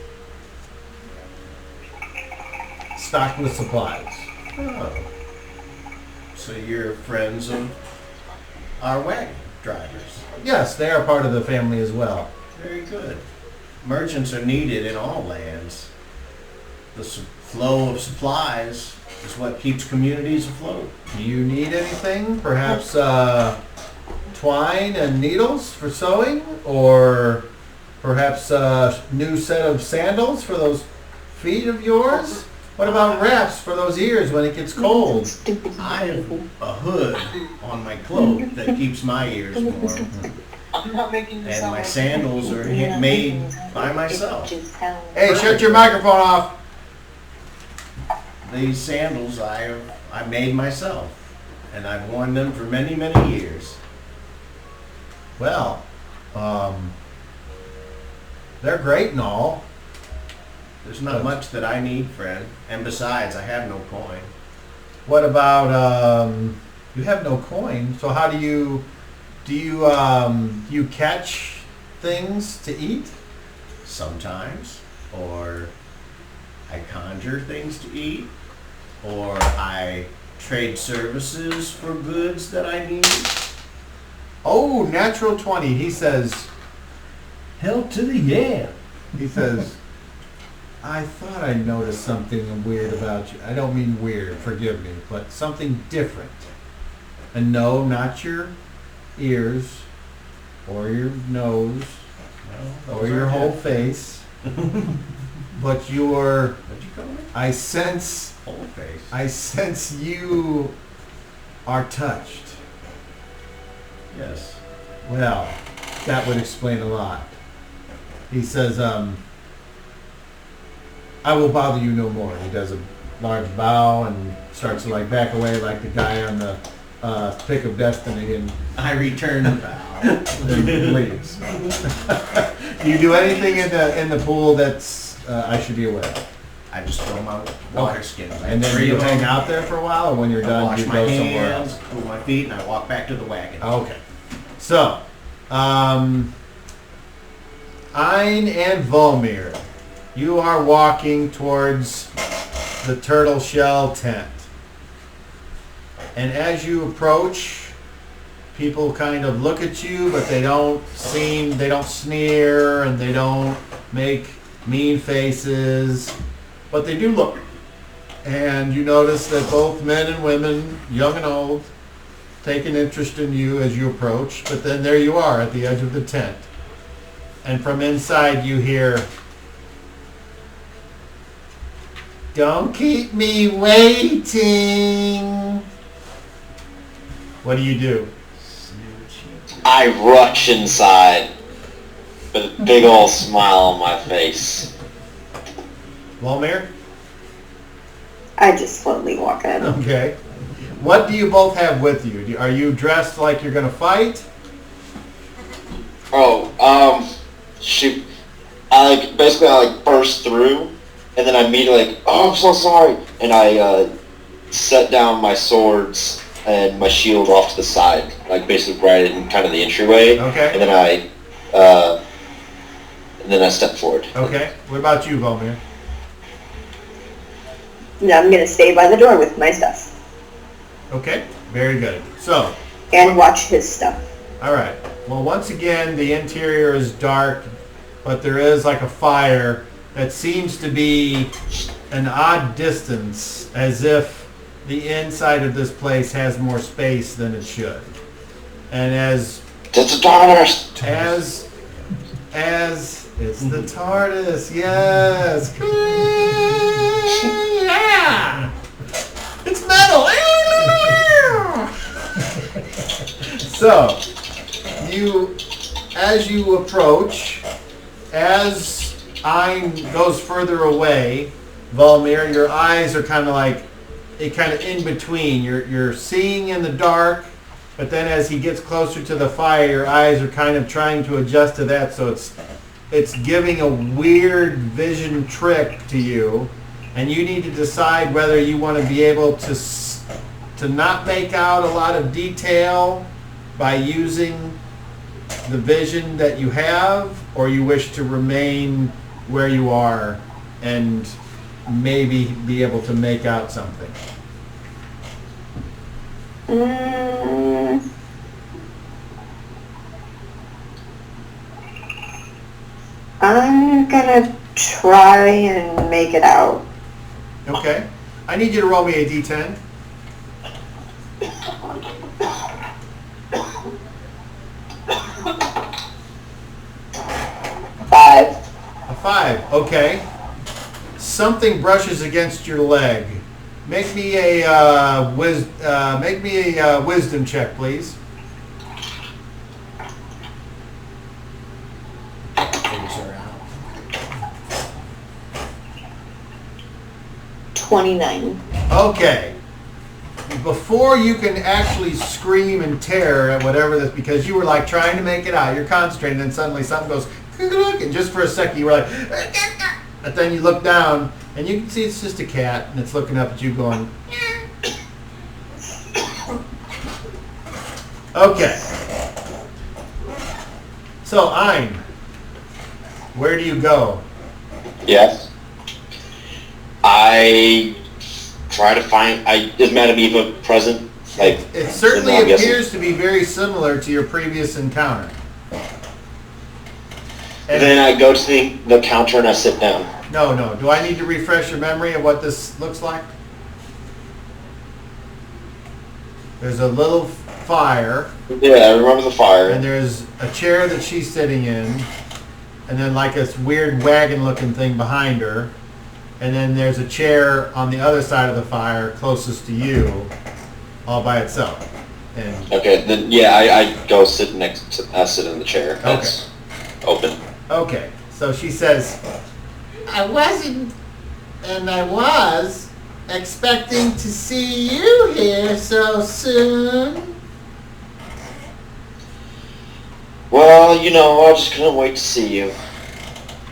stocked with supplies. Oh. So you're friends of our wagon drivers. Yes, they are part of the family as well. Very good. Merchants are needed in all lands. The flow of supplies is what keeps communities afloat. Do you need anything? Perhaps twine and needles for sewing? Or perhaps a new set of sandals for those feet of yours? What about wraps for those ears when it gets cold? I have a hood on my cloak that keeps my ears warm. I'm not making this And sound my like sandals are made by myself. Hey, shut your microphone off. These sandals I made myself, and I've worn them for many, many years. Well, they're great and all. There's not much that I need, friend. And besides, I have no coin. What about, you have no coin, so how do you catch things to eat? Sometimes. Or I conjure things to eat. Or I trade services for goods that I need. Oh, natural 20. He says, Hell to the yeah. he says, I thought I noticed something weird about you. I don't mean weird, forgive me, but something different. And no, not your ears, or your nose, Well, or those your are whole good. face, but your, What'd you call me? I sense Whole face. you are touched. Yes. Well, that would explain a lot. He says, I will bother you no more. He does a large bow and starts to like back away like the guy on the Pick of Destiny and I return the bow. then leaves. Do you do anything in the pool that's I should be aware of? I just throw my water skins. I have And then three you of hang them. out there for a while, or when you're I done, wash you my go somewhere hands, else? cool my feet, and I walk back to the wagon. Okay. So, Ein and Volmir, you are walking towards the turtle shell tent. And as you approach, people kind of look at you, but they don't sneer and they don't make mean faces, but they do look. And you notice that both men and women, young and old, take an interest in you as you approach, but then there you are at the edge of the tent. And from inside you hear, "Don't keep me waiting." What do? I rush inside with a big old smile on my face. Volmir? I just slowly walk in. Okay. What do you both have with you? Are you dressed like you're going to fight? Oh, shoot. I burst through, and then I immediately oh, I'm so sorry. And I set down my swords and my shield off to the side, like basically right in kind of the entryway. Okay. And then I step forward. Okay. What about you, Volmir? No, I'm gonna stay by the door with my stuff Okay. Very good. So, and watch his stuff. all right. Well, once again, the interior is dark, but there is like a fire that seems to be an odd distance, as if the inside of this place has more space than it should. And as It's a TARDIS! it's the TARDIS, yes. Yeah. It's metal. So, as you approach, as Ein goes further away, Volmir, your eyes are kind of in between. You're seeing in the dark, but then as he gets closer to the fire, your eyes are kind of trying to adjust to that, so it's giving a weird vision trick to you, and you need to decide whether you want to be able to not make out a lot of detail by using the vision that you have, or you wish to remain where you are and maybe be able to make out something. I'm gonna try and make it out. Okay. I need you to roll me a d10. A 5. Okay. Something brushes against your leg. Make me a wisdom check, please. Things are out. 29. Okay. Before you can actually scream and tear at whatever this, because you were like trying to make it out, you're concentrating, and suddenly something goes, and just for a second you were like, but then you look down and you can see it's just a cat, and it's looking up at you going, okay. So, Ein, where do you go? Yes. I try to find. Is Madame Eva present? Like, It certainly I'm guessing. appears to be very similar to your previous encounter. And Then I go to the counter and I sit down. no. Do I need to refresh your memory of what this looks like? There's a little fire, Yeah, I remember the fire. and there's a chair that she's sitting in, and then like this weird wagon-looking thing behind her, and then there's a chair on the other side of the fire closest to you, all by itself. And Okay, then yeah, I go sit next. I sit in the chair. That's open. okay, so she says, I wasn't, and I was expecting to see you here so soon. Well, I just couldn't wait to see you.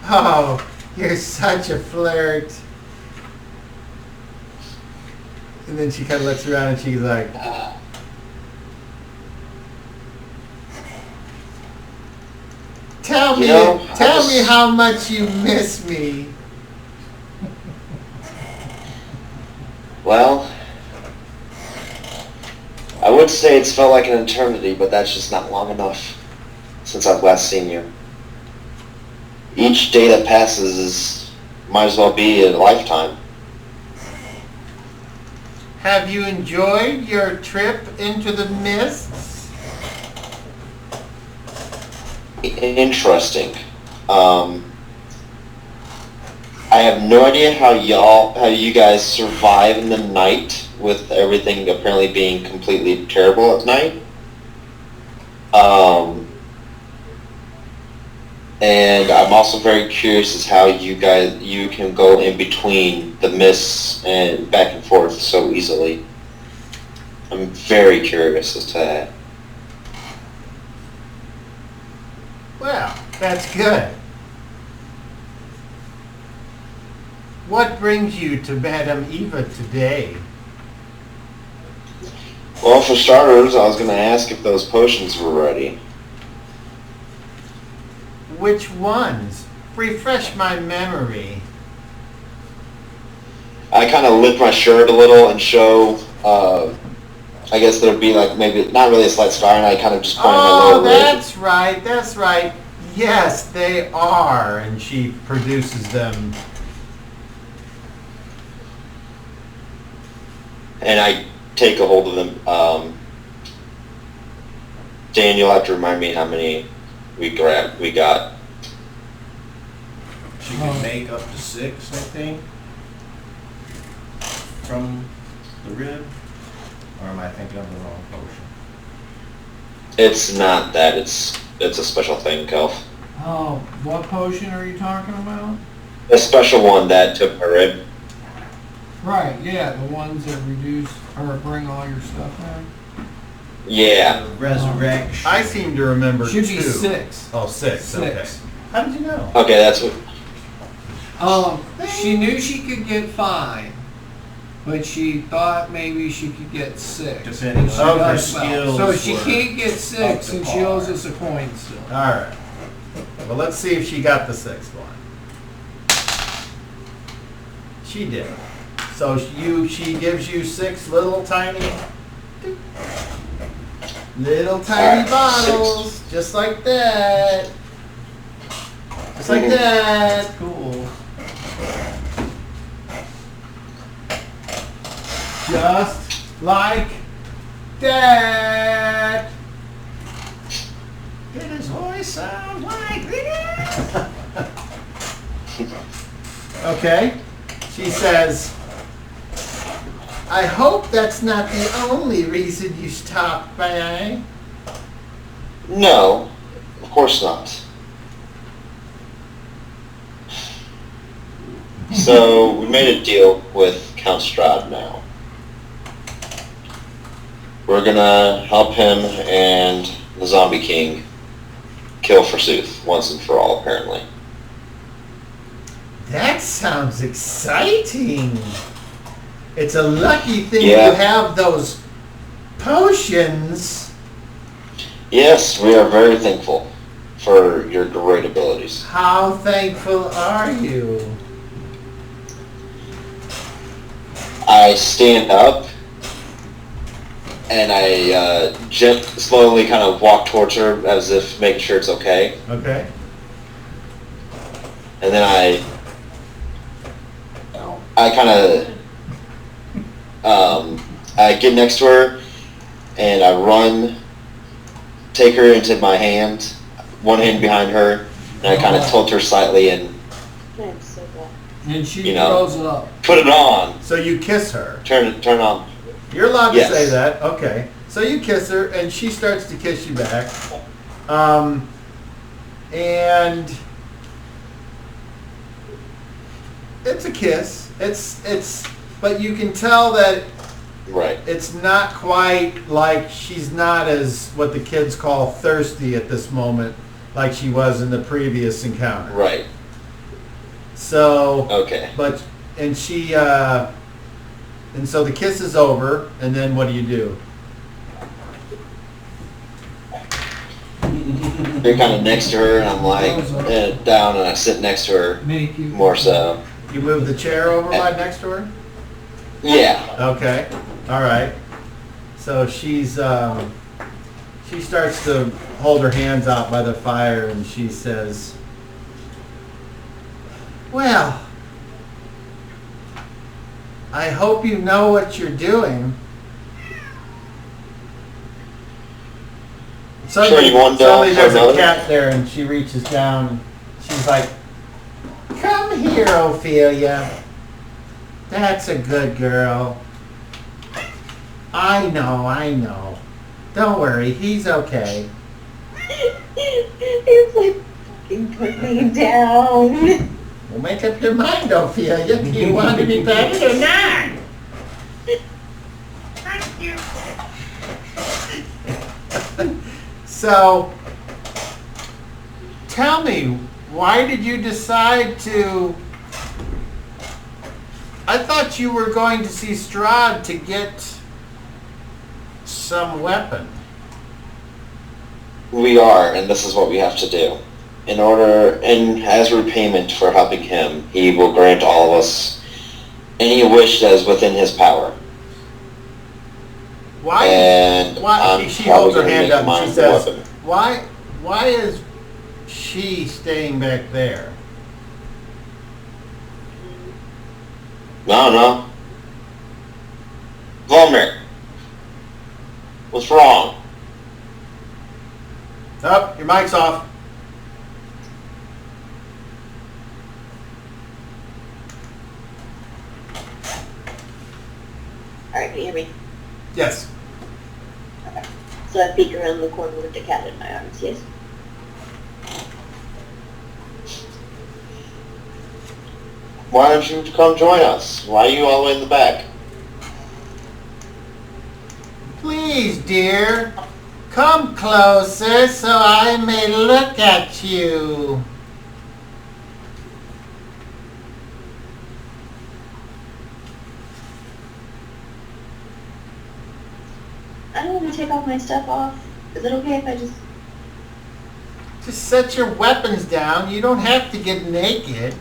Oh, you're such a flirt. And then she kind of looks around and she's like, Tell me how much you miss me. Well, I would say it's felt like an eternity, but that's just not long enough since I've last seen you. Each day that passes might as well be a lifetime. Have you enjoyed your trip into the mists? Interesting. I have no idea how you guys survive in the night with everything apparently being completely terrible at night. And I'm also very curious as how you can go in between the mists and back and forth so easily. I'm very curious as to that. Well, that's good. What brings you to Madame Eva today? Well, for starters, I was going to ask if those potions were ready. Which ones? Refresh my memory. I kind of lift my shirt a little and show, I guess there'd be like maybe, not really a slight scar, and I kind of just point at my lower rib. That's right, that's right. Yes, they are. And she produces them. And I take a hold of them. Dan, you'll have to remind me how many we got. She can make up to 6, I think, from the rib. Or am I thinking of the wrong potion? It's not that. It's a special thing, Kelf. Oh, what potion are you talking about? A special one that took my rib. Right, yeah, the ones that reduce or bring all your stuff down. Yeah. The resurrection. I seem to remember Should 2. be 6. Oh, 6. Okay. 6. How did you know? Okay, that's what. She knew she could get 5, but she thought maybe she could get 6. Depending She on her does well. skills. So she were can't get 6, up to and she owes par. us a coin still. All right. Well, let's see if she got the 6th one. She did. So she gives you 6 little tiny bottles, just like that. Just like that. Cool. Just like that. Did his voice sound like this? Okay. She says, I hope that's not the only reason you stopped by. No, of course not. So we made a deal with Count Strahd now. We're gonna help him and the Zombie King kill Forsooth once and for all, apparently. That sounds exciting. It's a lucky thing Yeah. you have those potions. Yes, we are very thankful for your great abilities. How thankful are you? I stand up and I slowly kind of walk towards her as if making sure it's okay. Okay. And then I kind of I get next to her and I run, take her into my hand, one hand behind her, and I kind of tilt her slightly and And she You know. throws up. put it on. So you kiss her. Turn on. You're allowed to Yes. say that. Okay. So you kiss her, and she starts to kiss you back. And it's a kiss. But you can tell that Right. it's not quite like she's not as what the kids call thirsty at this moment, like she was in the previous encounter. Right. So. Okay. And so the kiss is over, and then what do you do? You're kind of next to her, and I'm like down, and I sit next to her Make you more so. You move the chair over right next to her? Yeah. Okay. All right. So she starts to hold her hands out by the fire and she says, well, I hope you know what you're doing. Suddenly, Sure, you want suddenly for there's a another? cat there and she reaches down. She's like, come here, Ophelia. That's a good girl. I know. Don't worry, he's okay. He's like, fucking put me down. Well, make up your mind, Ophelia. Do you want to be petted or not? So, tell me, why did you decide to... I thought you were going to see Strahd to get some weapon. We are, and this is what we have to do. In order, and as repayment for helping him, he will grant all of us any wish that is within his power. Why? And Why? I'm She holds her probably hand gonna up make and she mine the says, weapon. why is she staying back there? No. Volmer, what's wrong? Oh, your mic's off. Alright, can you hear me? Yes. Okay. So I peek around the corner with the cat in my arms, yes? Why don't you come join us? Why are you all the way in the back? Please, dear, come closer so I may look at you. I don't want to take all my stuff off. Is it okay if I just... Just set your weapons down. You don't have to get naked.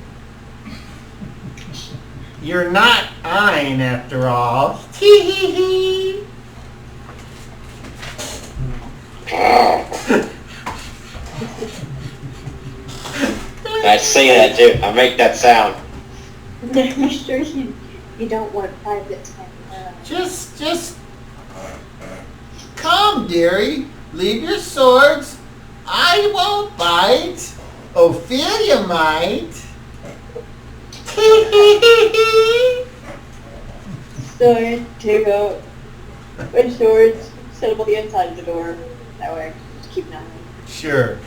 You're not Ein, after all. Tee hee hee. I say that too. I make that sound. I'm sure you don't want private time. Just come, dearie. Leave your swords. I won't bite. Ophelia might. Tee hee hee hee. So take out my swords, set them on the inside of the door. That way I can just keep an eye on Sure.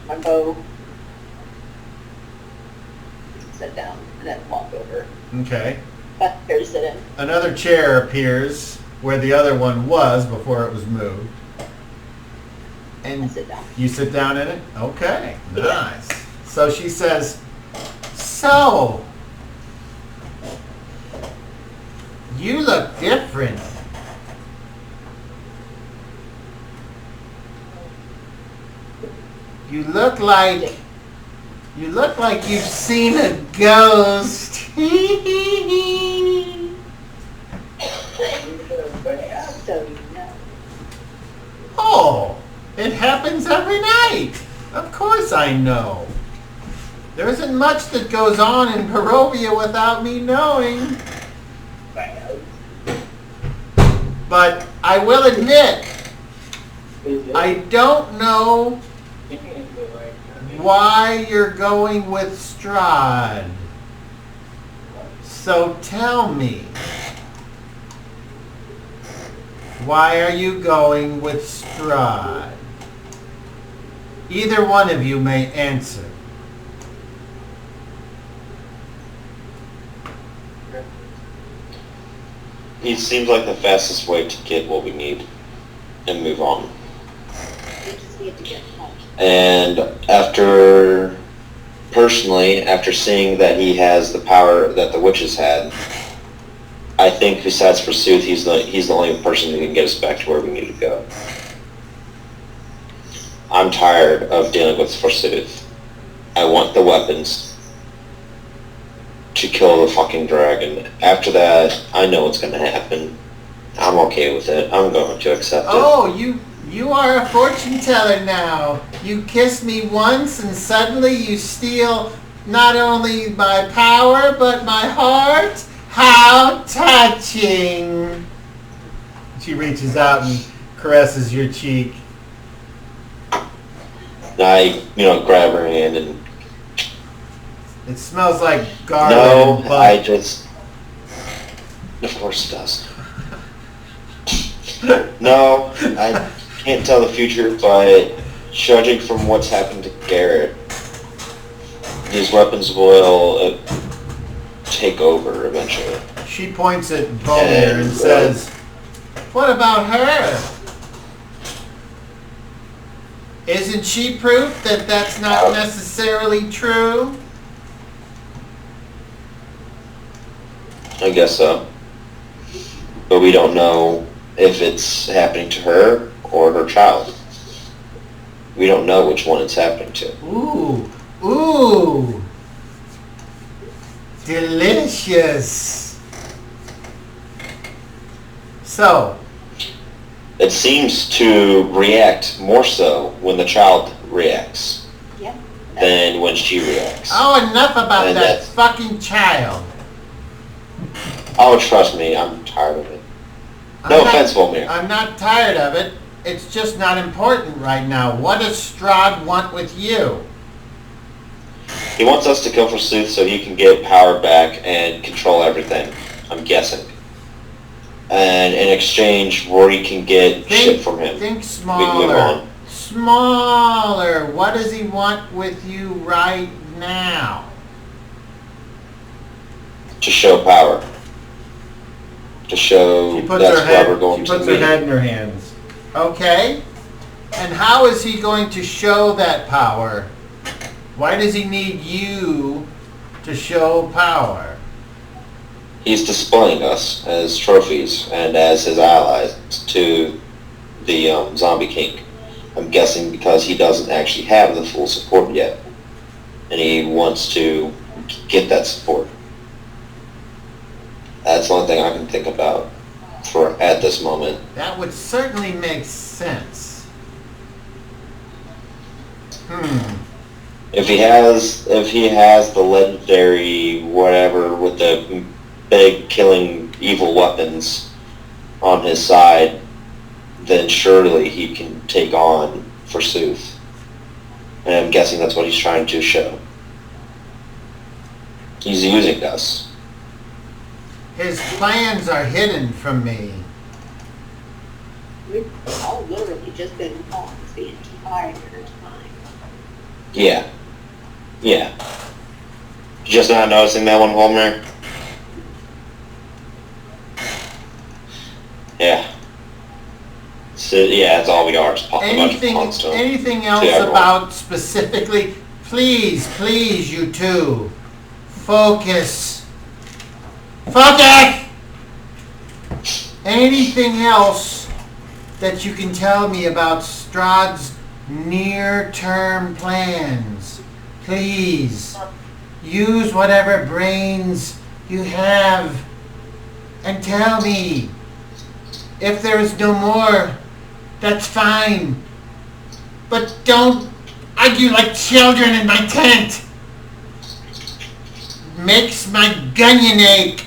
my bow. Sit down and then walk over. Okay. Back there to sit in. Another chair appears where the other one was before it was moved. And And sit down. you sit down in it? Okay. Nice. So she says, so, you look different. You look like you've seen a ghost. So you know. Oh, it happens every night. Of course I know. There isn't much that goes on in Barovia without me knowing. But I will admit, I don't know why you're going with Strahd. So tell me, why are you going with Strahd? Either one of you may answer. He seems like the fastest way to get what we need and move on. We just need to get home. And after seeing that he has the power that the witches had, I think besides Pursuit, he's the only person who can get us back to where we need to go. I'm tired of dealing with Pursuit. I want the weapons to kill the fucking dragon. After that, I know what's gonna happen. I'm okay with it. I'm going to accept it. Oh, you are a fortune teller now. You kiss me once and suddenly you steal not only my power but my heart? How touching. She reaches out and caresses your cheek. I, grab her hand and... It smells like garlic No, and butter. I just... Of course it does. No, I can't tell the future, but judging from what's happened to Garrett, these weapons will take over eventually. She points at Volmir and says, "What about her? Isn't she proof that that's not necessarily true?" I guess so. But we don't know if it's happening to her or her child. We don't know which one it's happening to. Ooh. Delicious. So, It seems to react more so when the child reacts Yeah. than when she reacts. oh, enough about And that that's- fucking child. Oh, trust me, I'm tired of it. I'm No not- offense, Volmir. I'm not tired of it. It's just not important right now. What does Strahd want with you? He wants us to kill for Sooth so he can get power back and control everything, I'm guessing. And in exchange, Rory can get shit from him. Think We can move smaller. on. Smaller. What does he want with you right now? To show power. To show She puts that's her why head. we're going She to puts the her meeting. head in her hands. Okay. And how is he going to show that power? Why does he need you to show power? He's displaying us as trophies and as his allies to the Zombie King. I'm guessing because he doesn't actually have the full support yet. And he wants to get that support. That's the only thing I can think about for at this moment. That would certainly make sense. If he has the legendary whatever with the big killing evil weapons on his side, then surely he can take on Forsooth. And I'm guessing that's what he's trying to show. He's using us. His plans are hidden from me. We've all literally just been pawns the entire time. Yeah. Yeah. Just not noticing that one, Homer? Yeah. So, yeah, that's all we are. Just a bunch of pawns to him. Anything else everyone. about specifically? Please, you two. Focus. Focus! Anything else that you can tell me about Strahd's near-term plans? Please, use whatever brains you have and tell me. If there is no more, that's fine. But don't argue like children in my tent. Makes my gunyon ache.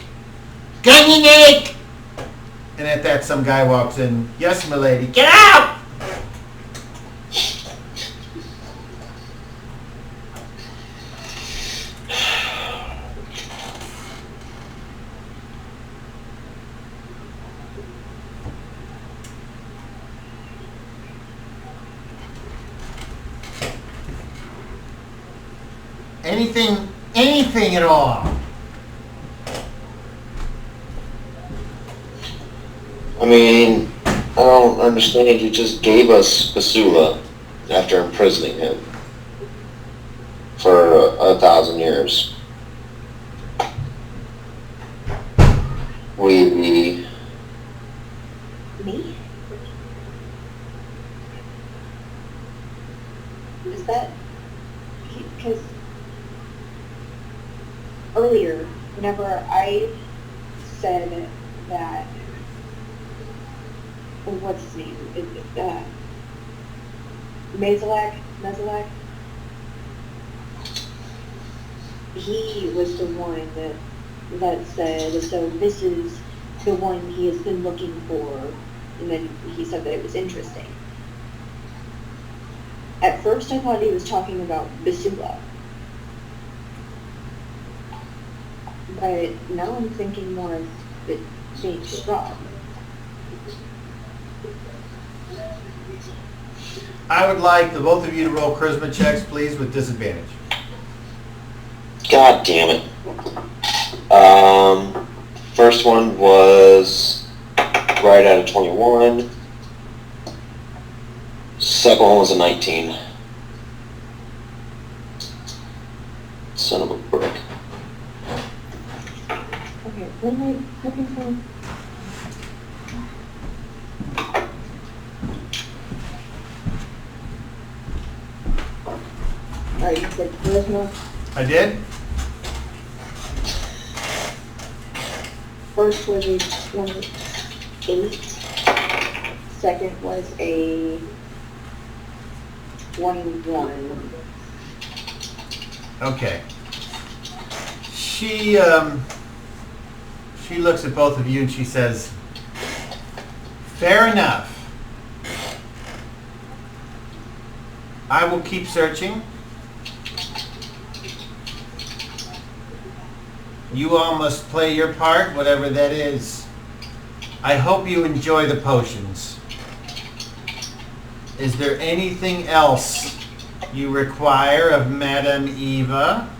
Gunyon ache! And at that, some guy walks in. Yes, milady. Get out! Anything at all. I mean, I don't understand. You just gave us Basula after imprisoning him for 1,000 years. We Me? Is that... Because earlier, whenever I said that what's his name? Mazalak? He was the one that said, so this is the one he has been looking for, and then he said that it was interesting. At first I thought he was talking about Basula. But now I'm thinking more of it being Strahd. I would like the both of you to roll charisma checks, please, with disadvantage. God damn it. First one was right out of 21. Second one was a 19. Son of a brick. Okay, what am I looking for? Alright, you said charisma. I did? First was a 28. Second was a 21. Okay. She looks at both of you and she says, fair enough. I will keep searching. You all must play your part, whatever that is. I hope you enjoy the potions. Is there anything else you require of Madame Eva?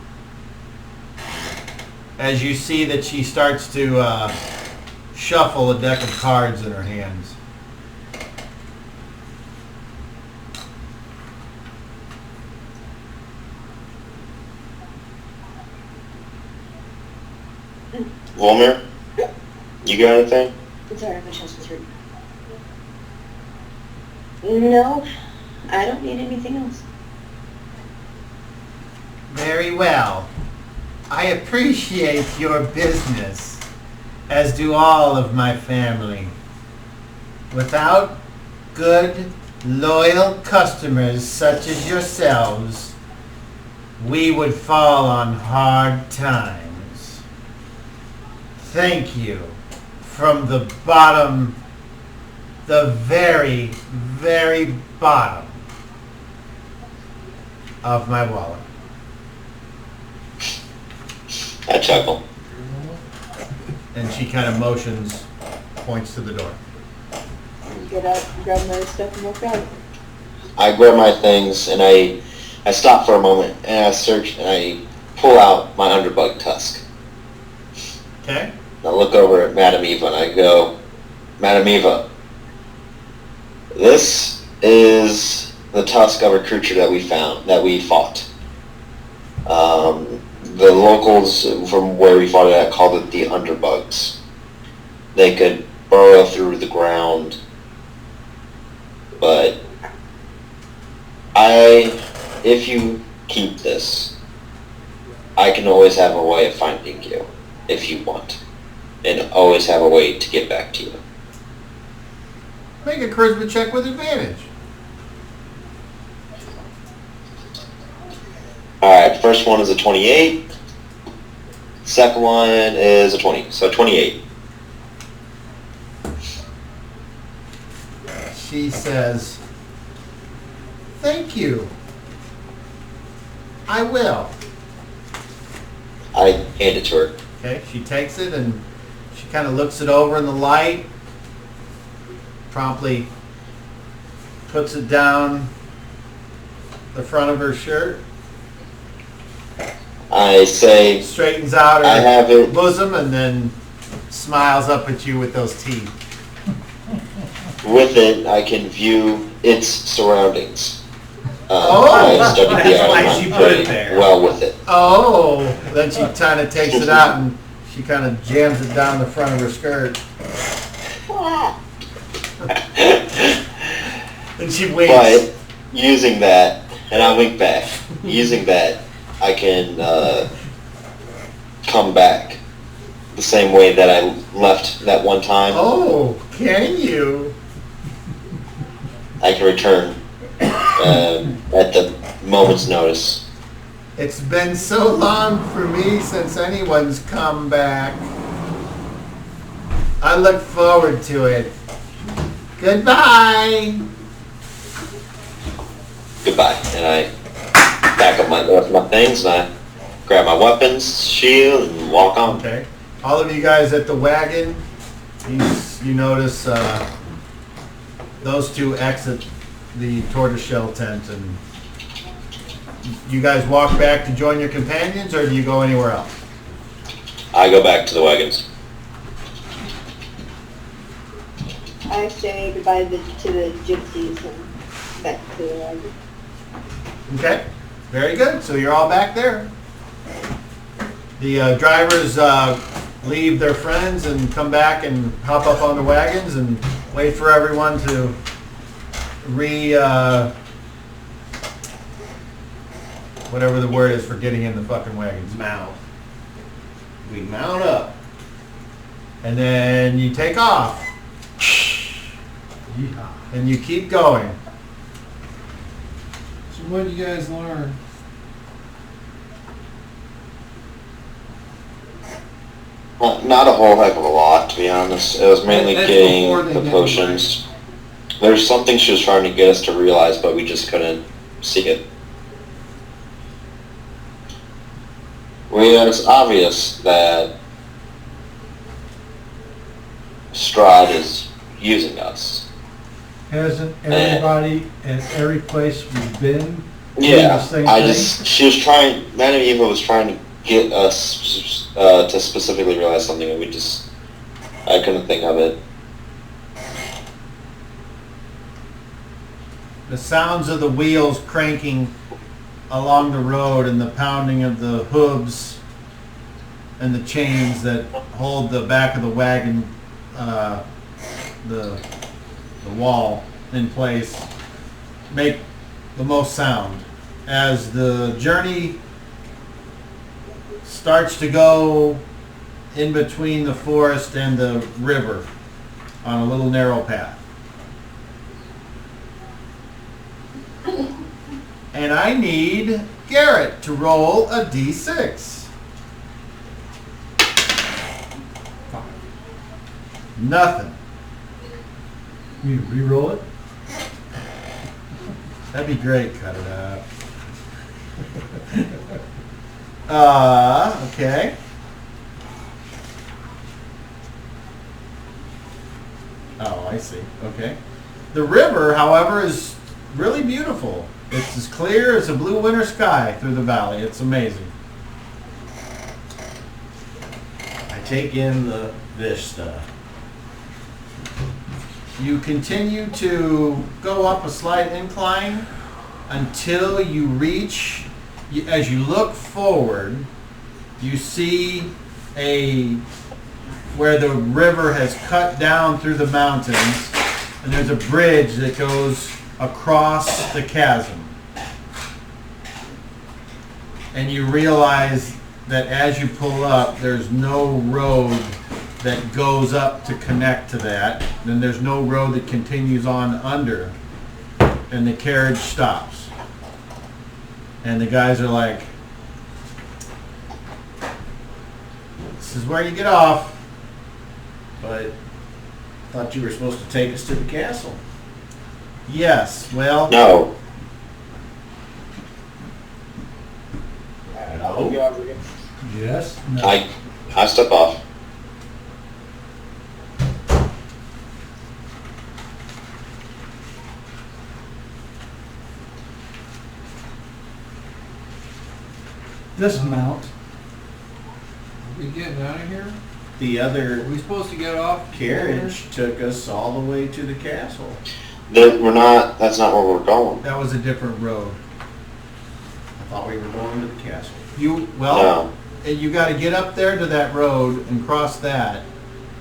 As you see that she starts to shuffle a deck of cards in her hands. Volmer, you got anything? It's alright, my chest was hurting. No, I don't need anything else. Very well. I appreciate your business, as do all of my family. Without good, loyal customers such as yourselves, we would fall on hard times. Thank you from the bottom, the very, very bottom of my wallet. I chuckle. And she kind of motions, points to the door. Get out, grab my stuff and walk out. I grab my things and I stop for a moment and I search and I pull out my underbug tusk. Okay? I look over at Madame Eva and I go, Madame Eva, this is the tusk of a creature that we found, that we fought. The locals from where we fought it at called it the underbugs. They could burrow through the ground, but if you keep this, I can always have a way of finding you if you want, and always have a way to get back to you. Make a charisma check with advantage. Alright, first one is a 28. Second one is a 20, so 28. She says, thank you. I will. I hand it to her. Okay, she takes it and she kind of looks it over in the light, promptly puts it down the front of her shirt, I say, straightens out I have her it. bosom, and then smiles up at you with those teeth. With it, I can view its surroundings. Oh! I studied the That's why island she put it pretty there. well with it. Oh! Then she kind of takes it out and she kind of jams it down the front of her skirt. And she winks. But using that, and I wink back, using that, I can come back the same way that I left that one time. Oh, can you? I can return at the moment's notice. It's been so long for me since anyone's come back. I look forward to it. Goodbye. Goodbye. And I pack up my things and I grab my weapons, shield, and walk on. Okay. All of you guys at the wagon, you notice those two exit the tortoiseshell tent, and you guys walk back to join your companions, or do you go anywhere else? I go back to the wagons. I say goodbye to the gypsies and back to the wagon. Okay, very good. So you're all back there. The drivers leave their friends and come back and hop up on the wagons and wait for everyone to whatever the word is for getting in the fucking wagons. Mount. We mount up. And then you take off. Yeehaw. And you keep going. So what did you guys learn? Well, not a whole heck of a lot, to be honest. It was mainly That's getting before they the did potions. There's something she was trying to get us to realize, but we just couldn't see it. It's obvious that Strahd is using us. Hasn't everybody at every place we've been doing the Yeah, same she was trying, Man of Evil was trying to get us to specifically realize something, and I couldn't think of it. The sounds of the wheels cranking along the road and the pounding of the hooves and the chains that hold the back of the wagon, the wall in place, make the most sound. As the journey starts to go in between the forest and the river on a little narrow path. And I need Garrett to roll a d6. Nothing. You re-roll it? That'd be great. Cut it out. Okay. Oh, I see. Okay. The river, however, is really beautiful. It's as clear as a blue winter sky through the valley. It's amazing. I take in the vista. You continue to go up a slight incline until you reach, as you look forward, you see where the river has cut down through the mountains, and there's a bridge that goes across the chasm. And you realize that as you pull up, there's no road that goes up to connect to that. Then there's no road that continues on under. And the carriage stops. And the guys are like, this is where you get off. But I thought you were supposed to take us to the castle. Yes, well, No. No. Yes? No. I step off. Dismount. Are we getting out of here? The Are other we supposed to get off? carriage took us all the way to the castle. That's not where we're going. that was a different road. I thought we were going to the castle. No. You got to get up there to that road and cross that.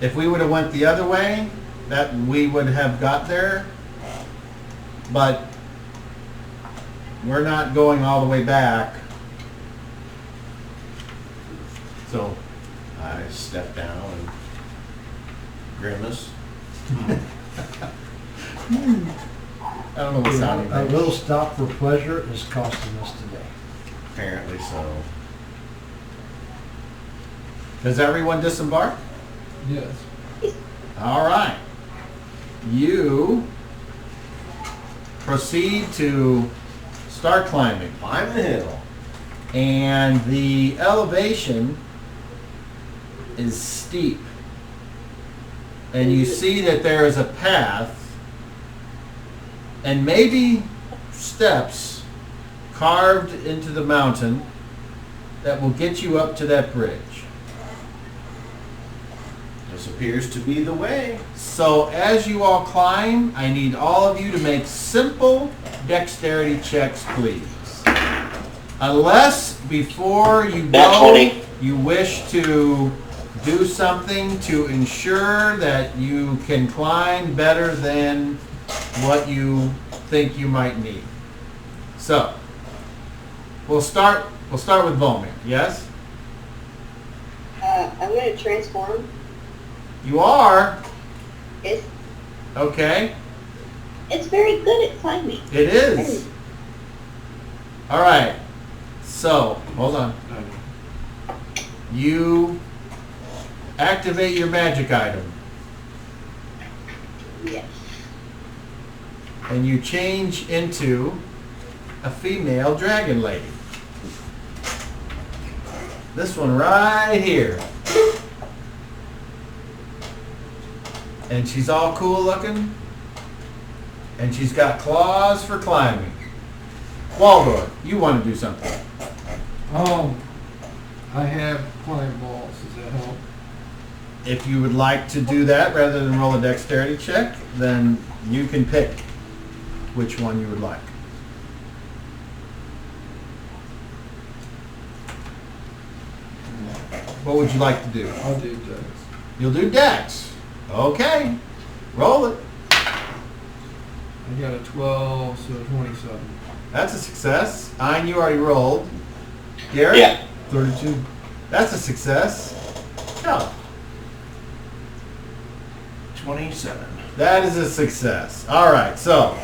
If we would have went the other way, that we would have got there. But we're not going all the way back. So I step down and grimace. I don't know what's sounding A like. little stop for pleasure is costing us today. Apparently so. Does everyone disembark? Yes. All right. You proceed to start climbing. Climb the hill. And the elevation is steep. And you see that there is a path and maybe steps carved into the mountain that will get you up to that bridge. This appears to be the way. So as you all climb, I need all of you to make simple dexterity checks, please. Unless before you Nat go, 20. you wish to do something to ensure that you can climb better than what you think you might need. So, we'll start with Volmir, yes? I'm going to transform. You are? It's, Okay. it's very good at climbing. It is. All right. So, hold on. You activate your magic item Yes. and you change into a female dragon lady. This one right here. And she's all cool looking. And she's got claws for climbing. Waldor, you want to do something. I have climb walls. Does that help? If you would like to do that rather than roll a dexterity check, then you can pick which one you would like. What would you like to do? I'll do Dex. You'll do dex. Okay. Roll it. I got a 12, so 27. That's a success. Ein, you already rolled. Garrett? Yeah. 32. That's a success. No. 27. That is a success. All right, so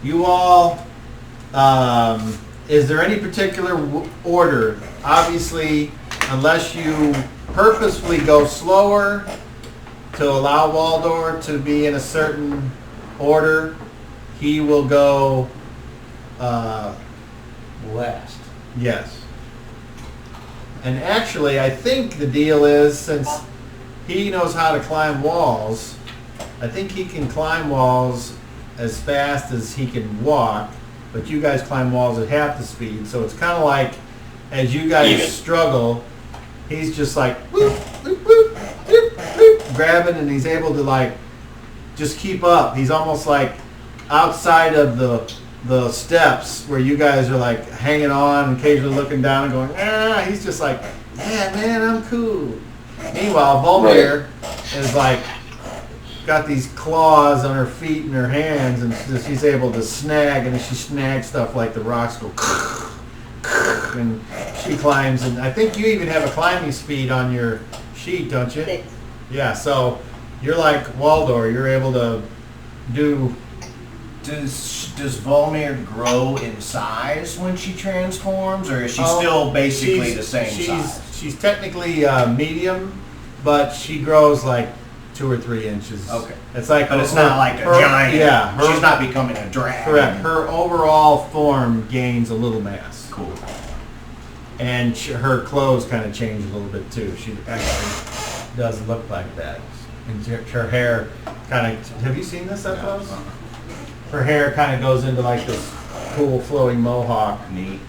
you all, is there any particular order? Obviously, unless you purposefully go slower to allow Waldor to be in a certain order, he will go Last. yes. And actually, I think the deal is, since he knows how to climb walls, I think he can climb walls as fast as he can walk, but you guys climb walls at half the speed, so it's kind of like, as you guys Even. struggle, he's just like, whoop, whoop, whoop, whoop, whoop, grabbing, and he's able to like, just keep up. He's almost like outside of the steps where you guys are like hanging on and occasionally looking down and going, ah, he's just like, yeah, man, I'm cool. Meanwhile, Volmir is like, got these claws on her feet and her hands, and she's able to snag, and she snags stuff like the rocks go, and she climbs, and I think you even have a climbing speed on your sheet, don't you? 6. Yeah, so you're like Waldor, you're able to do. Does Volmir grow in size when she transforms, or is she Oh, still basically she's- the same size? She's technically medium, but she grows like 2 or 3 inches. Okay. It's like, But it's not like a giant. Yeah, She's not becoming a dragon. correct. Her overall form gains a little mass. Cool. And her clothes kind of change a little bit too. She actually does look like that. And her hair kind of, have you seen this up close? Her hair kind of goes into like this cool flowing mohawk. Neat.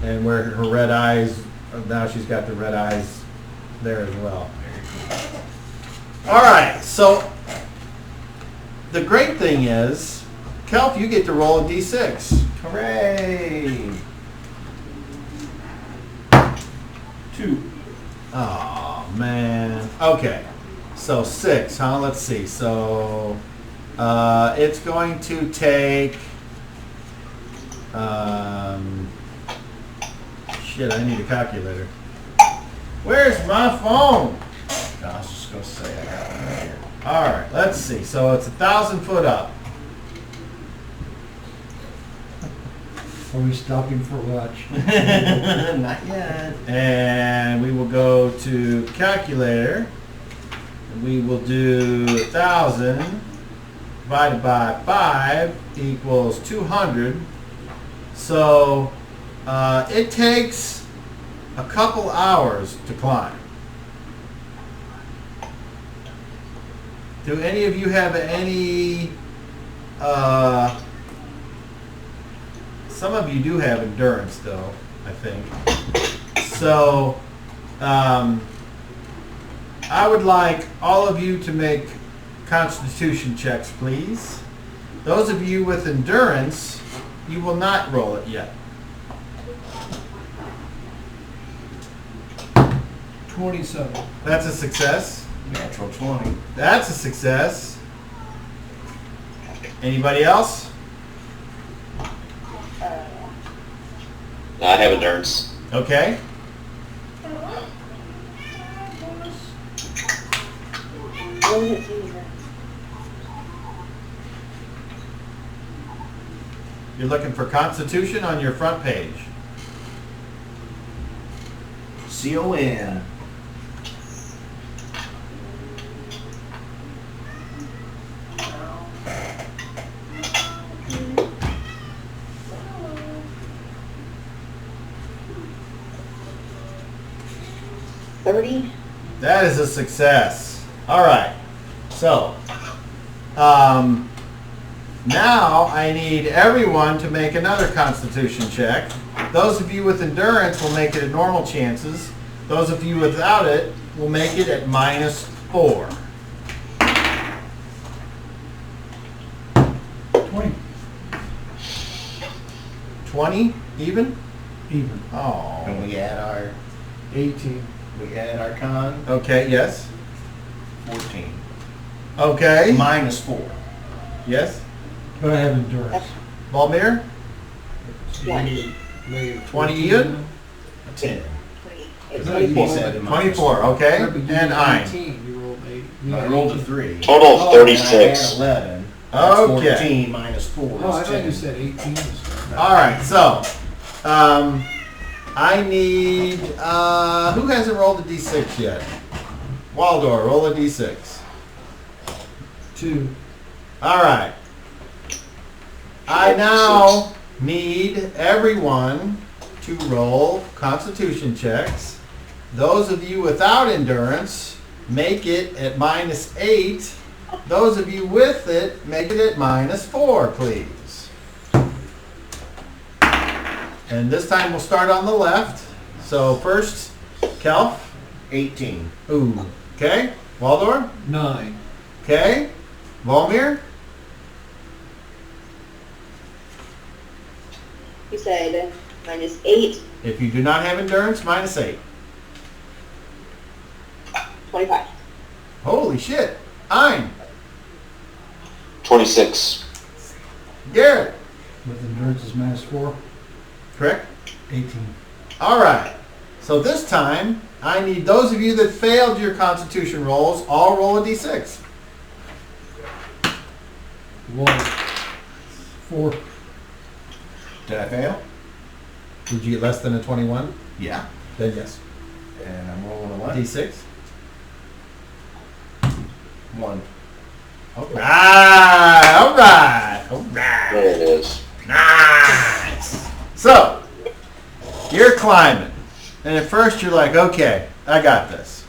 And where her red eyes, now she's got the red eyes there as well. All right, so the great thing is, Kelp, you get to roll a d6. Hooray! 2. Oh man. Okay, so 6, huh? Let's see. So it's going to take. Shit, I need a calculator. Where's my phone? I was just gonna say I got one right here. All right, let's see. So it's 1,000 foot up. before we stop him for lunch. Not yet. And we will go to calculator. We will do 1,000 divided by 5 equals 200. So it takes a couple hours to climb. Do any of you have any, some of you do have endurance though, I think. So I would like all of you to make constitution checks, please. Those of you with endurance, you will not roll it yet. 27. That's a success. Natural 20. That's a success. Anybody else? I have endurance. Okay. You're looking for Constitution on your front page. CON. That is a success. All right. So, now I need everyone to make another Constitution check. Those of you with endurance will make it at normal chances. Those of you without it will make it at -4. 20. 20 even? Even. Oh. And we add our 18. we add our con. Okay, yes. 14. Okay. -4. Yes. But I have endurance. Valmir? 20 even? 10. He said 24, okay. And Ein. 18. You rolled 8. I rolled a 3. Total of And I 36. add 11. That's Okay. 14 minus 4 Oh, I is thought 10. you said 18. All right, so I need, who hasn't rolled a d6 yet? Waldor, roll a d6. 2. All right. I now need everyone to roll Constitution checks. Those of you without endurance, make it at -8. Those of you with it, make it at -4, please. And this time we'll start on the left. So first, Kelf. 18. Ooh. Okay. Waldor. 9. Okay. Volmir. You said -8, If you do not have endurance, -8. 25. Holy shit. Ein. 26. Garrett. With endurance is -4. Correct? 18. All right. So this time, I need those of you that failed your Constitution rolls, all roll a d6. 1. 4. Did I fail? Did you get less than a 21? Yeah. Then yes. And I'm rolling a what? D6. 1. All right. All right. All right. There it is. Nice. So, you're climbing. And at first you're like, okay, I got this.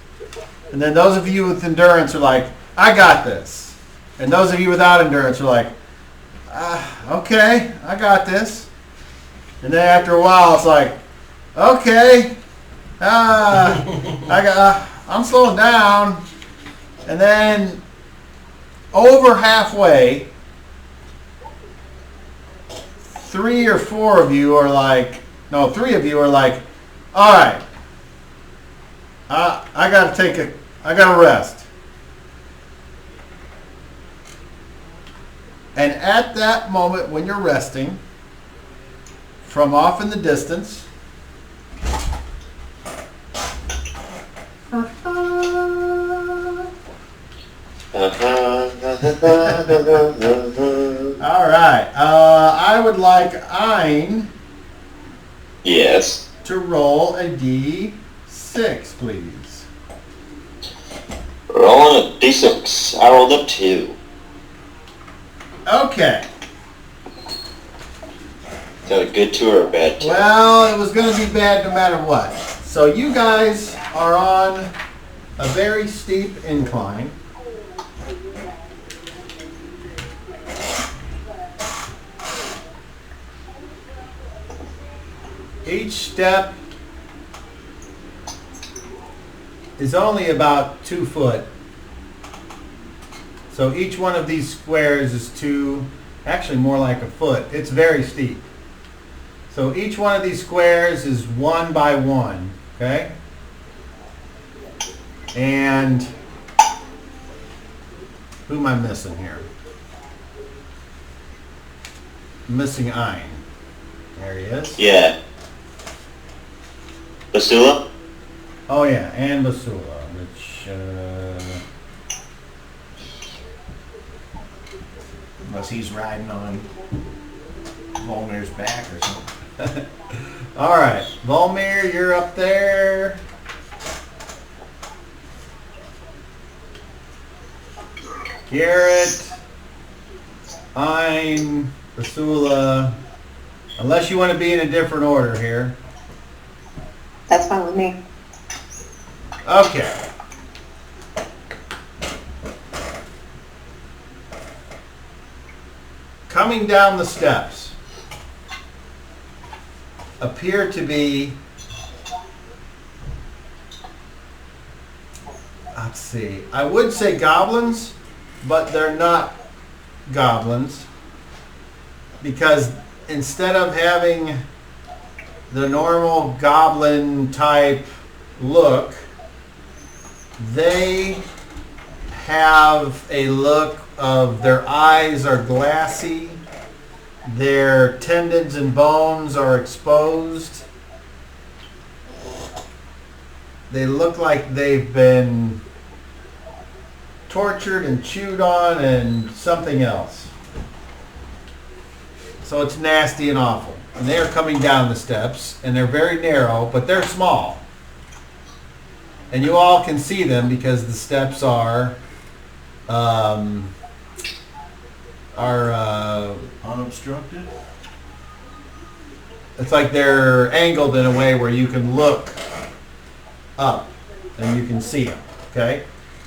And then those of you with endurance are like, I got this. And those of you without endurance are like, okay, I got this. And then after a while it's like, okay, I'm slowing down. And then over halfway, 3 or 4 of you are like, no, 3 of you are like, all right, I gotta rest. And at that moment when you're resting, from off in the distance, all right, I would like Ein to roll a d6, please. Rolling a d6. I rolled a 2. Okay. Is that a good 2 or a bad 2? Well, it was going to be bad no matter what. So you guys are on a very steep incline. Each step is only about 2 foot. So each one of these squares is actually more like a foot. It's very steep. So each one of these squares is 1 by 1, okay? And who am I missing here? I'm missing Ein. There he is. Yeah. Basula? Oh yeah, and Basula, which Unless he's riding on Volmir's back or something. all right, Volmir, you're up there. Garrett, Ein, Basula. Unless you want to be in a different order here. That's fine with me. Okay. Coming down the steps appear to be, let's see, I would say goblins, but they're not goblins, because instead of having the normal goblin type look, they have a look of their eyes are glassy, their tendons and bones are exposed. They look like they've been tortured and chewed on and something else. So it's nasty and awful. And they are coming down the steps, and they're very narrow, but they're small. And you all can see them because the steps are Unobstructed? it's like they're angled in a way where you can look up and you can see them, okay?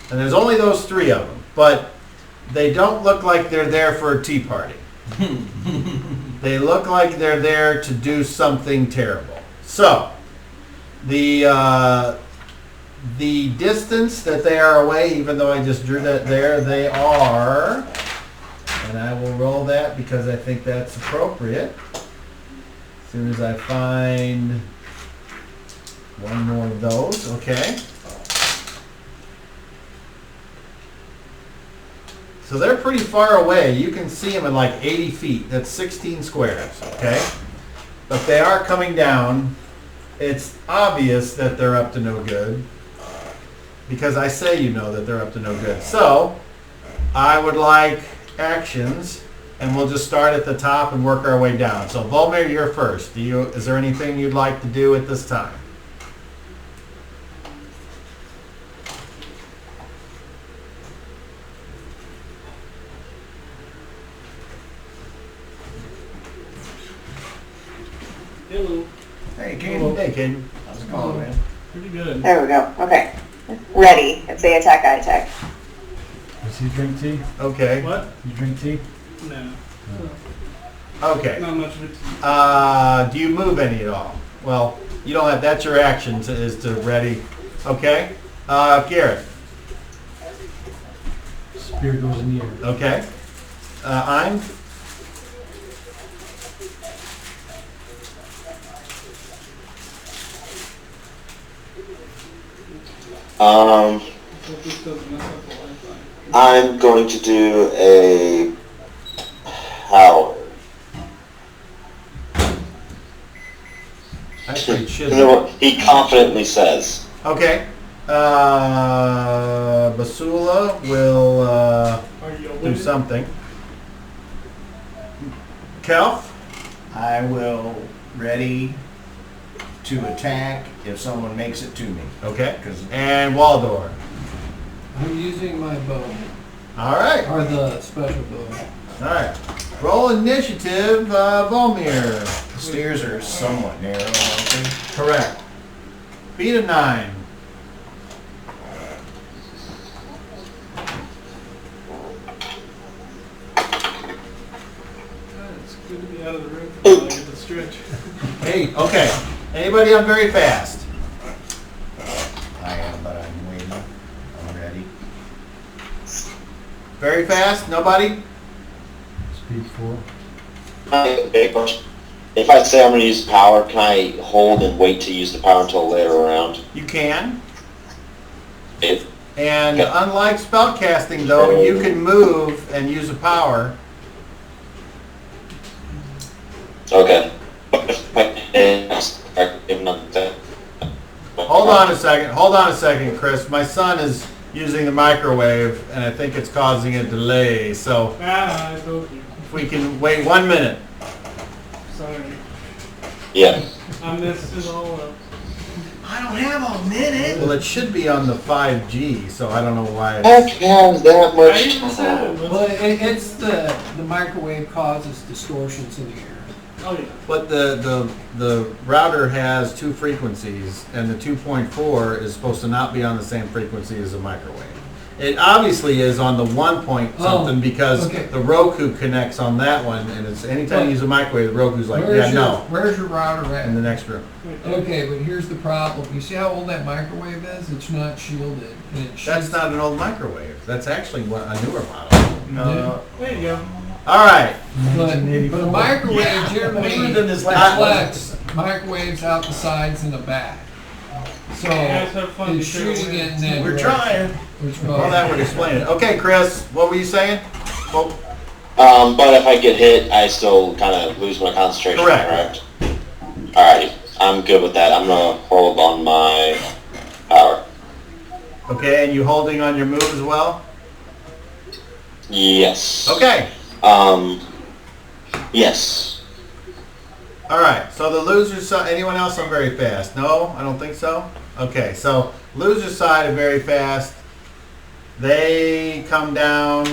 And there's only those 3 of them, but they don't look like they're there for a tea party. They look like they're there to do something terrible. So, the distance that they are away, even though I just drew that there, they are, and I will roll that because I think that's appropriate. As soon as I find one more of those, okay? So they're pretty far away. You can see them at like 80 feet. That's 16 squares, okay? But they are coming down. It's obvious that they're up to no good, because I say you know that they're up to no good. So I would like actions, and we'll just start at the top and work our way down. So Volmir, you're first. Is there anything you'd like to do at this time? Hello. Hey, Ken. Hey, Caden. How's it going, man? Pretty good. There we go. Okay. Ready. If they attack, I attack. Does he drink tea? Okay. What? You drink tea? No. Okay. Not much of it. Do you move any at all? Well, you don't have. That's your action is to ready. Okay. Garrett. Spear goes in the air. Okay. I'm. Hope this doesn't mess up the Wi-Fi. I'm going to do a power. Actually, it should. You know what he confidently says. Okay. Basula will Are you do open? something. Kelf? I will ready to attack if someone makes it to me. Okay. 'Cause- And Waldor. I'm using my bow, All right. or the special bow. All right. Roll initiative, Volmir. The stairs are somewhat narrow, aren't they? Correct. Beat a 9. It's good to be out of the room for a while. I get to stretch. 8. Okay. Anybody on very fast? I am, but I'm waiting. I'm ready. Very fast? Nobody? Speed 4. Big question. If I say I'm going to use power, can I hold and wait to use the power until later around? You can. If, And unlike spellcasting, though, you can move and use a power. okay. Hold on a second. Hold on a second, Chris. My son is using the microwave, and I think it's causing a delay. So Ah, I told you. if we can wait 1 minute. Sorry. Yeah. I messed it all up. I don't have a minute. Well, it should be on the 5G, so I don't know why. Heck has that I much even said time. it. Well, it's the microwave causes distortions in the air. Oh, yeah. But the router has 2 frequencies, and the 2.4 is supposed to not be on the same frequency as the microwave. It obviously is on the 1 point something Oh, because okay. the Roku connects on that one, and it's anytime you use a microwave, the Roku's like, yeah, no, Where's your router at? in the next room. Okay, but here's the problem. You see how old that microwave is? It's not shielded. And it That's shoots- not an old microwave. That's actually a newer model. There you go. All right. But a microwave generally Older than his last reflects microwaves out the sides and the back. So Guys have fun. it's shooting it in that We're direction, trying. which Well, goes- that would explain it. Okay, Chris, what were you saying? Well, But if I get hit, I still kind of lose my concentration, Correct. Alrighty. I'm good with that. I'm going to hold on my power. okay, and you holding on your move as well? Yes. Okay. Yes. All right, so the loser side, anyone else on very fast? No, I don't think so. Okay, so loser side of very fast, they come down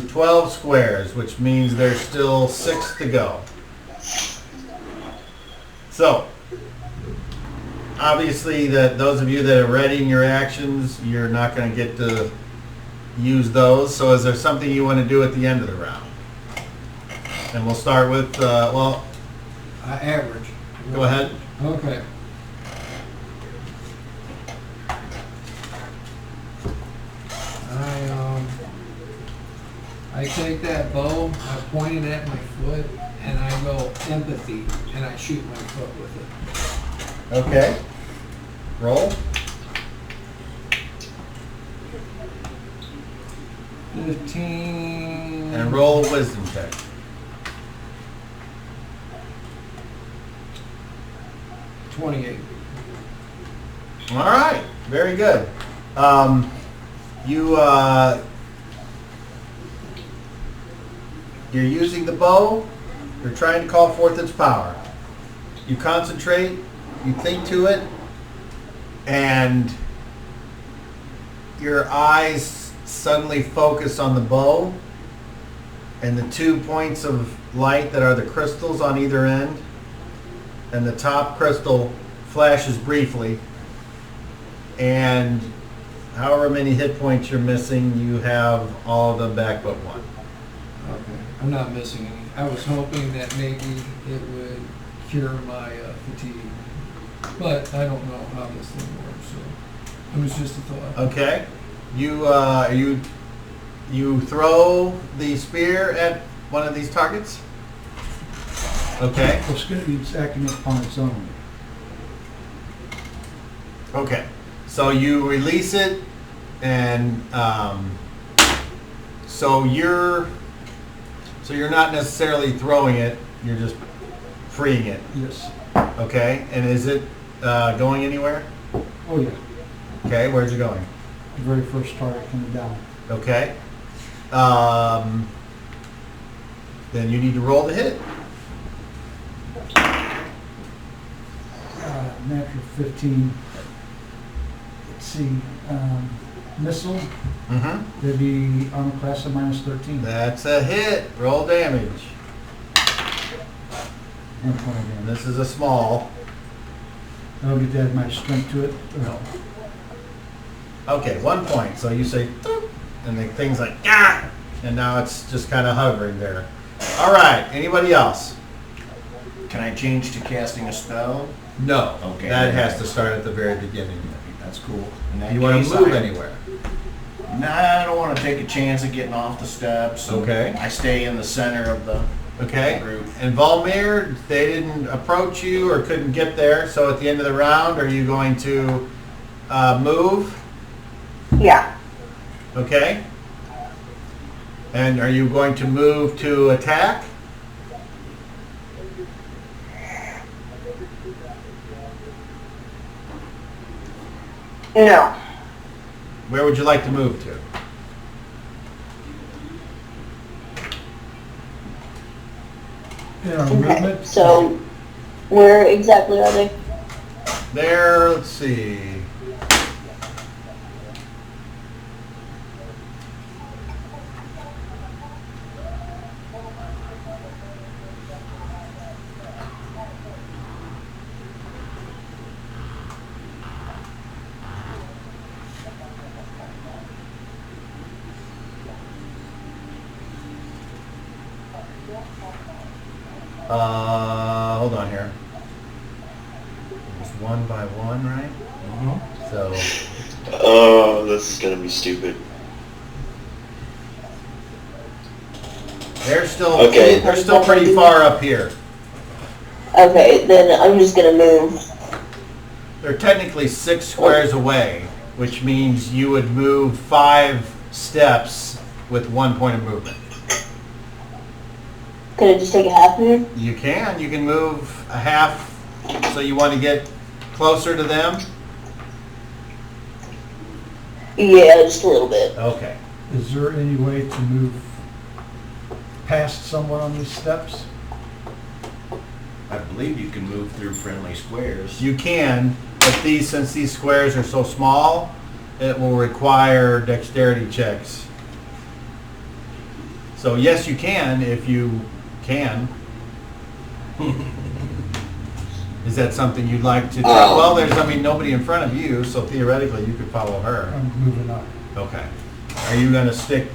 12 squares, which means there's still 6 to go. So, obviously, those of you that are readying your actions, you're not going to get to use those. So is there something you want to do at the end of the round? And we'll start with, average. go ahead. Okay. I take that bow, I point it at my foot, and I go empathy, and I shoot my foot with it. Okay. Roll. 15. And roll a wisdom check. $28. All right. Very good. You're using the bow. You're trying to call forth its power. You concentrate. You think to it. And your eyes suddenly focus on the bow and the 2 points of light that are the crystals on either end. And the top crystal flashes briefly. And however many hit points you're missing, you have all of them back but one. Okay. I'm not missing any. I was hoping that maybe it would cure my fatigue. But I don't know how this thing works, so it was just a thought. Okay. You throw the spear at one of these targets. Okay. It's acting upon its own. Okay. So you release it, and so you're not necessarily throwing it. You're just freeing it. Yes. Okay. And is it going anywhere? Oh, yeah. Okay. Where's it going? The very first target coming down. Okay. Then you need to roll the hit. natural 15. Let's see, missile, Mm-hmm. that'd be armor class of -13. That's a hit. Roll damage. 1 point And again. this is a small. I don't get to add my strength to it. No. Okay, 1 point. So you say, "Doop," and the thing's like, ah! And now it's just kind of hovering there. All right, anybody else? Can I change to casting a spell? No. Okay. That has to start at the very beginning. That's cool. In that You want case, to move I- anywhere? Nah, I don't want to take a chance of getting off the steps. Okay. I stay in the center of the Okay. group. And Volmir, they didn't approach you or couldn't get there, so at the end of the round, are you going to move? Yeah. Okay. And are you going to move to attack? No. Where would you like to move to? In our Okay. movement. So, where exactly are they? There, let's see. Hold on here. It's 1 by 1, right? So Oh, this is gonna be stupid. they're still Okay. they're still pretty far up here. Okay, then I'm just gonna move. They're technically 6 squares away, which means you would move 5 steps with 1 point of movement. Could I just take a half move? You can move a half, so you want to get closer to them? Yeah, just a little bit. Okay. Is there any way to move past someone on these steps? I believe you can move through friendly squares. You can, but since these squares are so small, it will require dexterity checks. So yes, you can if you can. Is that something you'd like to try? Well, there's, nobody in front of you, so theoretically you could follow her. I'm moving up. Okay. Are you going to stick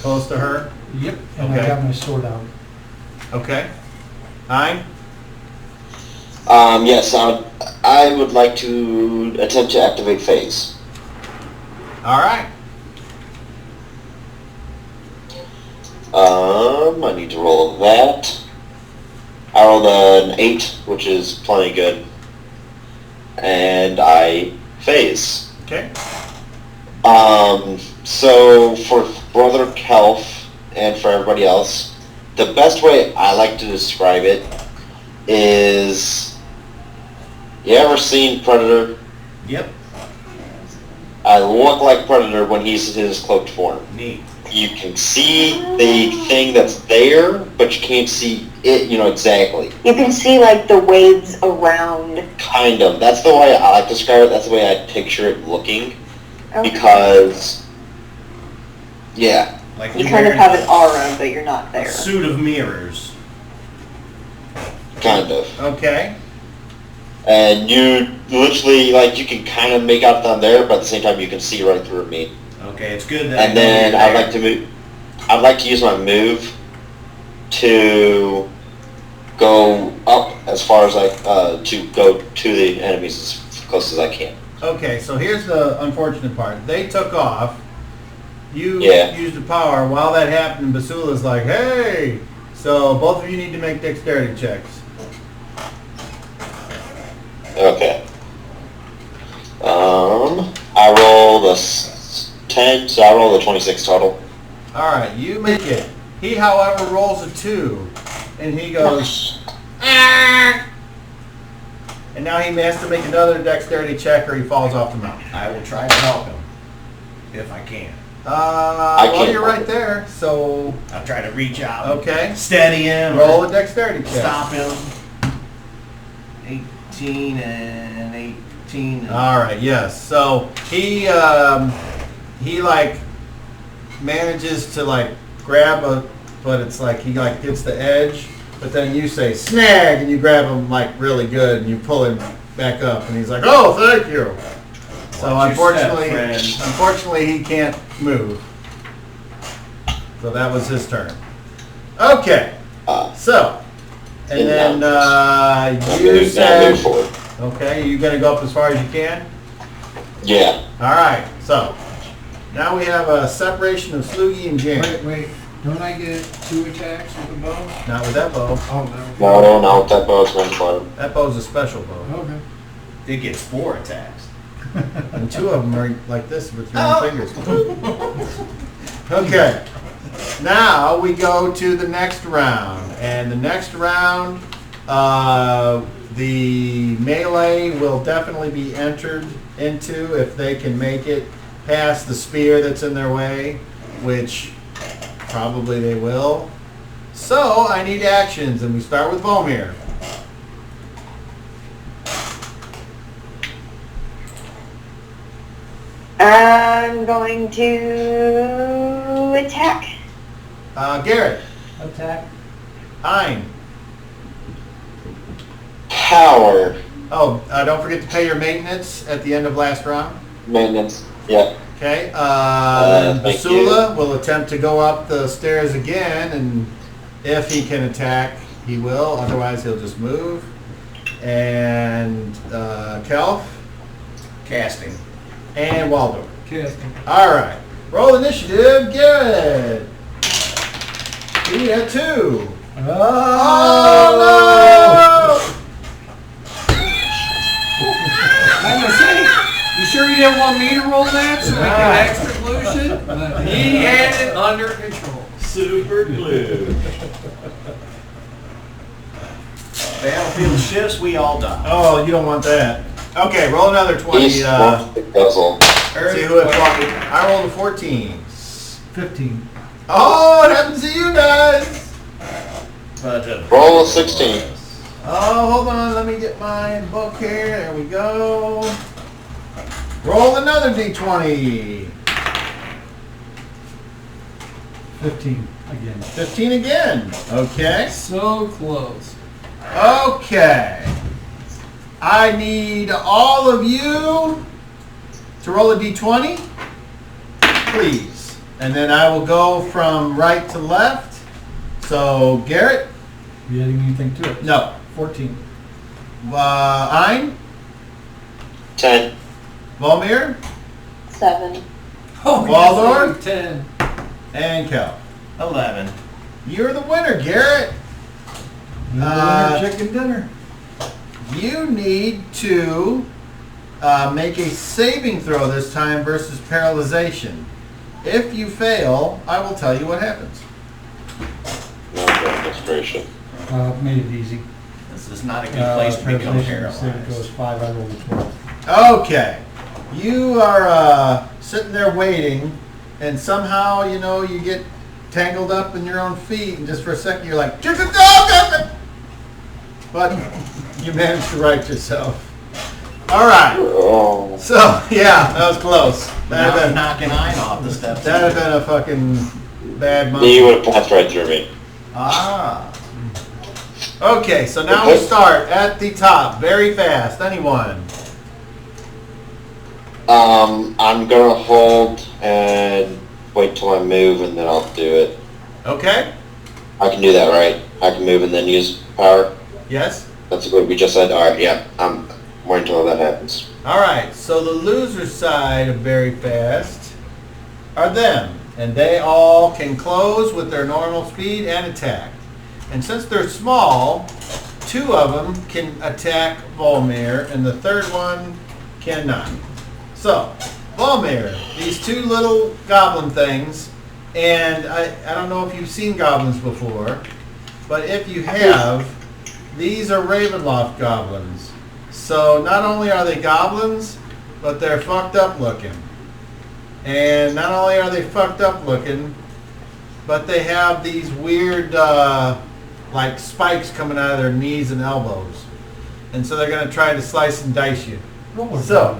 close to her? Yep. And Okay. I got my sword out. Okay. Hein? Yes, I would like to attempt to activate phase. All right. I need to roll that. I rolled an 8, which is plenty good. And I phase. Okay. So for Brother Kelf and for everybody else, the best way I like to describe it is, you ever seen Predator? Yep. I look like Predator when he's in his cloaked form. Neat. You can see the thing that's there, but you can't see it, exactly. You can see like the waves around. Kind of. That's the way I like to describe it. That's the way I picture it looking. Okay. Because, yeah. Like You you're kind of wearing have an aura, but you're not a there. suit of mirrors. Kind of. Okay. And you literally, you can kind of make out them there, but at the same time you can see right through me. Okay, it's good that. And then I'd like to use my move to go up as far as to go to the enemies as close as I can. Okay, so here's the unfortunate part. They took off. You Yeah. used the power. While that happened, Basula's like, hey! So both of you need to make dexterity checks. Okay. I roll the 10, so I roll the 26 total. Alright, you make it. He, however, rolls a 2. And he goes, "Ah!" And now he has to make another dexterity check or he falls off the mountain. I will try to help him if I can. Well, can't you're help right there, so... I'll try to reach out. Okay. Steady him. Roll a dexterity check. Stop him. 18. 16 and 18. And All right, yes. So he like manages to like grab a, but it's like he like hits the edge, but then you say snag and you grab him like really good and you pull him back up and he's like, oh, thank you. So Watch your step, unfortunately, friend. he can't move. So that was his turn. Okay. So, and And then now you move said, forward. okay, you gonna go up as far as you can? Yeah. All right. So now we have a separation of Sloogie and Jan. Wait. Don't I get 2 attacks with a bow? Not with that bow. Oh, no. No, that bow's range bottom. That bow's a special bow, Okay. it gets 4 attacks. and 2 of them are like this with your own fingers. Okay. Now we go to the next round, and the next round, the melee will definitely be entered into if they can make it past the spear that's in their way, which probably they will. So I need actions, and we start with Volmir. I'm going to attack. Garrett, Attack. Ein. Power. Oh, don't forget to pay your maintenance at the end of last round. Maintenance. Yeah. Okay. Thank Basula will attempt to go up the stairs again, and if he can attack, he will. Otherwise, he'll just move. And Kelf Casting. and Waldorf. Casting. All right. Roll initiative. Garrett. He had 2. Oh no! I'm gonna say, you sure you didn't want me to roll that so we get extra pollution? But he had it under control. Super glue. Battlefield shifts, we all die. Oh, you don't want that. Okay, roll another 20. East wants the puzzle. See who it was. I rolled a 14. 15. Oh, it happens to you guys. But, Roll a 16. Oh, hold on. Let me get my book here. There we go. Roll another d20. 15 again. 15 again. Okay. So close. Okay. I need all of you to roll a d20, please. And then I will go from right to left. So, Garrett? You adding anything to it? No. 14. Ein? 10. Volmir? 7. Oh, Waldorf? 10. And Kel. 11. You're the winner, Garrett. Chicken dinner. You need to make a saving throw this time versus paralyzation. If you fail, I will tell you what happens. No frustration. Made it easy. This is not a good place to become Saving throw is paralyzed. 5. I rolled a 12. Okay. You are sitting there waiting, and somehow, you get tangled up in your own feet, and just for a second you're like, chicken dog! But you managed to right yourself. All right. Oh. So, yeah, that was close. Now I'm That knocking Ein off the steps. had been a fucking bad month. You would have passed right through me. Ah. Okay, so now we start at the top, very fast. Anyone? I'm gonna hold and wait till I move and then I'll do it. Okay. I can do that, right? I can move and then use power. Yes. That's what we just said. All right, yeah. I'm waiting until that happens. All right. So the loser side of very fast are them, and they all can close with their normal speed and attack. And since they're small, 2 of them can attack Volmir, and the third one cannot. So, Volmir, these 2 little goblin things, and I don't know if you've seen goblins before, but if you have, these are Ravenloft goblins. So not only are they goblins, but they're fucked up looking. And not only are they fucked up looking, but they have these weird like spikes coming out of their knees and elbows. and so they're going to try to slice and dice you. Roll more. So,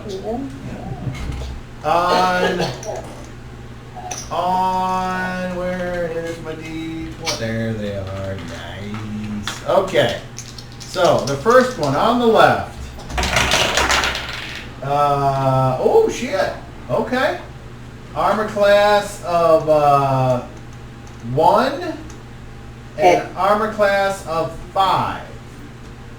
where is my D20? There they are. Nice. Okay. So, the first one on the left. Oh, shit. Okay. Armor class of 1 and armor class of 5.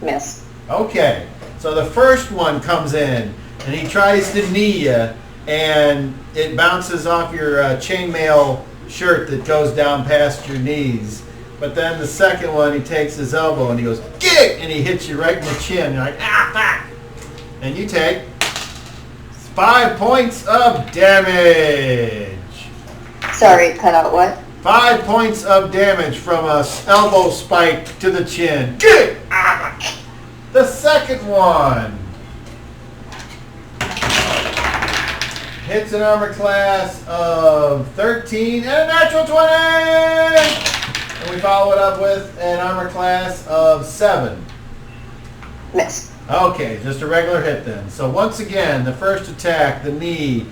Miss. Okay. So the first one comes in and he tries to knee you, and it bounces off your chainmail shirt that goes down past your knees. But then the second one, he takes his elbow and he goes, "Gig!" and he hits you right in the chin. You're like, ah! And you take 5 points of damage. Sorry, cut out what? 5 points of damage from a elbow spike to the chin. Gig! Ah! The second one hits an armor class of 13 and a natural 20! And we follow it up with an armor class of 7. Miss. Okay, just a regular hit then. So once again, the first attack, the knee,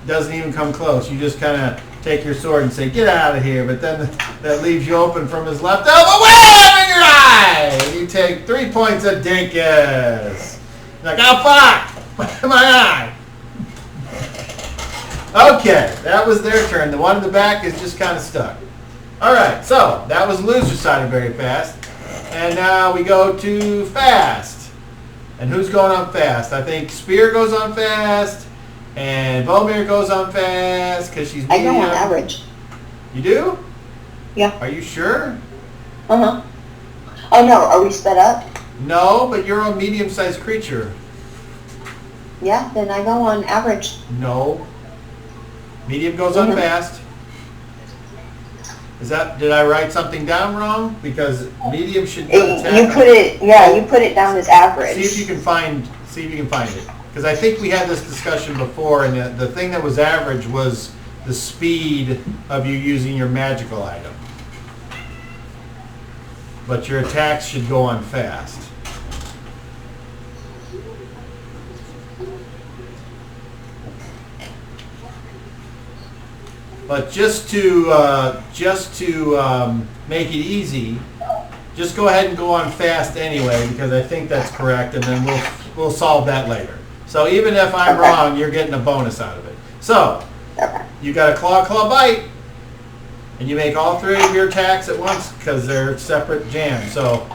doesn't even come close. You just kind of take your sword and say, "Get out of here." But then that leaves you open from his left elbow. Wham! In your eye! And you take 3 points of dinkus. You're like, "Oh, fuck! My eye!" Okay, that was their turn. The one in the back is just kind of stuck. All right, so that was loser side of very fast. And now we go to fast. And who's going on fast? I think Spear goes on fast, and Volmir goes on fast because she's I go medium. on average. You do? Yeah. Are you sure? Uh-huh. Oh no, are we sped up? No, but you're a medium-sized creature. Yeah, then I go on average. No. Medium goes on fast. Did I write something down wrong? Because medium should attack. You put it, yeah, you put it down as average. See if you can find it. Because I think we had this discussion before, and the thing that was average was the speed of you using your magical item. But your attacks should go on fast. But just to make it easy, just go ahead and go on fast anyway, because I think that's correct, and then we'll solve that later. So even if I'm wrong, you're getting a bonus out of it. So you got a claw bite, and you make all 3 of your attacks at once because they're separate jams. So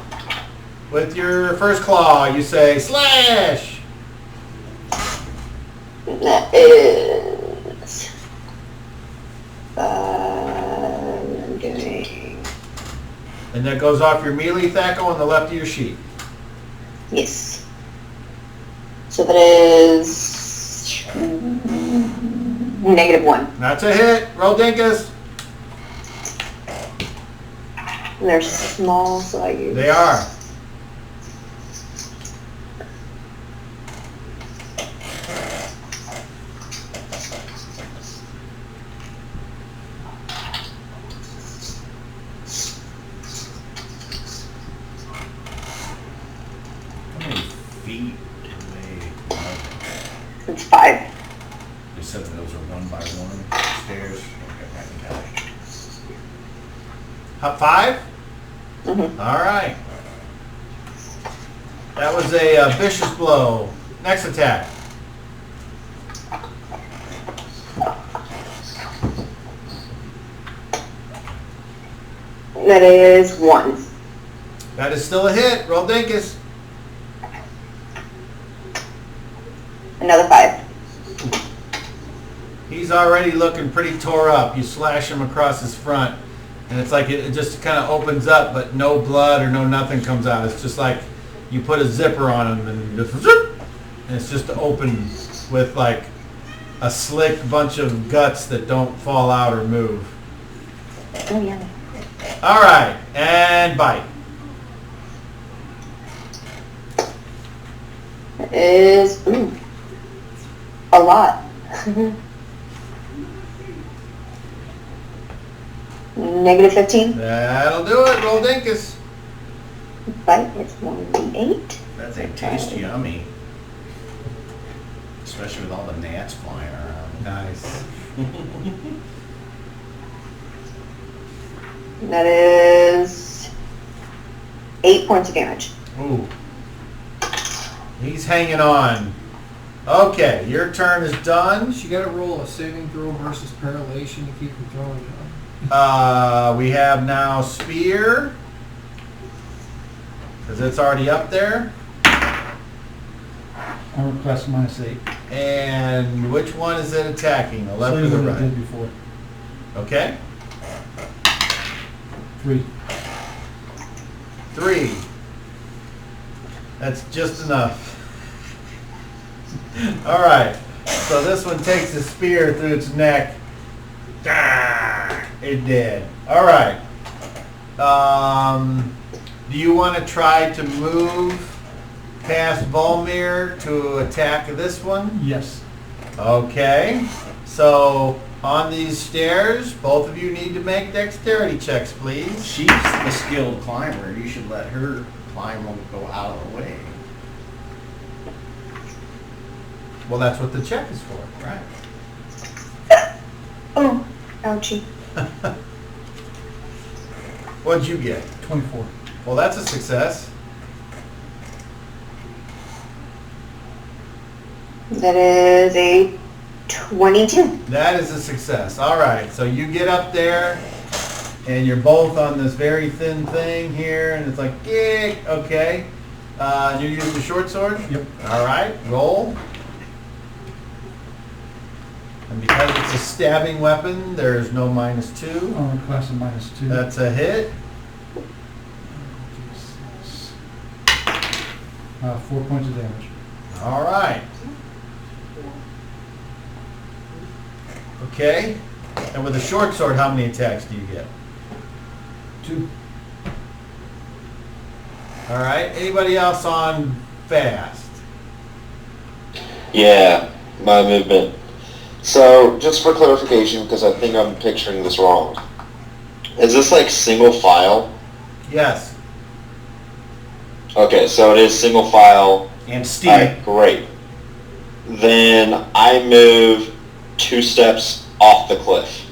with your first claw, you say slash. That is I'm doing. And that goes off your melee Thaco on the left of your sheet. Yes. So that is -1. That's a hit. Roll dinkus. And they're small, so I use. They are. How many feet away? It's 5. You said that those are 1 by 1 stairs. Okay, I can tell you. 5? Mm-hmm. All right. That was a vicious blow. Next attack. That is 1. That is still a hit. Roll dinkus. Another 5. He's already looking pretty tore up. You slash him across his front, and it's like it just kind of opens up, but no blood or no nothing comes out. It's just like you put a zipper on him, and just zip, and it's just open with like a slick bunch of guts that don't fall out or move. Oh yeah. All right, and bite. That is a lot. -15. That'll do it. Roll dinkus. Bite is 1d8. bet they taste yummy. Especially with all the gnats flying around. Nice. That is 8 points of damage. Ooh. He's hanging on. Okay, your turn is done. You got to roll a saving throw versus paralation to keep from throwing you. We have now spear. Because it's already up there. Armor class -8. And which one is it attacking? The left or Same the as it right? did before. Okay. 3. 3. That's just enough. All right. So this one takes a spear through its neck. Ah, it did. All right. Do you want to try to move past Volmir to attack this one? Yes. Okay. So on these stairs, both of you need to make dexterity checks, please. She's the skilled climber. You should let her climb and go out of the way. Well, that's what the check is for. Right. Oh, ouchie. What'd you get? 24. Well, that's a success. That is a 22. That is a success. All right. So you get up there, and you're both on this very thin thing here, and it's like, yeah, okay. And you're using the short sword? Yep. All right. Roll. And because it's a stabbing weapon, there's no -2. Armor class of -2. That's a hit. 4 points of damage. All right. Okay. And with a short sword, how many attacks do you get? 2. All right. Anybody else on fast? Yeah, my movement. So, just for clarification, because I think I'm picturing this wrong, is this like single file? Yes. Okay, so it is single file. And Steve. Alright, great. Then I move 2 steps off the cliff.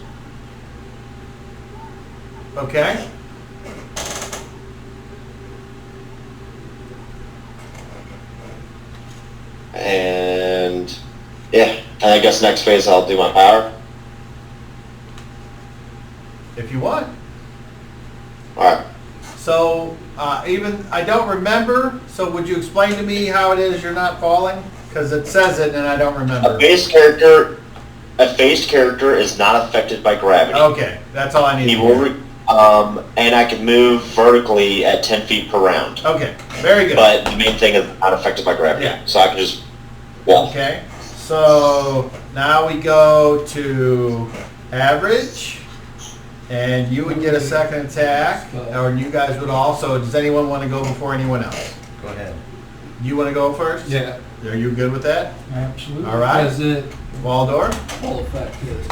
Okay. And yeah, and I guess next phase I'll do my power. If you want. Alright. So, I don't remember, so would you explain to me how it is you're not falling? Because it says it and I don't remember. A phased character is not affected by gravity. Okay, that's all I need He to will, hear. and I can move vertically at 10 feet per round. Okay, very good. But the main thing is not affected by gravity. Yeah. So I can just walk. Okay, so now we go to average, and you would get a second attack, or you guys would also. Does anyone want to go before anyone else? Go ahead. You want to go first? Yeah. Are you good with that? Absolutely. All right. As it Waldor? full effect is.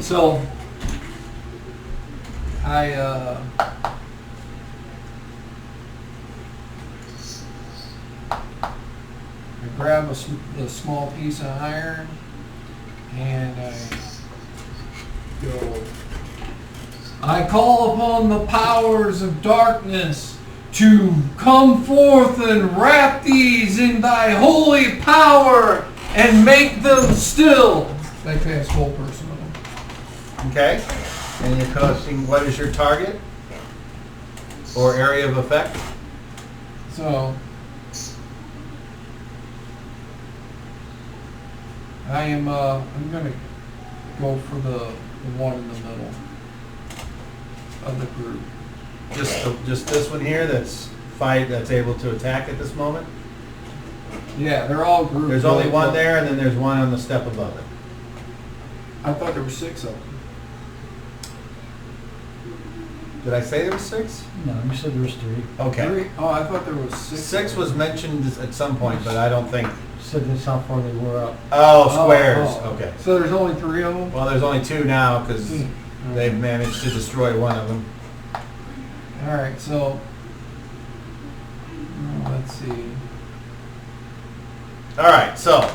So I grab a small piece of iron and I go. I call upon the powers of darkness to come forth and wrap these in thy holy power and make them still. I cast whole person on them. Okay. And you're casting, what is your target? Or area of effect? So I'm gonna go for the one in the middle of the group. Just this one here that's able to attack at this moment? Yeah, they're all grouped. There's only really one close. there, and then there's one on the step above it. I thought there were 6 of them. Did I say there was 6? No, you said there was 3. Okay. 3? Oh, I thought there was 6. 6 was mentioned at some point, but I don't think. You said that's how far they were up. Oh, squares. Oh. Okay. So there's only 3 of them? Well, there's only 2 now because they've managed to destroy one of them. Alright, so... Oh, Let's see. All right, so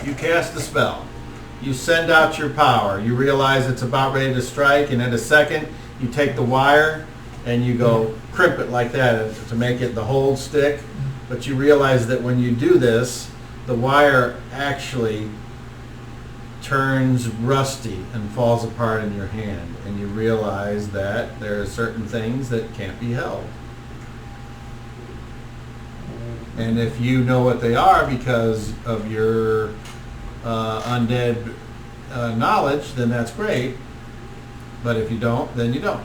you cast the spell. You send out your power. You realize it's about ready to strike, and in a second, you take the wire and you go crimp it like that to make it the hold stick. But you realize that when you do this, the wire actually turns rusty and falls apart in your hand, and you realize that there are certain things that can't be held. And if you know what they are because of your undead knowledge, then that's great. But if you don't, then you don't.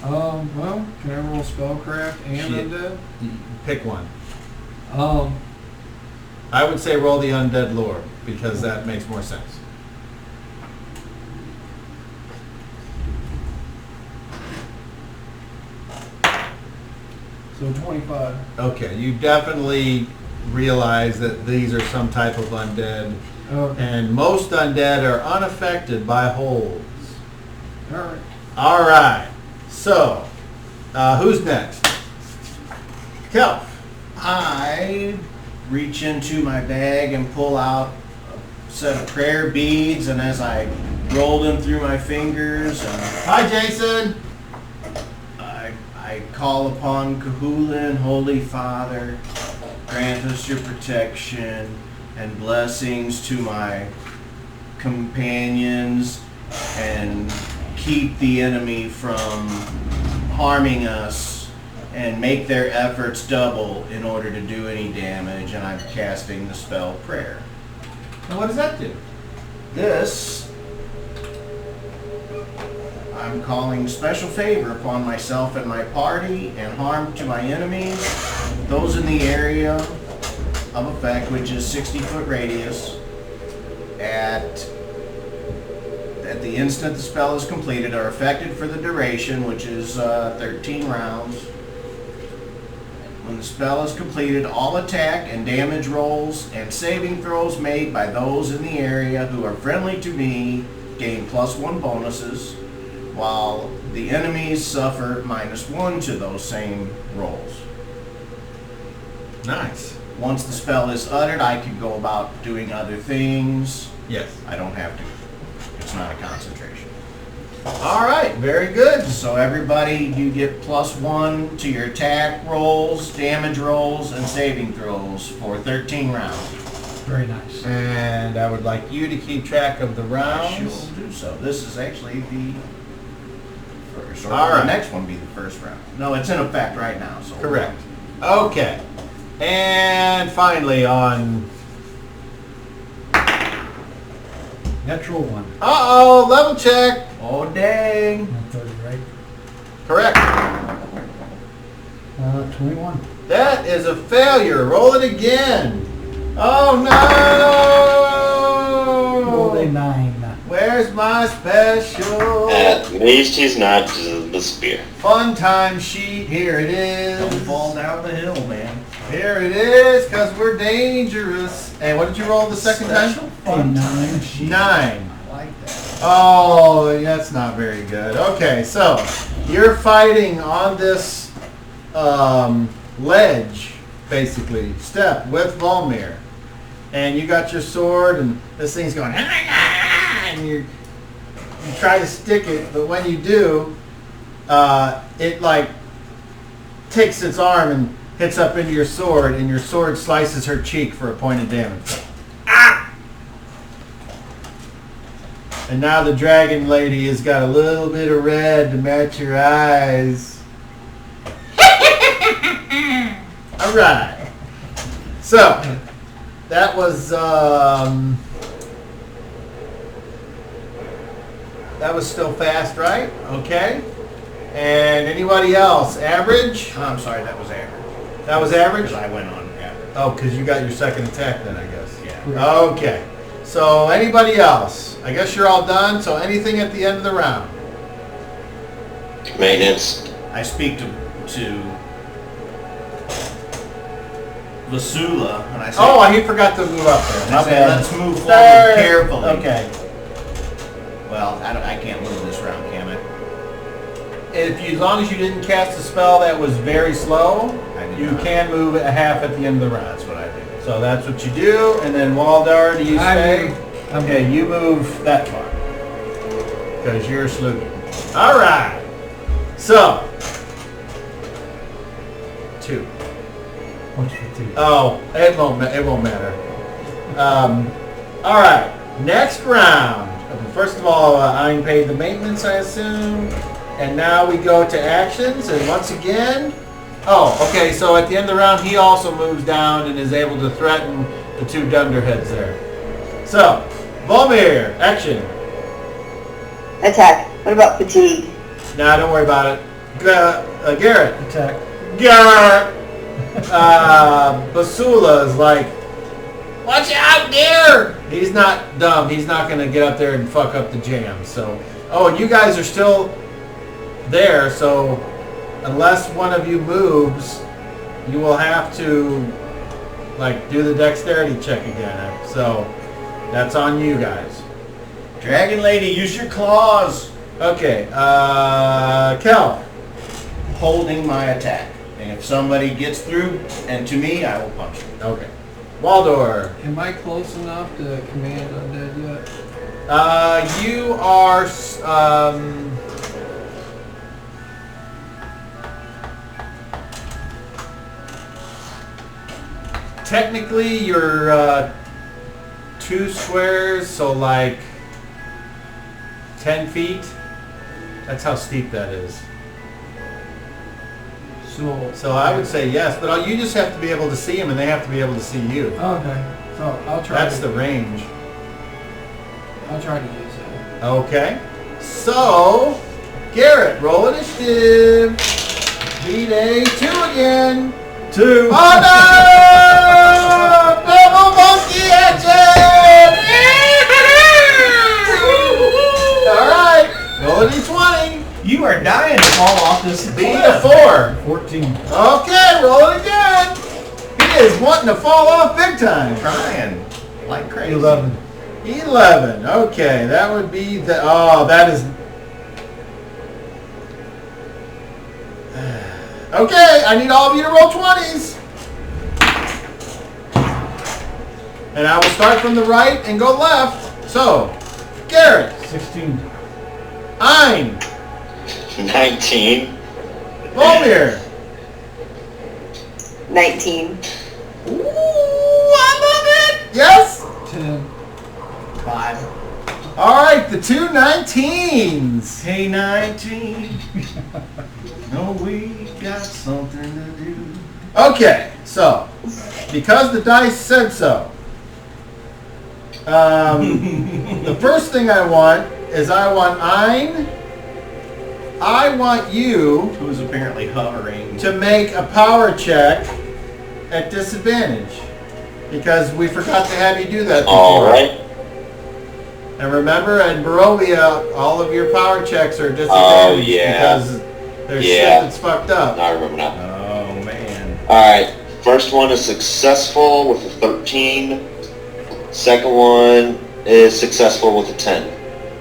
Well, can I roll spellcraft and Shit. undead? You pick one. Um, I would say roll the undead lore because that makes more sense. so 25. Okay, you definitely realize that these are some type of undead, Okay. and most undead are unaffected by holds. All right. All right, so who's next? Kelp. I reach into my bag and pull out a set of prayer beads, and as I roll them through my fingers, Hi, Jason. I call upon Kahulin, Holy Father, grant us your protection and blessings to my companions, and keep the enemy from harming us, and make their efforts double in order to do any damage. And I'm casting the spell prayer. And what does that do? This, I'm calling special favor upon myself and my party, and harm to my enemies, those in the area of effect, which is 60-foot radius. At the instant the spell is completed, are affected for the duration, which is 13 rounds. When the spell is completed, all attack and damage rolls and saving throws made by those in the area who are friendly to me gain +1 bonuses, while the enemies suffer -1 to those same rolls. Nice. Once the spell is uttered, I can go about doing other things. Yes. I don't have to. It's not a concentration. All right, very good. So everybody, you get +1 to your attack rolls, damage rolls, and saving throws for 13 rounds. Very nice. And I would like you to keep track of the I rounds. shall do so. This is actually the first. Or All the right. next one be the first round. No, it's in effect right now. So Correct. Okay. And finally on... Natural 1. Uh-oh, level check. Oh dang! 30, right? Correct. 21. That is a failure. Roll it again. Oh no! Rolled a 9. Where's my special At least he's not the spear. fun time sheet? Here it Don't is. fall down the hill, man. Here it is, because we're dangerous. And what did you roll the second Special time? fun 9. time sheet. 9. I like that. Oh, that's not very good. Okay, so you're fighting on this ledge, basically, step with Volmir. And you got your sword, and this thing's going, and you try to stick it, but when you do, it like takes its arm and hits up into your sword, and your sword slices her cheek for a point of damage. And now the dragon lady has got a little bit of red to match your eyes. All right. So that was still fast, right? Okay. And anybody else? Average? Oh, I'm sorry, that was average. That was average? Because I went on average. Oh, because you got your second attack then, I guess. Yeah. Okay. So anybody else? I guess you're all done. So anything at the end of the round? Maintenance. I speak to Vasula, and I say, Oh, I forgot to move up there. I My say, bad. let's move forward Third. carefully. Okay. Well, I can't move this round, can I? as long as you didn't cast a spell that was very slow, I did you not. can move a half at the end of the round. That's what I do. So that's what you do, and then Waldar, do you I stay? move. Okay, you move that far. Because you're slugging. Alright. So. 2. What's the two? Oh, it won't matter. Alright, next round. First of all, I paid the maintenance, I assume. And now we go to actions, and once again... Oh, okay, so at the end of the round, he also moves down and is able to threaten the 2 dunderheads there. So, Volmir, action. Attack. What about fatigue? Nah, don't worry about it. Garrett. Attack. Garrett! Basula is like, watch out, dear! He's not dumb. He's not going to get up there and fuck up the jam. So, oh, and you guys are still there, so unless one of you moves, you will have to, like, do the dexterity check again. So, that's on you guys. Dragon Lady, use your claws. Okay, Kel. Holding my attack. And if somebody gets through and to me, I will punch them. Okay. Waldor. Am I close enough to command undead yet? You are, technically you're 2 squares, so like 10 feet. That's how steep that is. So I would say yes, but you just have to be able to see them, and they have to be able to see you. Okay, so I'll try. That's the range. I'll try to use that. Okay. So, Garrett, roll initiative. Beat a 2 again. 2. Oh no! Double monkey action! Alright, roll a d20. You are dying to fall off this Beat cliff. a 4. 14. Okay, roll it again. He is wanting to fall off big time. Trying like crazy. 11. 11. Okay, that would be the... Oh, that is... Okay, I need all of you to roll 20s. And I will start from the right and go left. So, Garrett. 16. Ein. 19. Volmir. 19. Ooh, I love it. Yes? 10. 5. All right, the 2 19s. Hey, 19. No, we got something to do. Okay, so because the dice said so, the first thing I want is I want Ein. I want you Who's apparently hovering. to make a power check at disadvantage because we forgot to have you do that before. All right. And remember, in Barovia, all of your power checks are disadvantaged Oh, yeah. because there's shit Yeah. that's fucked up. I remember now. Oh, man. All right. First one is successful with a 13. Second one is successful with a 10.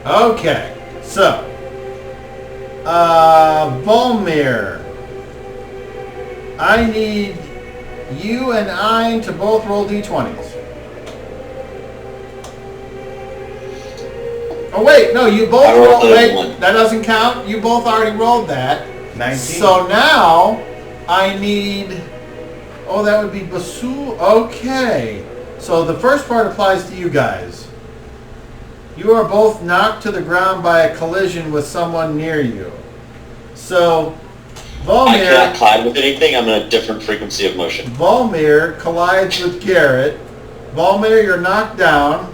Okay, so Volmir, I need you and Ein to both roll d20s. Oh wait, no, you both I rolled rolled. the Wait, one. that doesn't count. You both already rolled that. 19. So now I need. Oh, that would be Basu. Okay, so the first part applies to you guys. You are both knocked to the ground by a collision with someone near you. So, I cannot Volmir, collide with anything. I'm in a different frequency of motion. Volmir collides with Garrett. Volmir, you're knocked down.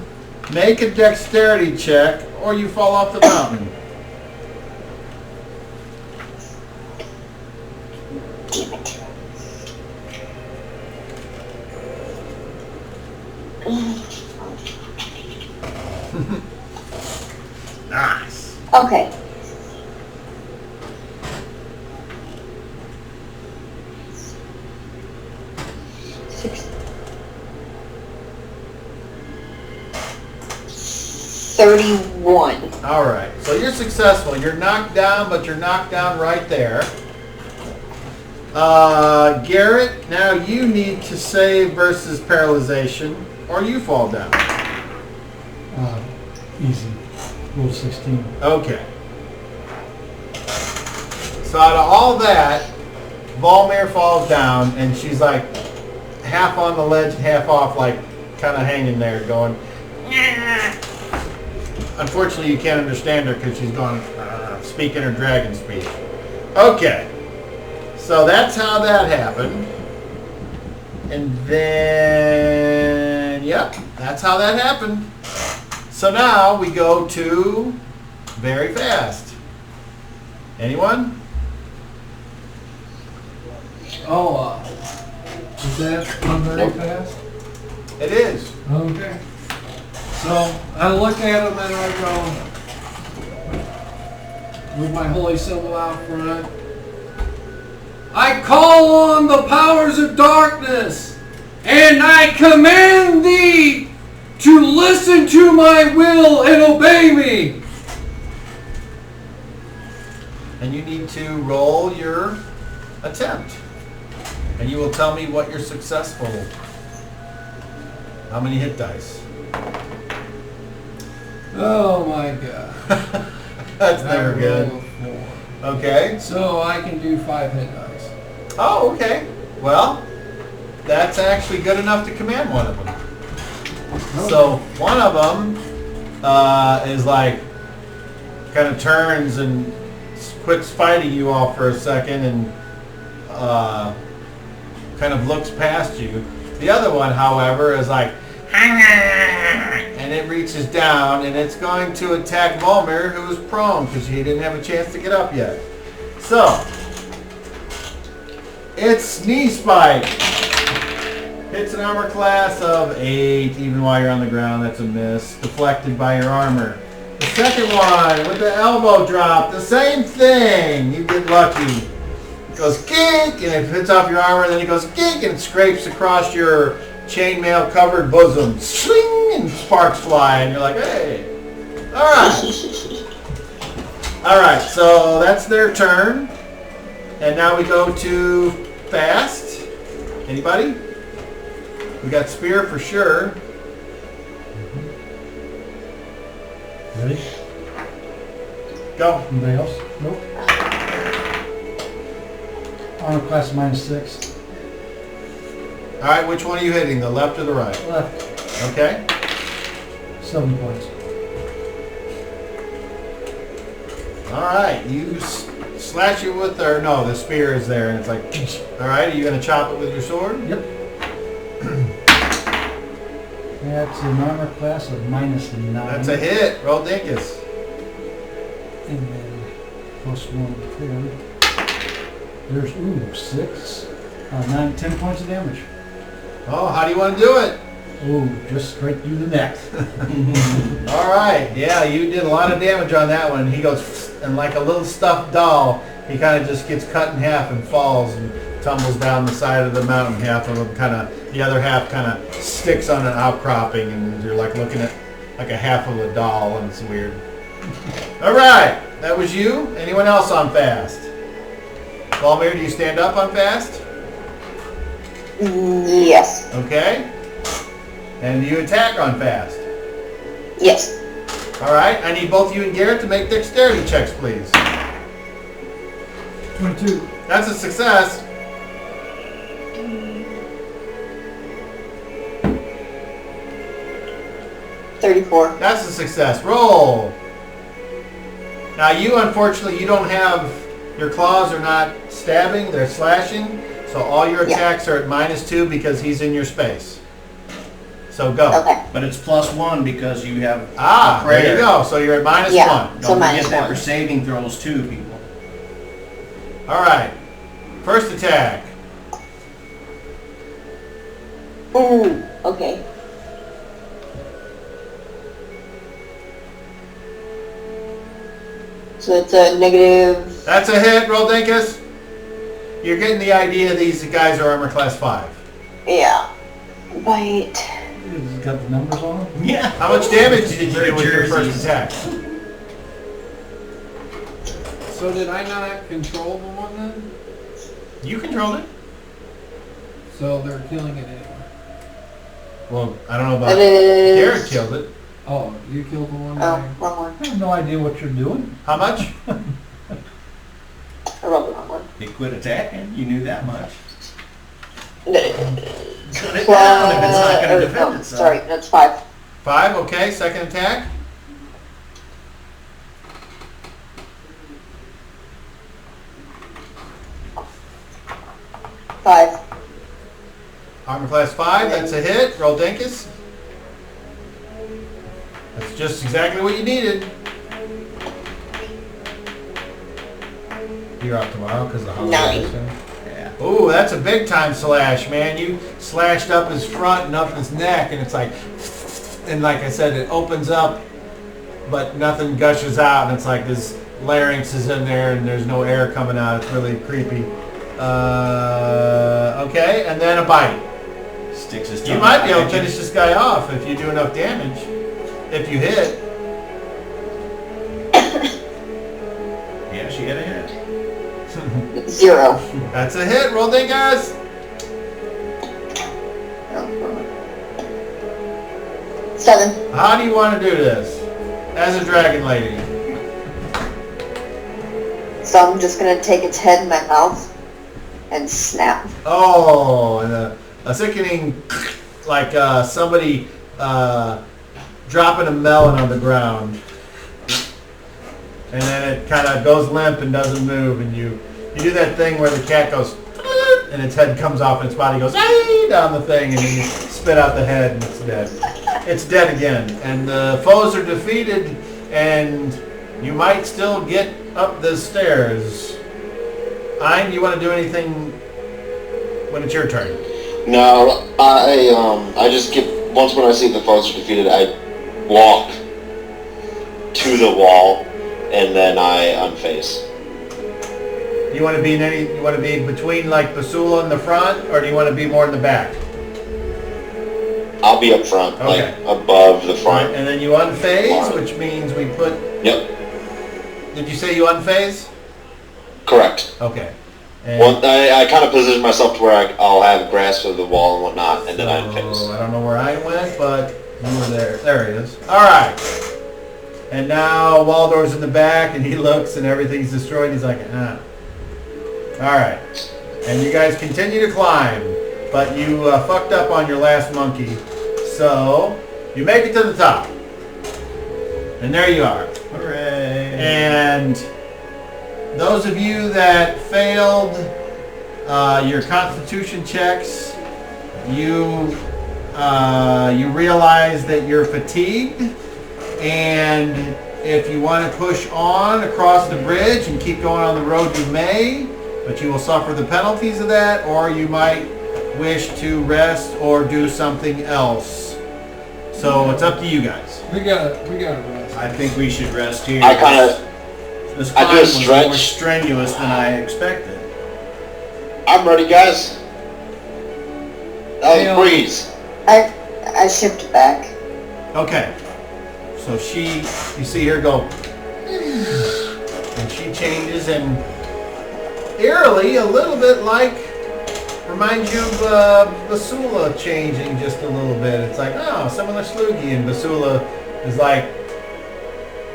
Make a dexterity check, or you fall off the mountain. Damn it. Nice. Okay. 31. All right, so you're successful. You're knocked down, but you're knocked down right there. Garrett, now you need to save versus paralyzation, or you fall down. Easy. Roll 16. Okay. So out of all that, Volmir falls down, and she's like half on the ledge, half off, like kind of hanging there, going. "Nyah." Unfortunately, you can't understand her because she's going speaking her dragon speech. Okay. So that's how that happened. And then, yep, that's how that happened. So now we go to very fast. Anyone? Oh, is that on very fast? It is. Okay. So I look at him and I go, with my holy symbol out front, I call on the powers of darkness, and I command thee to listen to my will and obey me. And you need to roll your attempt. And you will tell me what you're successful. How many hit dice? Oh my God. That's never I good. rolled a 4. Okay. So I can do 5 hit dice. Oh, okay. Well, that's actually good enough to command one of them. So one of them is like, kind of turns and quits fighting you all for a second and kind of looks past you. The other one, however, is like, and it reaches down and it's going to attack Volmir, who is prone because he didn't have a chance to get up yet. So, it's knee spike. Hits an armor class of 8, even while you're on the ground. That's a miss. Deflected by your armor. The second one with the elbow drop, the same thing. You get lucky. It goes gink, and it hits off your armor, and then it goes gink, and it scrapes across your chainmail covered bosom. Sling, and sparks fly, and you're like, hey. Alright. Alright, so that's their turn. And now we go to fast. Anybody? We got spear for sure. Ready? Go. Anybody else? Nope. Armor class -6. All right, which one are you hitting? The left or the right? Left. Okay. 7 points. All right, you slash it with, or no, the spear is there, and it's like, all right, are you going to chop it with your sword? Yep. That's an armor class of -9. That's a hit. Roll dinkus. And then +1 to 10. There's 6. 9, 10 points of damage. Oh, how do you want to do it? Oh, just straight through the neck. All right, yeah, you did a lot of damage on that one. He goes, and like a little stuffed doll, he kind of just gets cut in half and falls and tumbles down the side of the mountain. Half of him kind of, the other half kind of sticks on an outcropping, and you're like looking at like a half of a doll, and it's weird. All right, that was you. Anyone else on fast? Volmir, do you stand up on fast? Yes. Okay. And do you attack on fast? Yes. All right, I need both you and Garrett to make dexterity checks, please. 22. That's a success. $34. That's a success. Roll. Now you, unfortunately, you don't have, your claws are not stabbing, they're slashing. So all your attacks are at -2 because he's in your space. So go. Okay. But it's +1 because you have Ah, a prayer. there you go. So you're at -1. Yeah. So Don't minus forget that for 1. saving throws too, people. All right. First attack. Ooh, okay. So it's a negative. That's a hit. Roll dinkus. You're getting the idea these guys are armor class 5. Yeah. Bite. got the numbers on them? Yeah. How much damage did you do with your Jerseys. first attack? So did I not control the one then? You controlled it. So they're killing it anyway. Well, I don't know about It is. Garrett killed it. Oh, you killed the one. Oh, I- wrong one. I have no idea what you're doing. How much? I wrote the wrong one. They quit attacking. You knew that much. No, Cut it down if it's not going to defend no, itself. sorry, that's 5. 5, okay. Second attack. Five. Armor class 5, that's a hit. Roll Dinkus. That's just exactly what you needed. You're out tomorrow because the holiday. 9. Yeah. Ooh, that's a big time slash, man. You slashed up his front and up his neck, and it's like, and like I said, it opens up, but nothing gushes out, and it's like this larynx is in there, and there's no air coming out. It's really creepy. Okay, and then a bite. Sticks his You tongue might be able out to at you. finish this guy off if you do enough damage. If you hit. Yeah, she had a hit. 0. That's a hit. Roll Dinkus. 7. How do you want to do this? As a dragon lady. So I'm just gonna take its head in my mouth and snap. Oh, and a sickening, like somebody dropping a melon on the ground. And then it kind of goes limp and doesn't move, and you do that thing where the cat goes, and its head comes off and its body goes down the thing, and then you spit out the head and it's dead. It's dead again, and the foes are defeated, and you might still get up the stairs. Ein, you want to do anything when it's your turn? No, I just get, once when I see the foes are defeated, I walk to the wall and then I unface. You want to be you want to be between like Basula in the front, or do you want to be more in the back? I'll be up front, Okay. like above the front. And then you unphase, which means we put. Yep, Did you say you unphase? correct. Okay. And Well, I kind of position myself to where I'll have grasp of the wall and whatnot, and then I unface. I don't know where I went, but you were there. There he is. All right. And now Waldor's in the back, and he looks, and everything's destroyed. He's like, ah. All right. And you guys continue to climb, but you fucked up on your last monkey. So you make it to the top. And there you are. Hooray. And those of you that failed your constitution checks, you realize that you're fatigued, and if you want to push on across the bridge and keep going on the road, you may, but you will suffer the penalties of that, or you might wish to rest or do something else. So it's up to you guys. We gotta rest. I think we should rest here. I kind of, This I climb do a was more stretch. strenuous than I expected. I'm ready, guys. Hey, Breeze. I shift back. Okay. So you see her go, and she changes, and eerily, a little bit like, reminds you of Basula changing just a little bit. It's like, oh, similar Slugi, and Basula is like,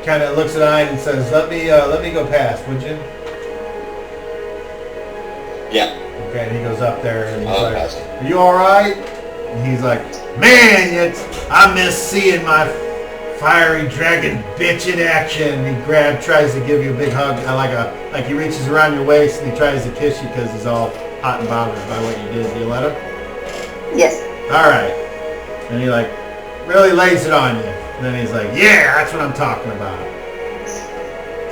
kind of looks at Ein and says, let me go past, would you? Yeah. Okay, and he goes up there, and he's I'll like, pass. are you all right? And he's like, man, I miss seeing my fiery dragon bitch in action. And he tries to give you a big hug, like he reaches around your waist and he tries to kiss you because he's all hot and bothered by what you did. Do you let him? Yes. All right. And he like really lays it on you. And then he's like, yeah, that's what I'm talking about.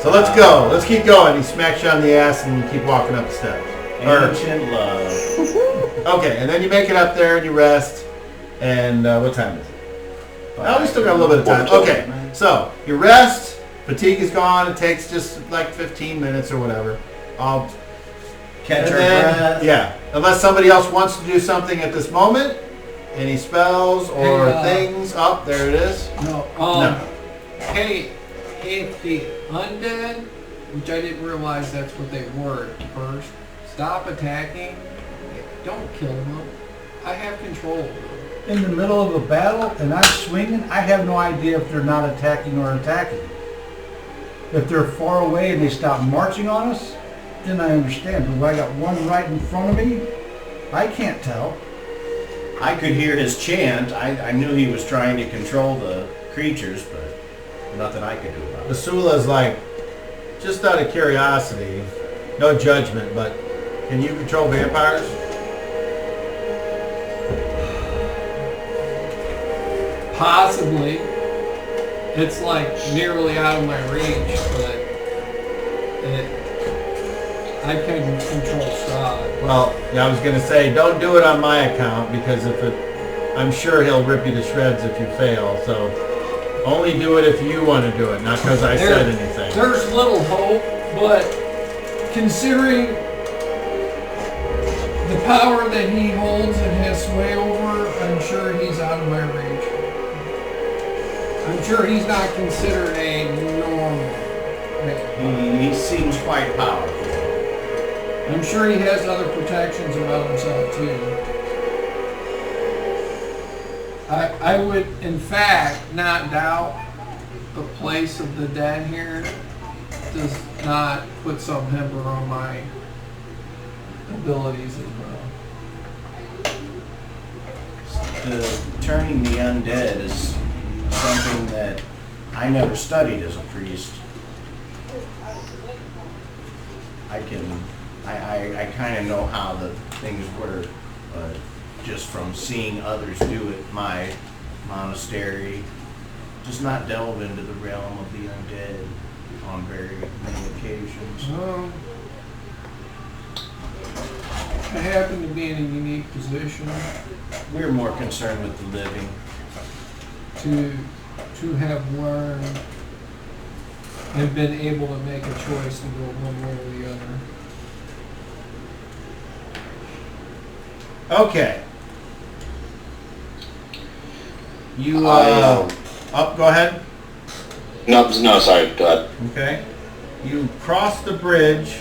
So let's go. Let's keep going. He smacks you on the ass and you keep walking up the steps. Ancient love. Okay, and then you make it up there and you rest. And what time is it? Oh, we still got a little bit of time. Okay, so you rest. Fatigue is gone. It takes just like 15 minutes or whatever. Catch And our then, breath. yeah, unless somebody else wants to do something at this moment, Any spells or things? Up there it is. No. No. Hey, if the undead, which I didn't realize that's what they were at first, stop attacking. Don't kill them. I have control of them. In the middle of a battle and I'm swinging, I have no idea if they're not attacking or attacking. If they're far away and they stop marching on us, then I understand. But when I got one right in front of me, I can't tell. I could hear his chant. I knew he was trying to control the creatures, but nothing I could do about it. Basula's like, just out of curiosity, no judgment, but can you control vampires? Possibly. It's like nearly out of my reach, but I can control Strahd. Well, yeah, I was gonna say, don't do it on my account because I'm sure he'll rip you to shreds if you fail. So only do it if you want to do it, not because I said anything. There's little hope, but considering the power that he holds and has sway over, I'm sure he's out of my reach. I'm sure he's not considered a normal man. He seems quite powerful. I'm sure he has other protections about himself too. I would, in fact, not doubt the place of the dead here does not put some hamper on my abilities as well. Turning the undead is something that I never studied as a priest. I kind of know how the things work, but just from seeing others do it, my monastery does not delve into the realm of the undead on very many occasions. I happen to be in a unique position We're more concerned with the living. to have learned and been able to make a choice to go one way or the other. Okay. You go ahead. No, sorry, go ahead. Okay. You cross the bridge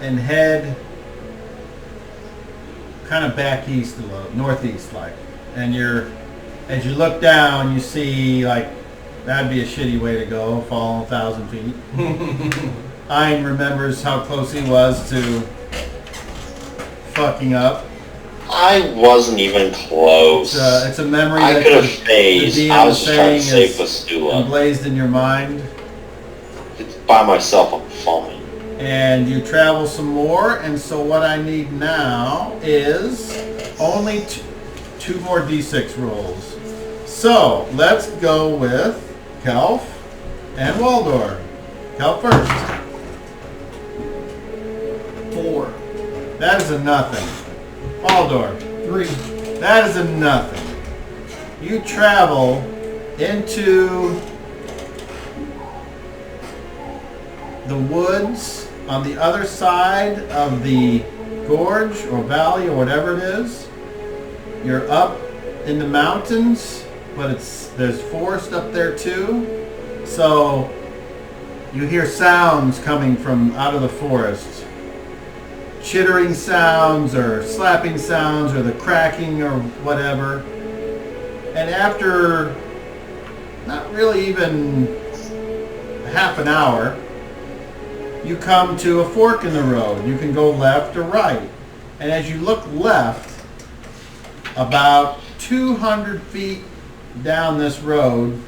and head kind of back east a little, northeast like. And as you look down, you see like, that'd be a shitty way to go, fall 1,000 feet. Ein remembers how close he was to fucking up. I wasn't even close. It's a memory I that could have the phased. DM I was just trying to is save Vestula. emblazed in your mind. It's by myself, I'm fine. And you travel some more, and so what I need now is only two more d6 rolls. So let's go with Kelf and Waldor. Kelf first. 4. That is a nothing. Waldor. 3. That is a nothing. You travel into the woods on the other side of the gorge or valley or whatever it is. You're up in the mountains, but there's forest up there too. So you hear sounds coming from out of the forest. Chittering sounds or slapping sounds or the cracking or whatever. And after not really even half an hour, you come to a fork in the road. You can go left or right. And as you look left, about 200 feet down this road,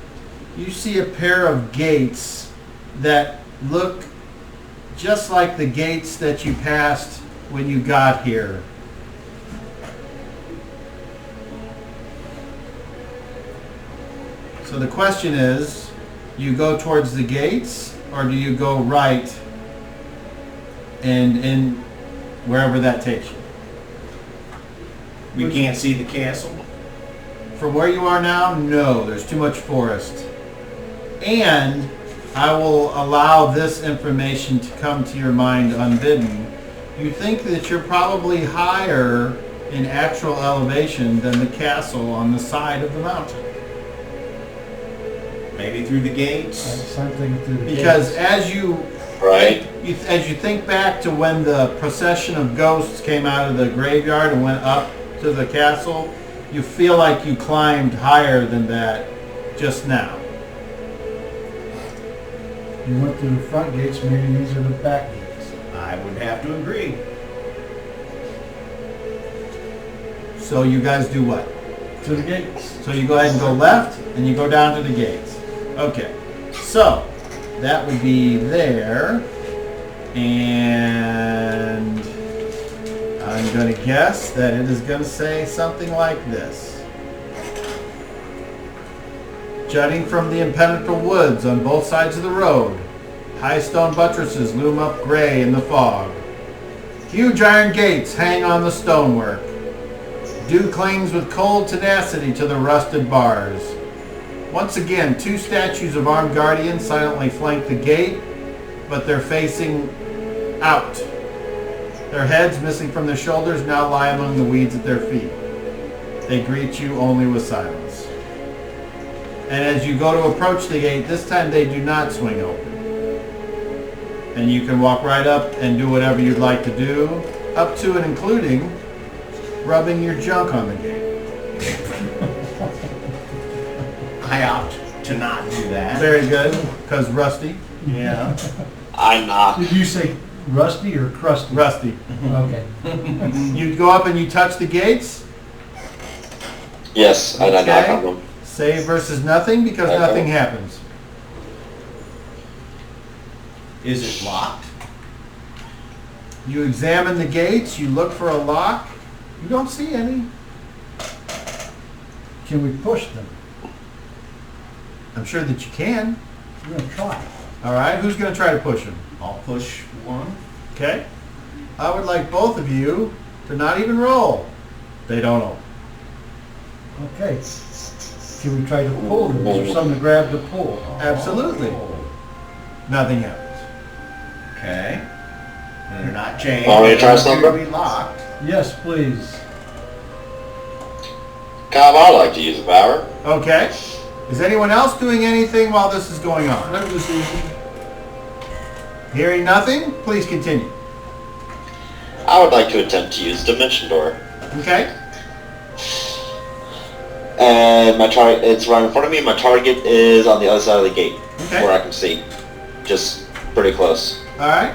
you see a pair of gates that look just like the gates that you passed when you got here. So the question is, you go towards the gates or do you go right and in wherever that takes you? We can't see the castle. From where you are now, no, there's too much forest. And I will allow this information to come to your mind unbidden. You think that you're probably higher in actual elevation than the castle on the side of the mountain. Maybe through the gates. Same thing through the Because gates. as you Right? as you think back to when the procession of ghosts came out of the graveyard and went up to the castle, you feel like you climbed higher than that just now. You went through the front gates, maybe these are the back gates. I would have to agree. So you guys do what? To the gates. So you go ahead and go left, and you go down to the gates. Okay. So that would be there, and I'm going to guess that it is going to say something like this. Jutting from the impenetrable woods on both sides of the road, high stone buttresses loom up gray in the fog. Huge iron gates hang on the stonework. Dew clings with cold tenacity to the rusted bars. Once again, two statues of armed guardians silently flank the gate, but they're facing out. Their heads, missing from their shoulders, now lie among the weeds at their feet. They greet you only with silence. And as you go to approach the gate, this time they do not swing open. And you can walk right up and do whatever you'd like to do, up to and including rubbing your junk on the gate. I opt to not do that. Very good, because rusty. Yeah. I knock. Did you say rusty or crusty? Rusty. Okay. You go up and you touch the gates. Yes, and I knock Okay. on them. Save versus nothing, because Okay. nothing happens. Is it locked? You examine the gates, you look for a lock. You don't see any. Can we push them? I'm sure that you can. We're gonna try. All right, who's going to try to push them? I'll push one. Okay. I would like both of you to not even roll. They don't open. Okay. Can we try to pull them? Is there something to grab to pull? Absolutely. Nothing happens. Okay. And they're not chained. Want me to try They appear to something? be locked. Yes, please. Cobb, I'd like to use the power. Okay. Is anyone else doing anything while this is going on? Hearing nothing, please continue. I would like to attempt to use Dimension Door. Okay. And my target, it's right in front of me. My target is on the other side of the gate, Okay. where I can see. Just pretty close. All right.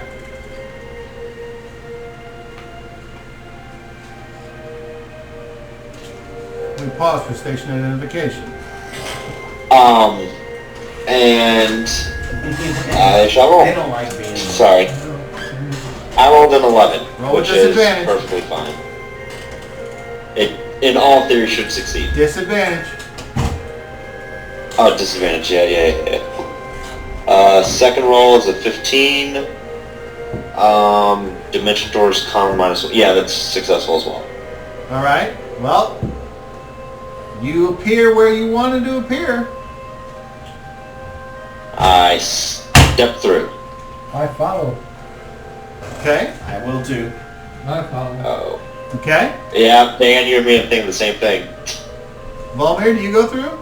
We pause for station identification. And I shall roll. They don't like being. Sorry. I rolled an 11, Roll with which is disadvantage. perfectly fine. It, in all theory, should succeed. Disadvantage. Oh, disadvantage, yeah. Second roll is a 15. Dimension Door's common -1. Yeah, that's successful as well. All right. Well, you appear where you wanted to appear. I step through. I follow. Okay. I will too. I follow. Oh. Okay. Yeah, Dan, you and me are thinking the same thing. Volmir, do you go through?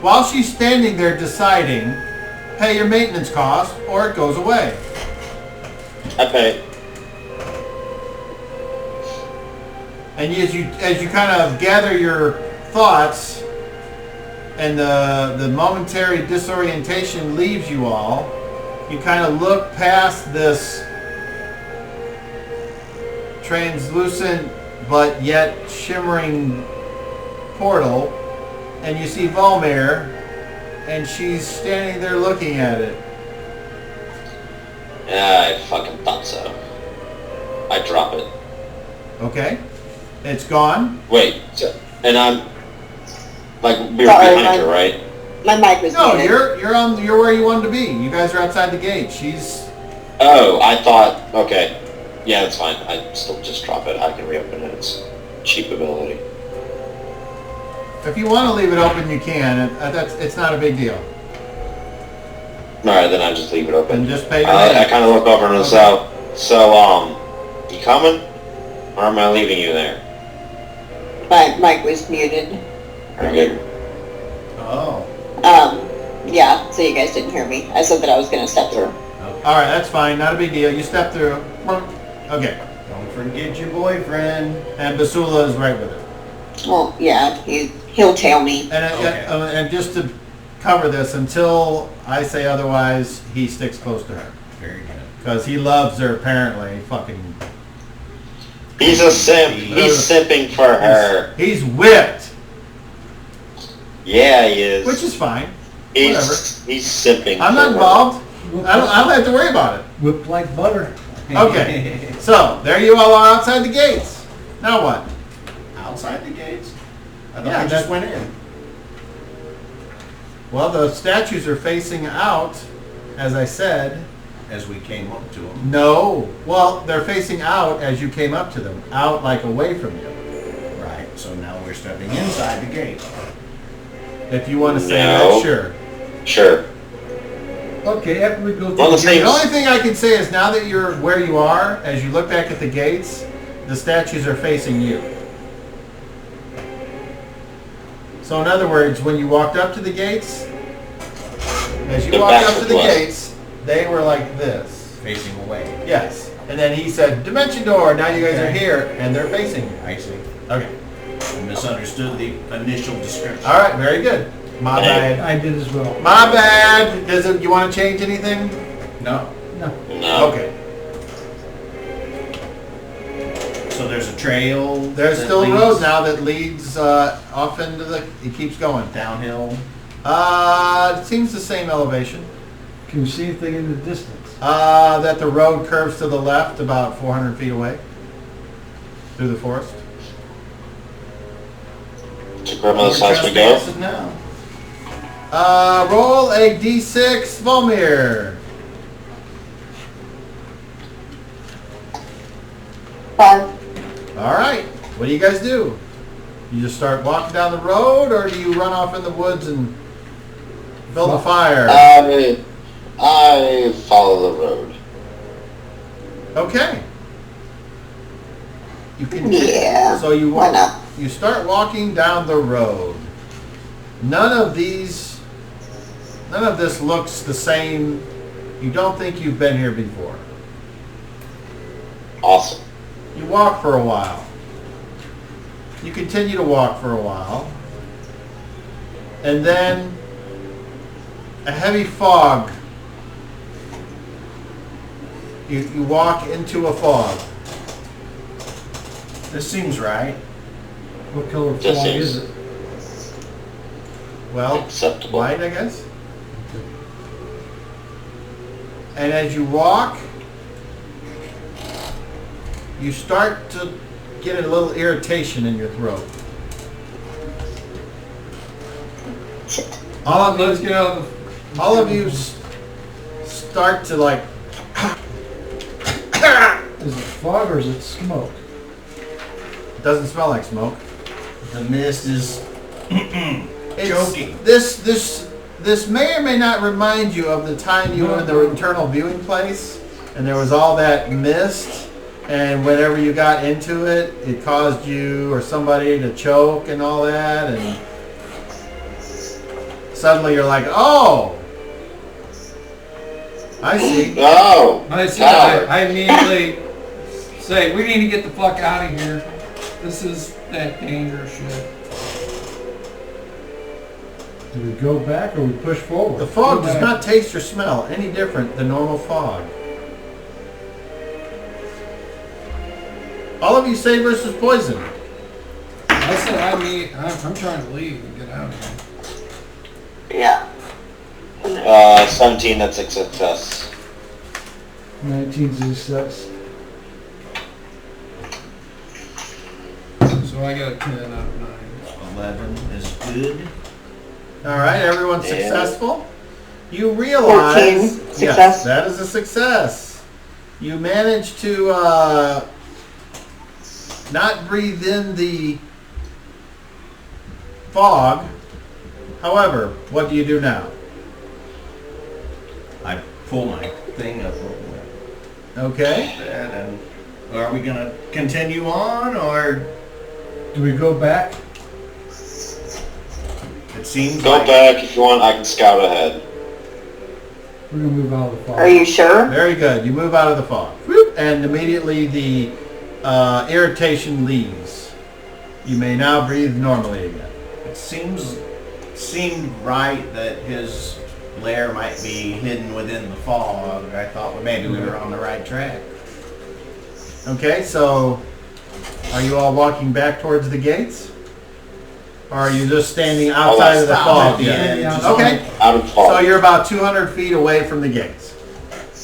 While she's standing there deciding, pay your maintenance cost or it goes away. I pay. And as you kind of gather your thoughts and the momentary disorientation leaves you all, you kind of look past this translucent but yet shimmering portal, and you see Volmir, and she's standing there looking at it. Yeah, I fucking thought so. I drop it. Okay? It's gone. Wait, and I'm like we're Sorry, behind her, right? My mic was No, muted. you're where you wanted to be. You guys are outside the gate. She's Oh, I thought. Okay, yeah, that's fine. I still just drop it. I can reopen it. It's cheap ability. If you want to leave it open, you can. It's not a big deal. Alright, then I just leave it open. And just pay your I rent. kind of look over and so, you coming? Or am I leaving you there? My mic was muted. Okay. Oh. Yeah, so you guys didn't hear me. I said that I was gonna step through. All right, that's fine. Not a big deal. You step through. Okay. Don't forget your boyfriend. And Basula is right with it. Well, yeah, he'll tail me. And Okay. and just to cover this, until I say otherwise, he sticks close to her Very good. because he loves her. Apparently, fucking. He's a simp. He's simping for her. He's whipped, Yeah, he is. which is fine. Whatever. He's simping. I'm for not her. involved. I don't have to worry about it. Whipped like butter. Okay. So there you all are outside the gates. Now what? Outside the gates? I thought Yeah, I just that- went in. Well, the statues are facing out, as I said. As we came up to them. No. Well, they're facing out as you came up to them. Out, like, away from you. Right, so now we're stepping inside the gate. If you want to say No. that, sure. Sure. Okay, after we go through Well, the the same- The only thing I can say is now that you're where you are, as you look back at the gates, the statues are facing you. So in other words, when you walked up to the gates, as you They're walked up back to the with us. gates, they were like this. Facing away. Yes. And then he said, Dimension Door, now you guys are here, and they're facing you. I see. Okay. I misunderstood the initial description. All right, very good. My bad. I did as well. My bad. Does it? You want to change anything? No. No. No. Okay. So there's a trail. There's that still a leads road now that leads off into the. It keeps going. downhill. It seems the same elevation. Can you see anything in the distance? That the road curves to the left about 400 feet away through the forest. To grandmother's house we go. Trespassing now. Roll a d6, Volmir. 5. All right. What do you guys do? You just start walking down the road, or do you run off in the woods and build a fire? I follow the road. Okay. You can. Yeah. So you Why walk. not? You start walking down the road. None of this looks the same. You don't think you've been here before. Awesome. You walk for a while. You continue to walk for a while. And then a heavy fog. You walk into a fog. This seems right. What color This fog is- is it? Well, Acceptable. white, I guess. And as you walk, you start to get a little irritation in your throat. Shit. Let's get out of All of you start to like. Is it fog or is it smoke? It doesn't smell like smoke. The mist is joking. This may or may not remind you of the time you were in the internal viewing place, and there was all that mist, and whenever you got into it, it caused you or somebody to choke and all that, and suddenly you're like, oh, I see. Oh. I see. Coward. I immediately say, we need to get the fuck out of here. This is that dangerous shit. Do we go back or we push forward? The fog Go does back. not taste or smell any different than normal fog. All of you say versus poison. I said, I'm trying to leave and get out of here. Yeah. 17, that's a success. 19 success. So I got a 10 out of 9. 11 is good. All right, everyone's Yeah. successful. You realize 14, yes, success. that is a success. You managed to not breathe in the fog. However, what do you do now? I pull my thing up a little bit. Okay. And are we gonna continue on, or Do we go back? it seems Go like back if you want. I can scout ahead. We're gonna move out of the fog. Are you sure? Very good. You move out of the fog. Whoop, and immediately the irritation leaves. You may now breathe normally again. it seemed right that his lair might be hidden within the fog. I thought well, maybe we were on the right track. Okay, so are you all walking back towards the gates? Or are you just standing outside of the Stop fog? at the Yeah. end, just Okay, Out of so fog. you're about 200 feet away from the gates,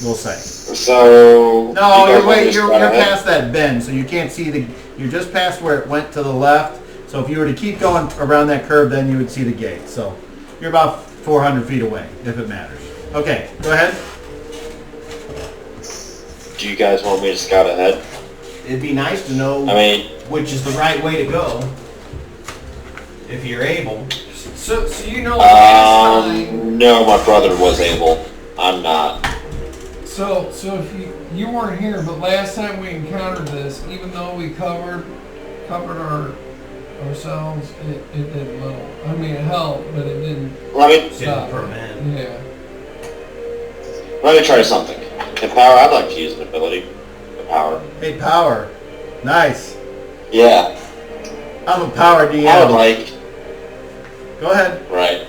we'll say. So. No, you guys you're, want me to you're scout ahead? past that bend, so you can't see you're just past where it went to the left. So if you were to keep going around that curve, then you would see the gate. So you're about 400 feet away, if it matters. Okay, go ahead. Do you guys want me to scout ahead? It'd be nice to know I mean, which is the right way to go, if you're able. So you know last time. no, my brother was able. I'm not. So if you weren't here, but last time we encountered this, even though we covered ourselves, it did little. I mean, it helped, but it didn't Let me stop. prevent. Yeah. let me try something. In power, I'd like to use an ability. The power. Hey, power. Nice. Yeah, I'm a power DM. I would like. Go ahead. Right.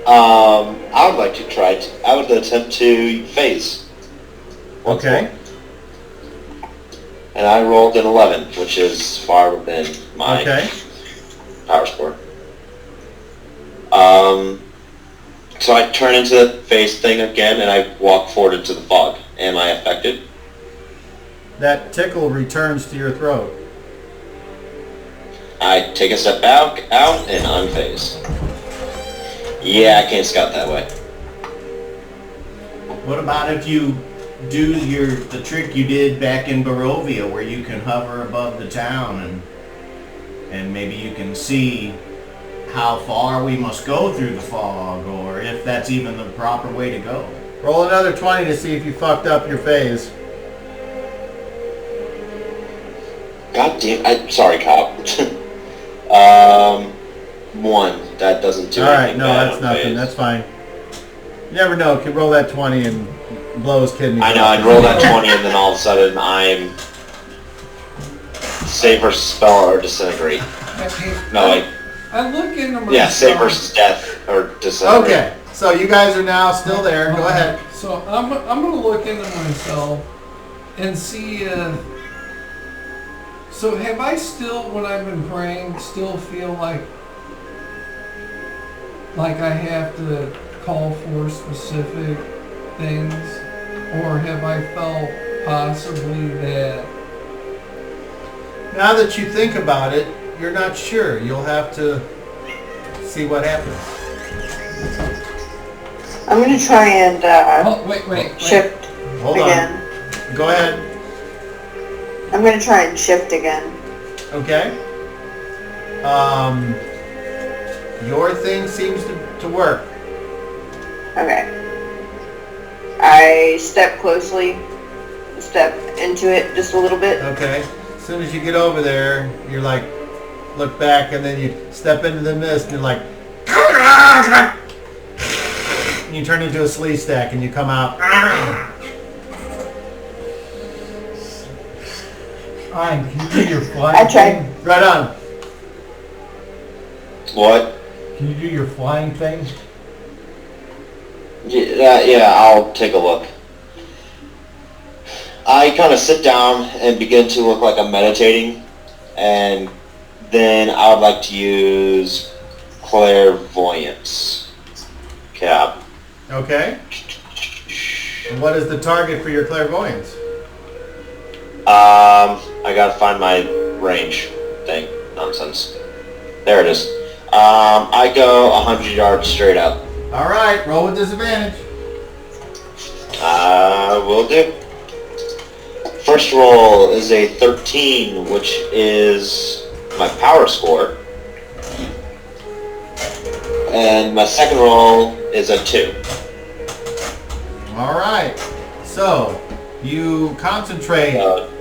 I would like to try. I would attempt to phase. Once Okay. more. And I rolled an 11, which is far within my Okay. power score. So I turn into the phase thing again, and I walk forward into the fog. Am I affected? That tickle returns to your throat. I take a step back out and unphase. Yeah, I can't scout that way. What about if you do the trick you did back in Barovia, where you can hover above the town and maybe you can see how far we must go through the fog, or if that's even the proper way to go. Roll another 20 to see if you fucked up your phase. God damn, I'm sorry, cop. 1. That doesn't do Alright, anything no, bad that's on nothing. phase. That's fine. You never know. Could roll that 20 and blow his kidneys I know, out. I'd roll that 20 and then all of a sudden I'm save versus spell or disintegrate. No, like, I look into myself. yeah, save versus death or disintegrate. Okay, so you guys are now still there. Go ahead. So I'm gonna look into myself and see if. So have I still, when I've been praying, still feel like I have to call for specific things, or have I felt possibly that? Now that you think about it, you're not sure. You'll have to see what happens. I'm gonna try and Oh, wait. shift Hold again. on. Go ahead. I'm gonna try and shift again. Okay. Your thing seems to work. Okay. I step into it just a little bit. Okay. As soon as you get over there, you're like, look back, and then you step into the mist, and you're like, and you turn into a slee stack, and you come out. Fine, can you do your flying I tried. thing? Right on. What? Can you do your flying thing? Yeah, I'll take a look. I kind of sit down and begin to look like I'm meditating, and then I would like to use clairvoyance. Cap. Okay. And what is the target for your clairvoyance? I gotta find my range thing. Nonsense. There it is. I go 100 yards straight up. All right. Roll with disadvantage. Will do. First roll is a 13, which is my power score. And my second roll is a 2. All right. So you concentrate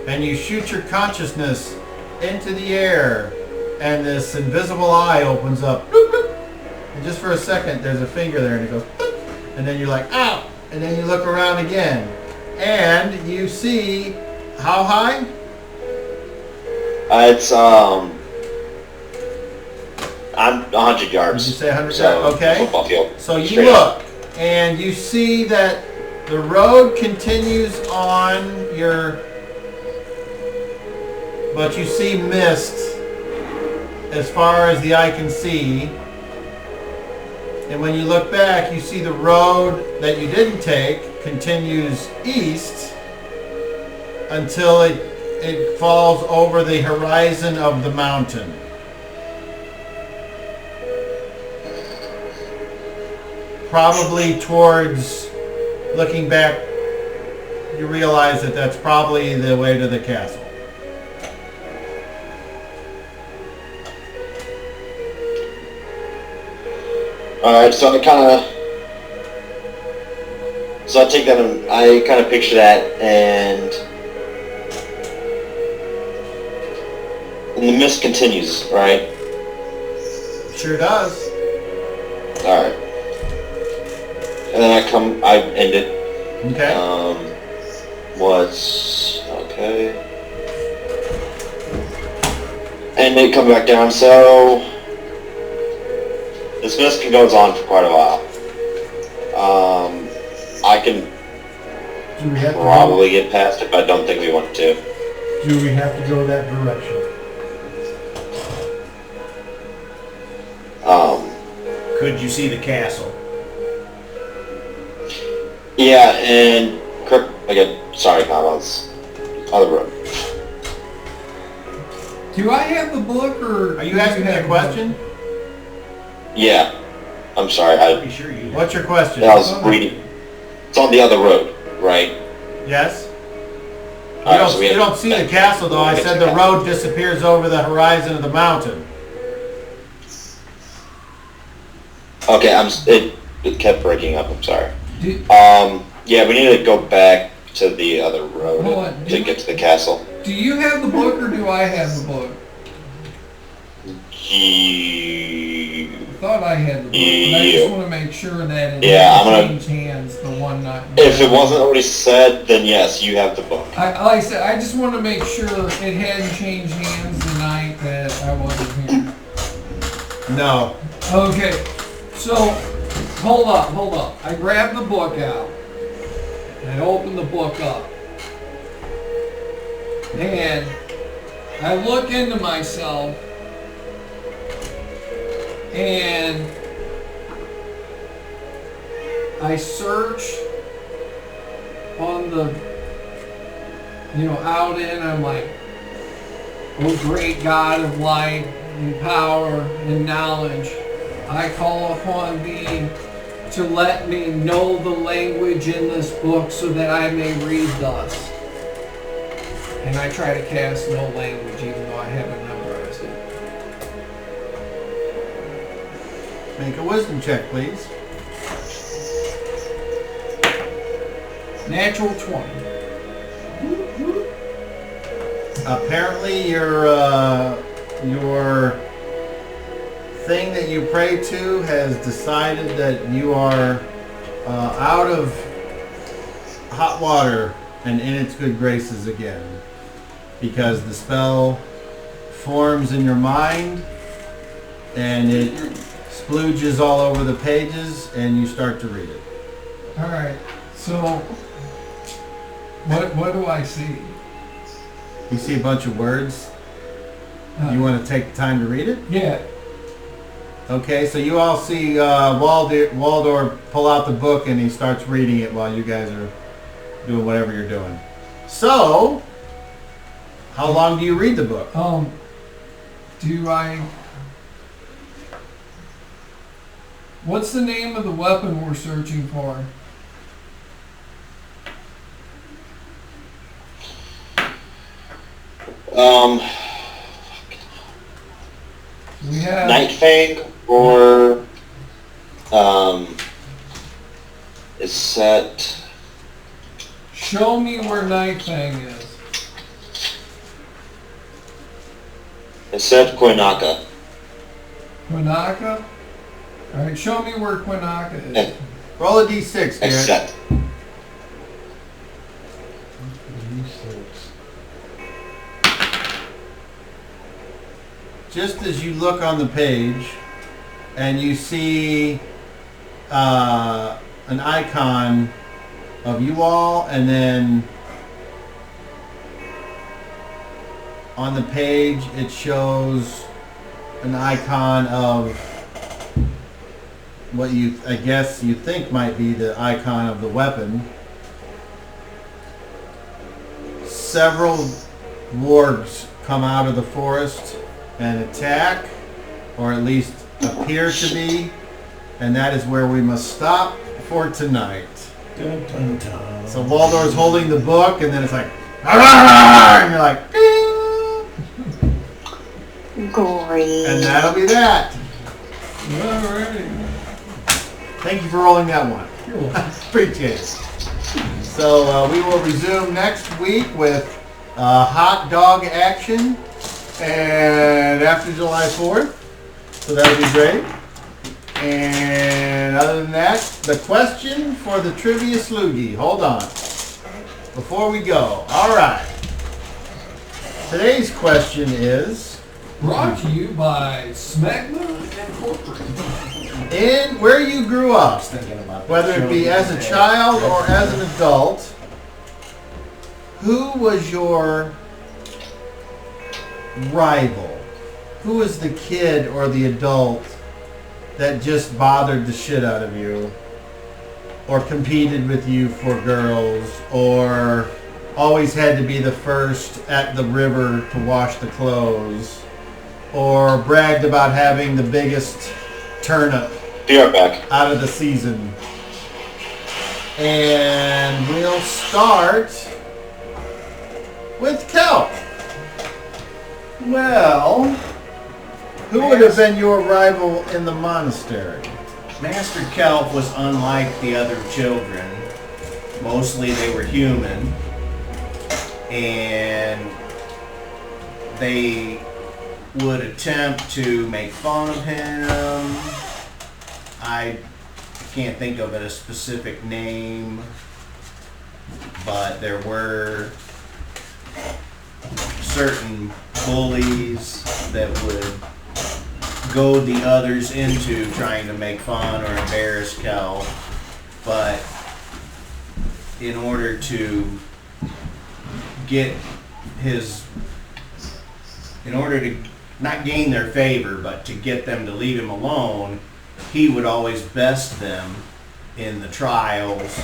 and you shoot your consciousness into the air, and this invisible eye opens up. Bloop, bloop. And just for a second, there's a finger there, and it goes, bloop. And then you're like, ow! And then you look around again, and you see how high? It's I'm 100 yards. Did you say 100 So, yards? Okay. football field. So you Straight look, up. and you see that the road continues on but you see mist as far as the eye can see. And when you look back, you see the road that you didn't take continues east until it falls over the horizon of the mountain. Probably towards, looking back, you realize that that's probably the way to the castle. Alright, so I take that and I kind of picture that, and the mist continues, right? Sure does. Alright. And then I end it. Okay. Okay. And they come back down, so this mist goes on for quite a while. I can Do we have to probably get past it, but I don't think we want to. do we have to go that direction? Could you see the castle? Yeah, and again, sorry, comments. Other road. Do I have the book, or Are you asking me a question? Yeah, I'm sorry. Pretty sure you. What's your question? I was reading. It's on the other road, right? Yes? Alright, so we You have- don't see the castle though. I said the road disappears over the horizon of the mountain. Okay, it kept breaking up. I'm sorry. Do, Yeah, we need to go back to the other road Hold on, to get to the castle. do you have the book, or do I have the book? Ye- I thought I had the book, but I You. just want to make sure that it Yeah, I'm didn't gonna- change hands. The one not. If it wasn't already said, then yes, you have the book. Like I said, I just want to make sure it hadn't changed hands the night that I wasn't here. No. Okay, so hold up. I grabbed the book out. And I opened the book up. And I look into myself, and I search on the, out in, I'm like, oh great God of light and power and knowledge, I call upon thee to let me know the language in this book so that I may read thus. And I try to cast no language even though I haven't memorized it. Make a wisdom check, please. Natural 20. Apparently your thing that you pray to has decided that you are out of hot water and in its good graces again, because the spell forms in your mind and it splooges all over the pages and you start to read it. Alright, so what do I see? You see a bunch of words. You want to take the time to read it? Yeah. Okay, so you all see Waldor pull out the book and he starts reading it while you guys are doing whatever you're doing. So, how long do you read the book? What's the name of the weapon we're searching for? We have Night Fang or is set. Show me where Night Fang is. It said Koinaka. Quinaka? Alright, show me where Quinaka is. And Roll a d6, Garrett. except. Just as you look on the page and you see an icon of you all, and then on the page it shows an icon of what I guess you think might be the icon of the weapon. Several wargs come out of the forest and attack, or at least appear to be, and that is where we must stop for tonight. Dun, dun, dun. So Waldor's holding the book, and then it's like, "Arrgh!" and you're like, "Ding!" Great. And that'll be that. Alrighty. Thank you for rolling that one. Appreciate it. So we will resume next week with hot dog action, and after July 4th. So that'll be great. And other than that, the question for the Trivia Sloogie. Hold on. Before we go. All right. Today's question is, Brought to you by Smegma Incorporated. in where you grew up, Thinking about whether it be as a child or as an adult, who was your rival? Who was the kid or the adult that just bothered the shit out of you, or competed with you for girls, or always had to be the first at the river to wash the clothes, or bragged about having the biggest turnip Be right back. out of the season? And we'll start with Kelp. Well, Who would have been your rival in the monastery? Master Kelp was unlike the other children. Mostly they were human, and they would attempt to make fun of him. I can't think of a specific name, but there were certain bullies that would goad the others into trying to make fun or embarrass Kel, but in order to not gain their favor, but to get them to leave him alone, he would always best them in the trials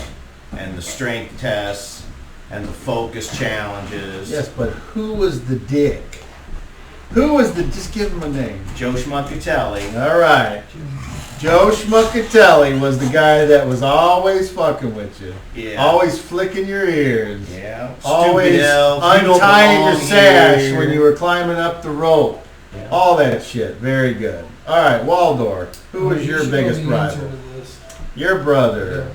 and the strength tests and the focus challenges. Yes, but who was the dick? Just give him a name. Joe Schmuckatelli. All right. Joe Schmuckatelli was the guy that was always fucking with you. Yeah. Always flicking your ears. Yeah. Always Stupid elf. You don't untying your belong sash here. when you were climbing up the rope. Yeah. All that shit. Very good. All right, Waldor. Who was your You should know biggest the answer rival? to this. Your brother.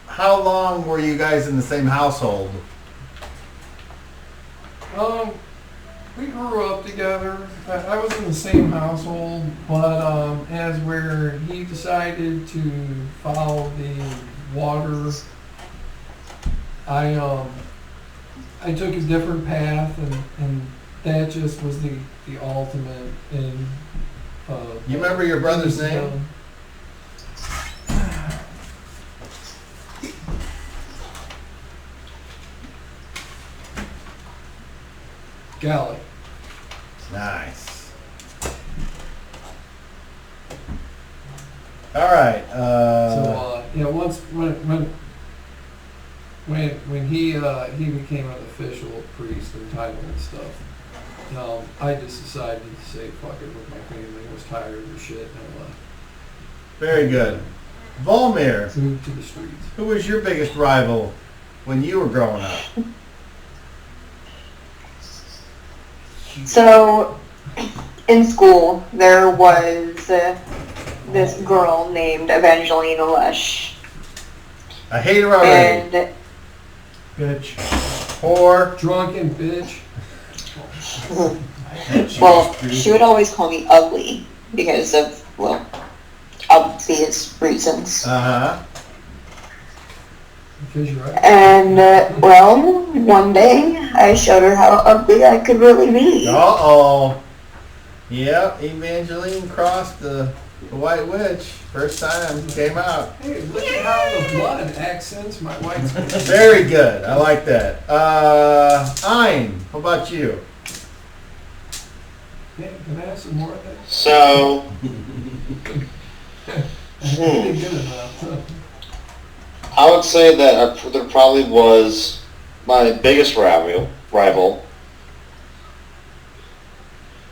How long were you guys in the same household? We grew up together. I was in the same household, but as where he decided to follow the water, I took a different path, and that just was the ultimate in. You remember your brother's name? Galley. Nice. All right. Once when he became an official priest and title and stuff, I just decided to say fuck it with my family. I was tired of the shit, and I left. Very good. Volmir, Moved to the streets. who was your biggest rival when you were growing up? So, in school, there was this girl named Evangelina Lush. I hate her already. And Bitch. Whore. Drunken bitch. well, she would always call me ugly because of, well, obvious reasons. Uh-huh. Because you're right. And, well, one day I showed her how ugly I could really be. Uh-oh. Yep, Evangeline crossed the White Witch. First time came out. Hey, look at how the blood accents my white skin. Very good. I like that. Ein, how about you? Hey, can I have some more of that? So, Ain't good enough. I would say that there probably was my biggest rival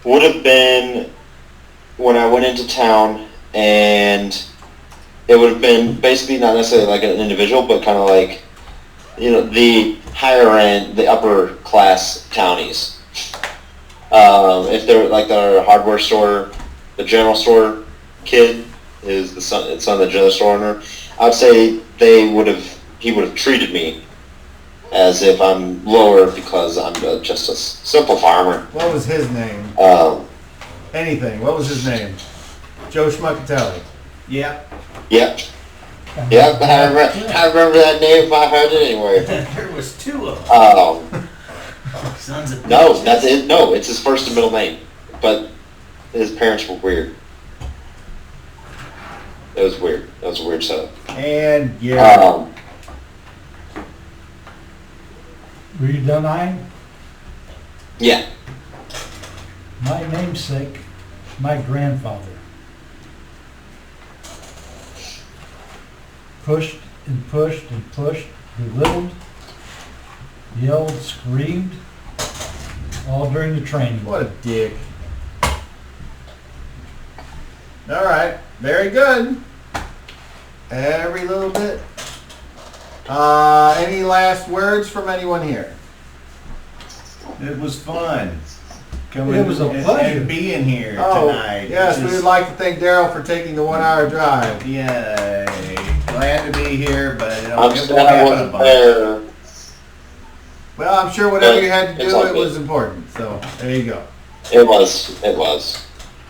would have been when I went into town, and it would have been basically not necessarily like an individual, but kind of like, you know, the higher end, the upper class townies. If they're like the hardware store, the general store kid is the son of the general store owner, I would say he would have treated me as if I'm lower because I'm just a simple farmer. What was his name? Anything. What was his name? Joe Schmuckatelli. Yeah. Yep. Yep, I remember that name if I heard it anywhere. There was two of them. Sons of No, bitches. that's it. No, it's his first and middle name. But his parents were weird. It was weird. That was a weird setup. And yeah. Were you done, Ian? Yeah. My namesake, my grandfather, pushed and pushed and pushed, belittled, yelled, screamed, all during the training. What a dick. All right. Very good. Every little bit. Any last words from anyone here? It was fun. It was a pleasure. And being here Oh, tonight. yes, It's we would just- like to thank Daryl for taking the 1 hour drive. Yay. Glad to be here, but it I'm won't sad I happen a wasn't bunch. there. Well, I'm sure whatever you had to It's do, all it good. was important. So there you go. It was. It was.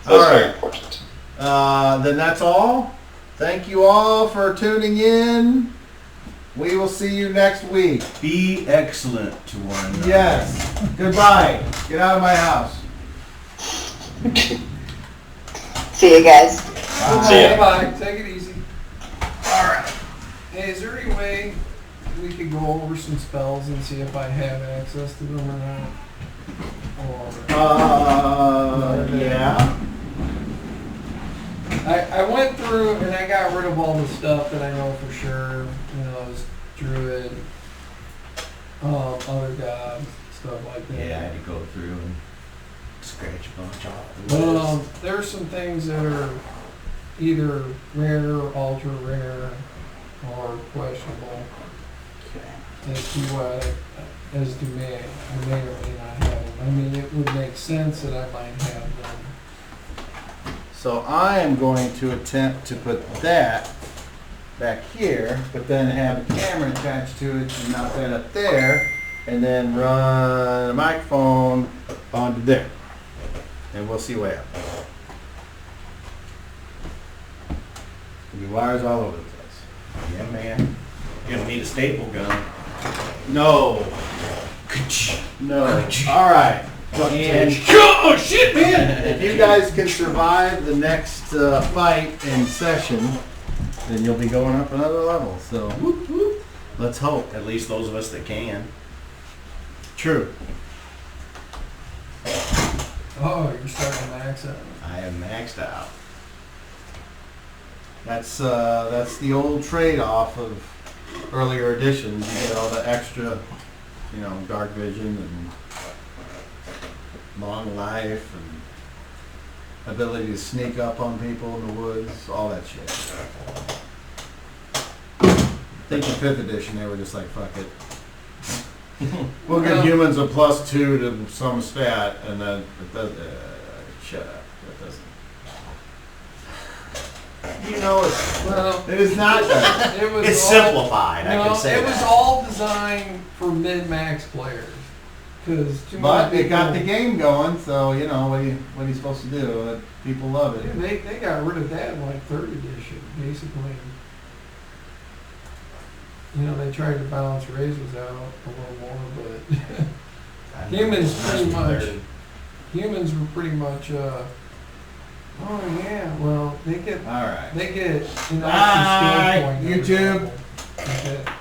It was All very right. important. Then that's all. Thank you all for tuning in. We will see you next week. Be excellent to one another. Yes. Goodbye. Get out of my house. See you guys. See ya. Bye. Take it easy. Alright. Hey, is there any way we could go over some spells and see if I have access to them or not? Or, Yeah. I went through and I got rid of all the stuff that I know for sure. You know, as druid, other gods, stuff like that. Yeah, I had to go through and scratch a bunch off the list. There are some things that are either rare or ultra rare or questionable as to what, as to may or may not have them. I mean, it would make sense that I might have them. So I am going to attempt to put that back here, but then have a camera attached to it and mount that up there, and then run a microphone onto there. And we'll see what happens. There'll be wires all over the place. Yeah, man. You're gonna need a staple gun. No. No. All right. And Oh shit, man! if you guys can survive the next fight and session, then you'll be going up another level. So whoop, whoop. Let's hope. At least those of us that can. True. Oh, you're starting to max out. I am maxed out. That's the old trade-off of earlier editions. You get all the extra, you know, dark vision and long life and ability to sneak up on people in the woods, all that shit. I think in 5th edition they were just like, fuck it. We'll give humans a +2 to some stat, and then it does. Shut up. That doesn't. You know, it's, Well, it is not dark. it was It's all, simplified, I no, can say it was that. all designed for mid-max players. Because too But many it got the people- game going, so you know what are you supposed to do? People love it. Yeah, they got rid of that in like third edition, basically. You know, they tried to balance razors out a little more, but humans pretty much, humans were pretty much, oh yeah, well, they get All right. an Bye, action standpoint. YouTube. Okay.